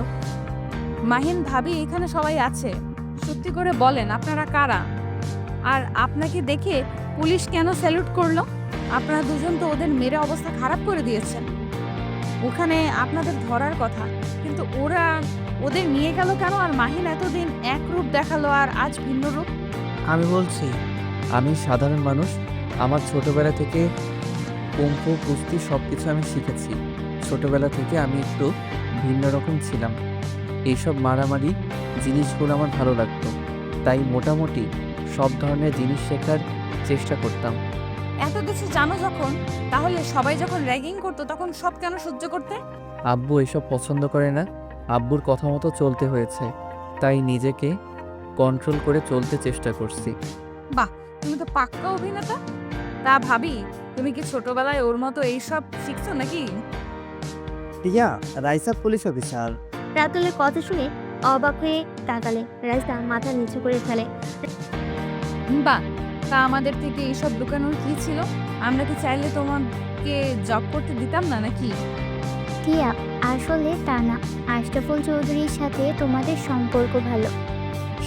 মাহিন ভাবি, এখানে সবাই আছে, সত্যি করে বলেন আপনারা কারা? আর আপনাকে দেখে পুলিশ কেন স্যালুট করলো? আপনারা দুজন তো ওদের মেরে অবস্থা খারাপ করে দিয়েছেন। ওখানে আপনাদের ধরার কথা, কিন্তু ওদের নিয়ে গেল কেন? আর মাহিন এতদিন এক রূপ দেখালো আর আজ ভিন্ন রূপ। আমি বলছি, আমি সাধারণ মানুষ। আমার ছোটবেলা থেকে কুম্ফু, কুস্তি সব কিছু আমি শিখেছি। ছোটবেলা থেকে আমি একটু ভিন্ন রকম ছিলাম। এইসব মারামারি জিনিসগুলো আমার ভালো লাগতো, তাই মোটামুটি সব ধরনের জিনিস শেখার চেষ্টা করতাম। এত কিছু জানো যখন, তাহলে সবাই যখন র্যাগিং করতো তখন সব কেন সহ্য করতে? আব্বু এসব পছন্দ করে না। আব্বুর কথা মতো চলতে হয়েছে, তাই নিজেকে কন্ট্রোল করে চলতে চেষ্টা করছি। তুমি তো পাক্কা অভিনেতা। তা ভাবি, তুমি কি ছোটবেলায় ওর মতো এইসব শিখছো নাকি? টিয়া, রাইসা পুলিশ অফিসার। রাতুলের কথা শুনে অবাক হয়ে তাকালে। রাইসা মাথা নিচু করে ফেলে। বাহ, তা আমাদের থেকে এইসব লুকানোর কি ছিল? আমরা কি চাইলে তোমাকে জব করতে দিতাম না নাকি? টিয়া, আসলে তা না। আশরাফুল চৌধুরীর সাথে তোমাদের সম্পর্ক ভালো,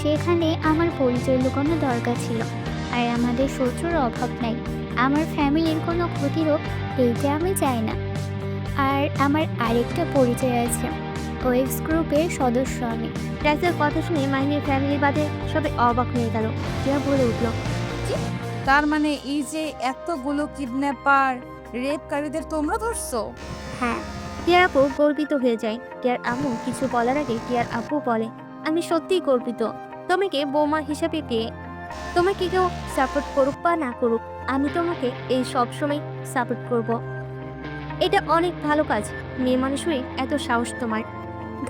সেখানে আমার পরিচয় লুকানো দরকার ছিল। আর আমাদের শত্রুর অভাব নাই। আমার ফ্যামিলির কোনো ক্ষতি হোক, এইটা আমি চাই না। আর আমার আরেকটা পরিচয় আছে, ওয়েবস গ্রুপের সদস্য আমি। রাইসার কথা শুনে মাহিনের ফ্যামিলি বাদে সবাই অবাক হয়ে গেল। টিয়া বলে উঠল, তার মানে এই যে এতগুলো কিডন্যাপার, রেপকারীদের তোমরা ধরছো? হ্যাঁ। টিয়ার আপু গর্বিত হয়ে যায়। টিয়ার আম্মু কিছু বলার আগে টিয়ার আপু বলে, আমি সত্যিই গর্বিত তোমাকে বৌমা হিসাবে পেয়ে। তোমাকে কেউ সাপোর্ট করুক বা না করুক, আমি তোমাকে এই সব সময় সাপোর্ট করব। এটা অনেক ভালো কাজ, মেয়ে মানুষ হয়ে এত সাহস তোমার।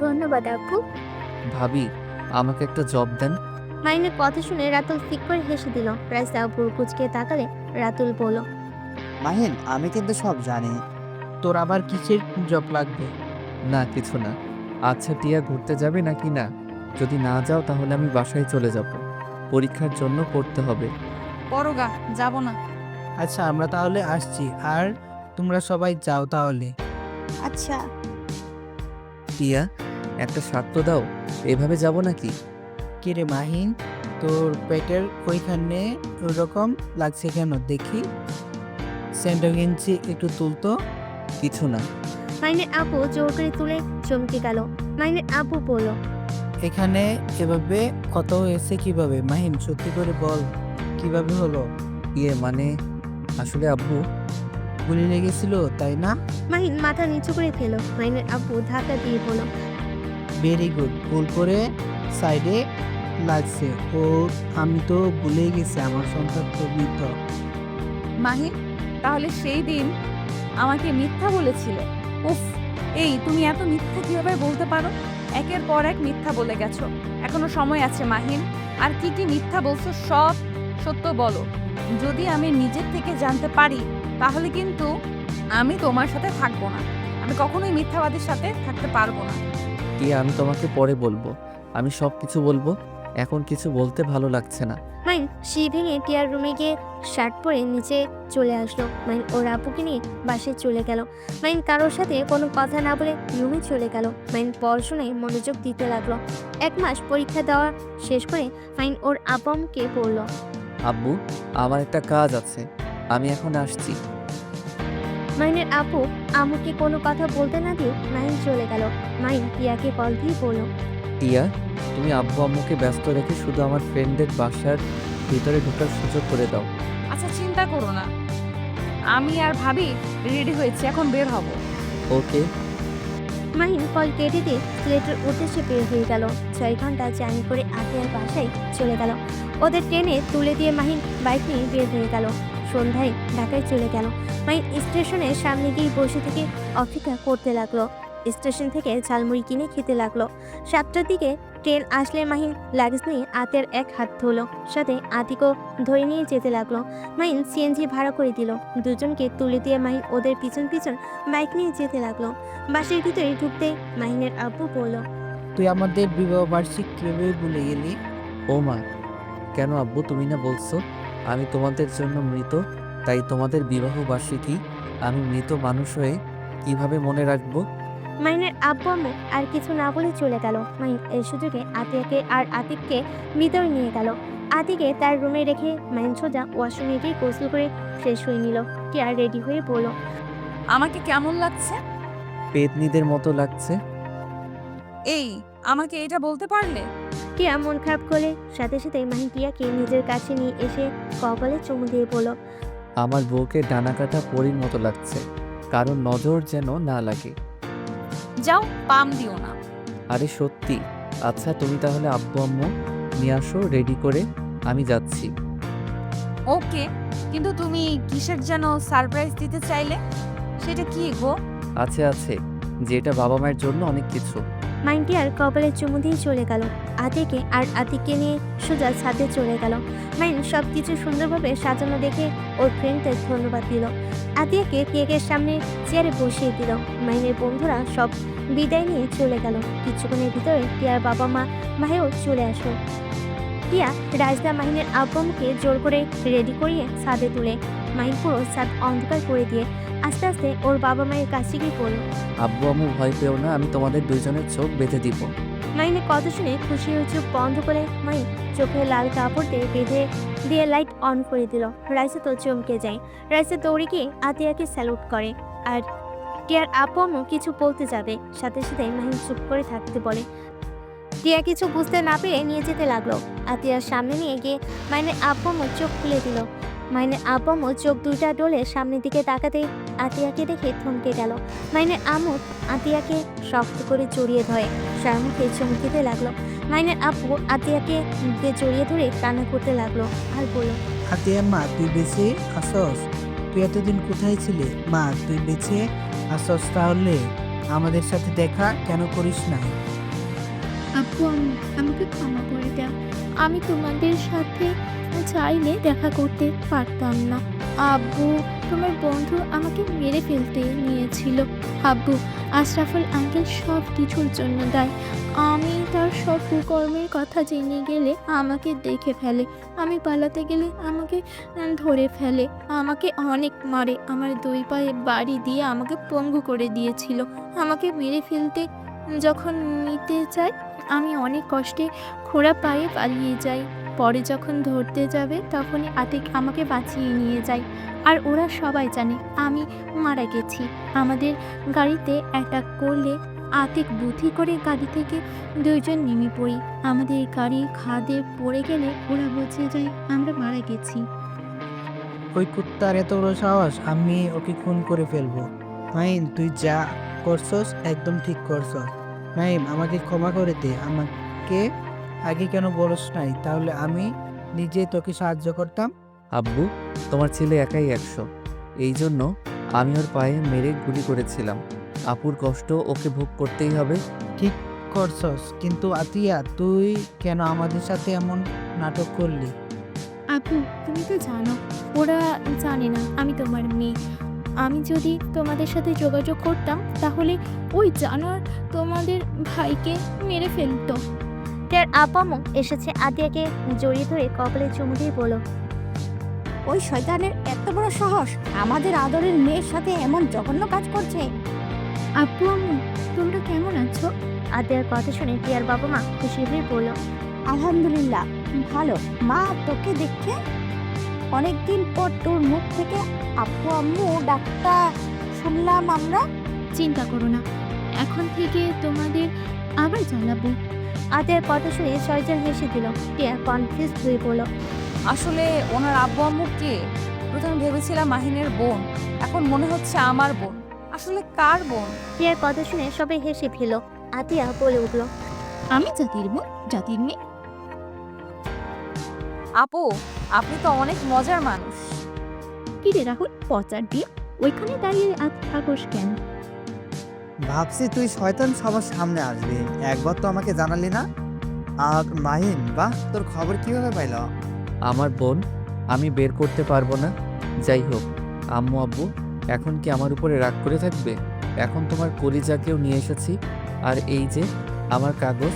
ধন্যবাদ আপু। ভাবি, আমাকে একটা জব দেন। মাইনের কথা শুনে রাতুল ঠিক করে হেসে দিল। রাইসা আপুর কুচকে তাকালে রাতুল বলল, মাহিন, আমি কিন্তু সব জানি। তোর আবার কিসের জব লাগবে? না, কিছু না। আচ্ছা টিয়া, ঘুরতে যাবে নাকি না? যদি না যাও তাহলে আমি বাসায় চলে যাব। পরীক্ষার জন্য পড়তে হবে। পরগা, যাব না। আচ্ছা, আমরা তাহলে আসছি, আর তোমরা সবাই যাও তাহলে। আচ্ছা, টিয়া, একটা শর্ত দাও, এভাবে যাব নাকি? কি রে মাহিন, তোর পেটের ওইখানে ওইরকম লাগছে কেন দেখি? সেন্টার গেঞ্জি একটু তুলতো। কিছু না। মাইনের আপু জোর করে তুলে চমকে গেল। মাইনের আপু বলল, এখানে এভাবে কত হয়েছে কিভাবে? মাহিন, সত্যি করে বল, কিভাবে হলো? মানে আসলে আব্বু, গুলি লেগেছিল তাই না? মাহিন মাথা নিচু করে ফেলো। মাইনের আপু ধাক্কা দিয়ে বলল, ভেরি গুড, ভুল করে সাইডে লাগছে। ও, আমি তো ভুলেই গেছি, আমার সন্তান তো মৃত। মাহিন, তাহলে সেই দিন আমাকে মিথ্যা বলেছিলে? উফ, এই তুমি এত মিথ্যা কিভাবে বলতে পারো? একের পর এক মিথ্যা বলে গেছো। এখনো সময় আছে মাহিন, আর কি কি মিথ্যা বলছো সব সত্য বলো। যদি আমি নিজের থেকে জানতে পারি তাহলে কিন্তু আমি তোমার সাথে থাকবো না। আমি কখনোই মিথ্যাবাদীর সাথে থাকতে পারবো না। টিয়া, আমি তোমাকে পরে বলবো। আমি সব কিছু বলবো, এখন কিছু বলতে ভালো লাগছে না। মাইন সে ভেঙে টিয়ার রুমে গিয়ে শার্ট পরে নিচে চলে আসলো। মাইন ওর আপুকে নিয়ে বাসায় চলে গেল। মাইন কারোর সাথে কোনো কথা না বলে রুমে চলে গেল। মাইন পড়াশোনায় মনোযোগ দিতে লাগলো। 1 মাস পরীক্ষা দেওয়া শেষ করে মাইন ওর আপু আম্মুকে বলল, আব্বু, আমার একটা কাজ আছে, আমি এখন আসছি। মাইনের আপু আম্মুকে কোনো কথা বলতে না দিয়ে মাইন চলে গেল। মাইন টিয়াকে কল দিয়ে বলল, টিয়া, তুমি আব্বু আম্মুকে ব্যস্ত রেখে শুধু আমার ফ্রেন্ডের বাসার ভিতরে ঢোকার সুযোগ করে দাও। আচ্ছা, চিন্তা করো না, আমি আর ভাবি রেডি হয়েছি, এখন বের হব। ওকে। মাহিন কল কেটে দিয়ে সিলেটের উদ্দেশ্যে বের হয়ে গেল। 6 ঘন্টা জার্নি করে আতিয়ার বাসায় চলে গেল। ওদের ট্রেনে তুলে দিয়ে মাহিন বাইক নিয়ে বের হয়ে গেল। সন্ধ্যায় ঢাকায় চলে গেল। মাহিন স্টেশনের সামনে গিয়ে বসে থেকে অপেক্ষা করতে লাগলো। স্টেশন থেকে ঝালমুড়ি কিনে খেতে লাগলো। 7টার দিকে ট্রেন আসলে মাহিন লাগেজ নিয়ে আতের এক হাত ধরলো, সাথে আতিকও ধরে নিয়ে যেতে লাগলো। মাহিন সিএনজি ভাড়া করে দিল। দুজনকে তুলে দিয়ে মাহিন ওদের পিছন পিছন বাইক নিয়ে যেতে লাগলো। বাসের ভিতরে ঢুকতে মাহিনের আব্বু বলল, তুই আমাদের বিবাহ বার্ষিক কিভাবে ভুলে গেলি? ও মা, কেন আব্বু, তুমি না বলছো আমি তোমাদের জন্য মৃত, তাই তোমাদের বিবাহ বার্ষিকী আমি মৃত মানুষ হয়ে কিভাবে মনে রাখবো? মাহিনের আব্বু আম্মু আর কিছু না বলে চলে গেল। মাহিন এই সুযোগে আতিয়াকে আর আতিককে ভিতরে নিয়ে গেল। আতিকে তার রুমে রেখে মাহিন সোজা ওয়াশরুমে গিয়ে গোসল করে ফ্রেশ হয়ে নিল। টিয়া রেডি হয়ে বলল, আমাকে কেমন লাগছে? পেতনিদের মতো লাগছে। এই, আমাকে এটা বলতে পারলে? টিয়া মন খারাপ করলে সাথে সাথে মাহিন টিয়াকে নিজের কাছে নিয়ে এসে কপালে চুমু দিয়ে বলল, আমার বউকে ডানা কাটা পরীর মতো লাগছে, কারণ নজর যেন না লাগে। যাও, পাম দিও না। আরে সত্যি। আচ্ছা, তুমি তাহলে আব্বু আম্মু নিয়ে আসো রেডি করে, আমি যাচ্ছি। ওকে, কিন্তু তুমি কিসের যেন সারপ্রাইজ দিতে চাইলে, সেটা কি গো? আছে, যেটা বাবা মায়ের জন্য অনেক কিছু। মাহিন টিয়ার কপালে চুমু দিয়ে চলে গেল। আতিকে আর আতিককে নিয়ে সোজা ছাদে চলে গেল। মাহিন সব কিছু সুন্দরভাবে সাজানো দেখে ওর ফ্রেন্ডদের ধন্যবাদ দিল। আতিয়াকে কেকের সামনে চেয়ারে বসিয়ে দিল। মাহিনের বন্ধুরা সব বিদায় নিয়ে চলে গেল। কিছুক্ষণের ভিতরে টিয়ার বাবা মা ভাইও চলে আসলো। টিয়া রাজদা মাহিনের আব্বামকে জোর করে রেডি করিয়ে ছাদে তুলে মাহিন পুরো ছাদ অন্ধকার করে দিয়ে আস্তে আস্তে ওর বাবা মায়ের কাছে গিয়ে পড়ল। আব্বু আম্মু ভয় পেও না, আমি তোমাদের দুইজনের চোখ বেঁধে দিব। মাহিনের কথা শুনে খুশি হয়ে চোখ বন্ধ করে মাহিন চোখে লাল কাপড় দিয়ে বেঁধে দিয়ে লাইট অন করে দিল। রাইসা তো চমকে যায়। রাইসা দৌড়ে গিয়ে আতিয়াকে স্যালুট করে। আর টিয়ার আপু আম্মু কিছু বলতে যাবে, সাথে সাথে মাহিন চুপ করে থাকতে বলে। টিয়া কিছু বুঝতে না পেরে নিয়ে যেতে লাগলো। আতিয়ার সামনে নিয়ে গিয়ে মাহিনের আপু আম্মু চোখ খুলে দিল। মাহিনের আপু আম্মু চোখ দুইটা ডলে সামনের দিকে তাকাতে আতিয়াকে দেখে থমকে গেল। মাহিনের আম্মু আতিয়াকে শক্ত করে জড়িয়ে ধরে শারমুখে চমকিতে লাগলো। মাহিনের আপু আতিয়াকে মুখে জড়িয়ে ধরে কান্না করতে লাগলো আর বলল, আতিয়া মা, তুই বেঁচে আসস? তুই এতদিন কোথায় ছিলি? মা, তুই বেঁচে আসস, তাহলে আমাদের সাথে দেখা কেন করিস না? আব্বু আম্মু আমাকে ক্ষমা করে দাও, আমি তোমাদের সাথে চাইলে দেখা করতে পারতাম না। আব্বু, তোমার বন্ধু আমাকে মেরে ফেলতে নিয়েছিল। আব্বু, আশরাফুল আঙ্কেল সব কিছুর জন্য দায়। আমি তার সব কুকর্মের কথা জেনে গেলে আমাকে দেখে ফেলে, আমি পালাতে গেলে আমাকে ধরে ফেলে, আমাকে অনেক মারে, আমার 2 পায়ে বাড়ি দিয়ে আমাকে পঙ্গু করে দিয়েছিল। আমাকে মেরে ফেলতে যখন নিতে চাই আমি অনেক কষ্টে খোঁড়া পায়ে পালিয়ে যাই। পরে যখন ধরতে যাবে তখনই আতিক আমাকে বাঁচিয়ে নিয়ে যায়। আর ওরা সবাই জানে আমি মারা গেছি। আমাদের গাড়িতে অ্যাটাক করলে আতিক বুদ্ধি করে গাড়ি থেকে 2 জন নেমে পড়ি। আমাদের গাড়ি খাদে পড়ে গেলে ওরা বুঝে যায় আমরা মারা গেছি। ওই কুত্তার এত বড় সাহস, আমি ওকে খুন করে ফেলবো। মাহিন, তুই যা করছস একদম ঠিক করছস। মাহিন, আমাকে ক্ষমা করে দে। আমাকে আগে কেন বলস নাই? তাহলে আমি নিজে তোকে সাহায্য করতাম। আব্বু, তোমার ছেলে একাই 100, এই জন্য আমি ওর পায়ে মেরে গুলি করেছিলাম। আপুর কষ্ট ওকে ভোগ করতেই হবে। ঠিক করছস, কিন্তু আতিয়া, তুই কেন আমাদের সাথে এমন নাটক করলি? আপু, তুমি তো জানো ওরা জানে না আমি তোমার মেয়ে। আমি যদি তোমাদের সাথে যোগাযোগ করতাম তাহলে ওই জানোয়ার তোমাদের ভাইকে মেরে ফেলতো। টিয়ার আপু আম্মু এসেছে আতিয়াকে জড়িয়ে ধরে কপালে চুমু দিয়ে বলল, ওই শয়তানের এত বড় সাহস আমাদের আদরের মেয়ের সাথে এমন জঘন্য কাজ করছে। আব্বু আম্মু তোমরা কেমন আছো? আতিয়ার কথা শুনে টিয়ার বাবা মা খুশি হয়ে বলল, আলহামদুলিল্লাহ ভালো। মা, তোকে দেখে অনেকদিন পর তোর মুখ থেকে আপু আম্মু ডাকটা শুনলাম আমরা। চিন্তা করো না, এখন থেকে তোমাদের আবার জানাবো। আতিয়ার কথা শুনে ছয়জন হেসে দিল। টিয়া কনফিউজ হয়ে বলল, আসলে ওনার আব্বু আম্মু কে? প্রথমে ভেবেছিলাম মাহিনের বোন, এখন মনে হচ্ছে আমার বোন। আসলে কার বোন? টিয়ার কথা শুনে সবাই হেসে ফেল। আতিয়া বলে উঠল, আমি জাতির বোন, জাতির মেয়ে। আপু, আপনি তো অনেক মজার মানুষ। কি রে রাহুল, পচার দিয়ে ওইখানে দাঁড়িয়ে থাকোস কেন? ভাবছি তুই শয়তান সবার সামনে আসবি, একবার তো আমাকে জানালি না। আর মাহিন, বাহ, তোর খবর কিভাবে পাইল? আমার বোন, আমি বের করতে পারবো না। যাই হোক, আম্মু আব্বু এখন কি আমার উপরে রাগ করে থাকবে? এখন তোমার কলিজাকেও নিয়ে এসেছি। আর এই যে আমার কাগজ,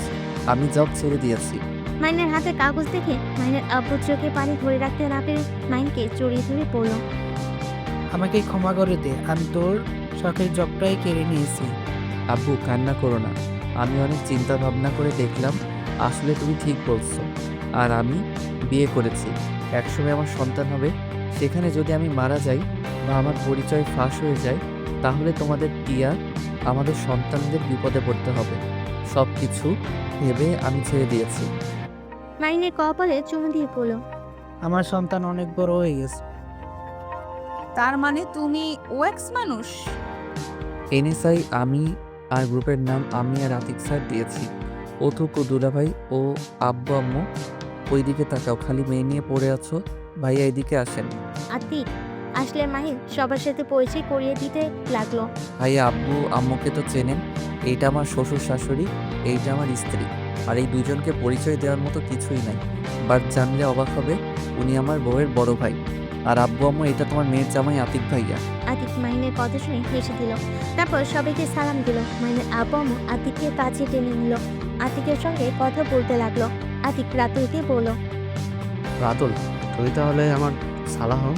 আমি জব ছেড়ে দিয়েছি। মাইনের হাতে কাগজ দেখে মাইনের আব্বু চোখে পানি ধরে রাখতে না পেরে মাইনকে জড়িয়ে ধরে পড়ল, আমাকে ক্ষমা করে দে, আমি তোর শখের জবটাই কেড়ে নিয়েছি। আব্বু কান্না করো না, আমি অনেক চিন্তা ভাবনা করে দেখলাম আসলে তুমি ঠিক বলছো। আর আমি বিয়ে করেছি, একসময় আমার সন্তান হবে। সেখানে যদি আমি মারা যাই বা আমার পরিচয় ফাঁস হয়ে যায়, তাহলে তোমাদের টিয়া আমাদের সন্তানদের বিপদে পড়তে হবে। সব কিছু ভেবে আমি ছেড়ে দিয়েছি। মাইনের কপালে চুমু দিয়ে পড়ল। আমার সন্তান অনেক বড় হয়ে গেছে। তার মানে তুমি ওএক্স মানুষ? এনএসআই আমি, আর গ্রুপের নাম আমি আর আতিক স্যার দিয়েছি। অতুকু দুলাভাই ও আব্বু আম্মু, ওইদিকে তাকাও, খালি মেয়ে নিয়ে পড়ে আছো। ভাইয়া এদিকে আসেন। আতিক আসলে মাহিন সবার সাথে পরিচয় করিয়ে দিতে লাগলো। ভাইয়া আব্বু আম্মুকে তো চেনেন, এইটা আমার শ্বশুর শাশুড়ি, এইটা আমার স্ত্রী। আর এই দুজনকে পরিচয় দেওয়ার মতো কিছুই নাই, বাট জানলে অবাক হবে, উনি আমার বউয়ের বড় ভাই। আর আব্বু আম্মু, এটা তোমার মেয়ের জামাই আতিক ভাইয়া। আতিক মাহিনের কথা শুনে হেসে দিল। তারপর সবাইকে সালাম দিল। মাহিনের আব্বু আম্মু আতিককে কাছে টেনে নিল। আতিকের সঙ্গে কথা বলতে লাগলো। আতিক রাতুলকে বলল, রাতুল, তুই তাহলে আমার সালা হও।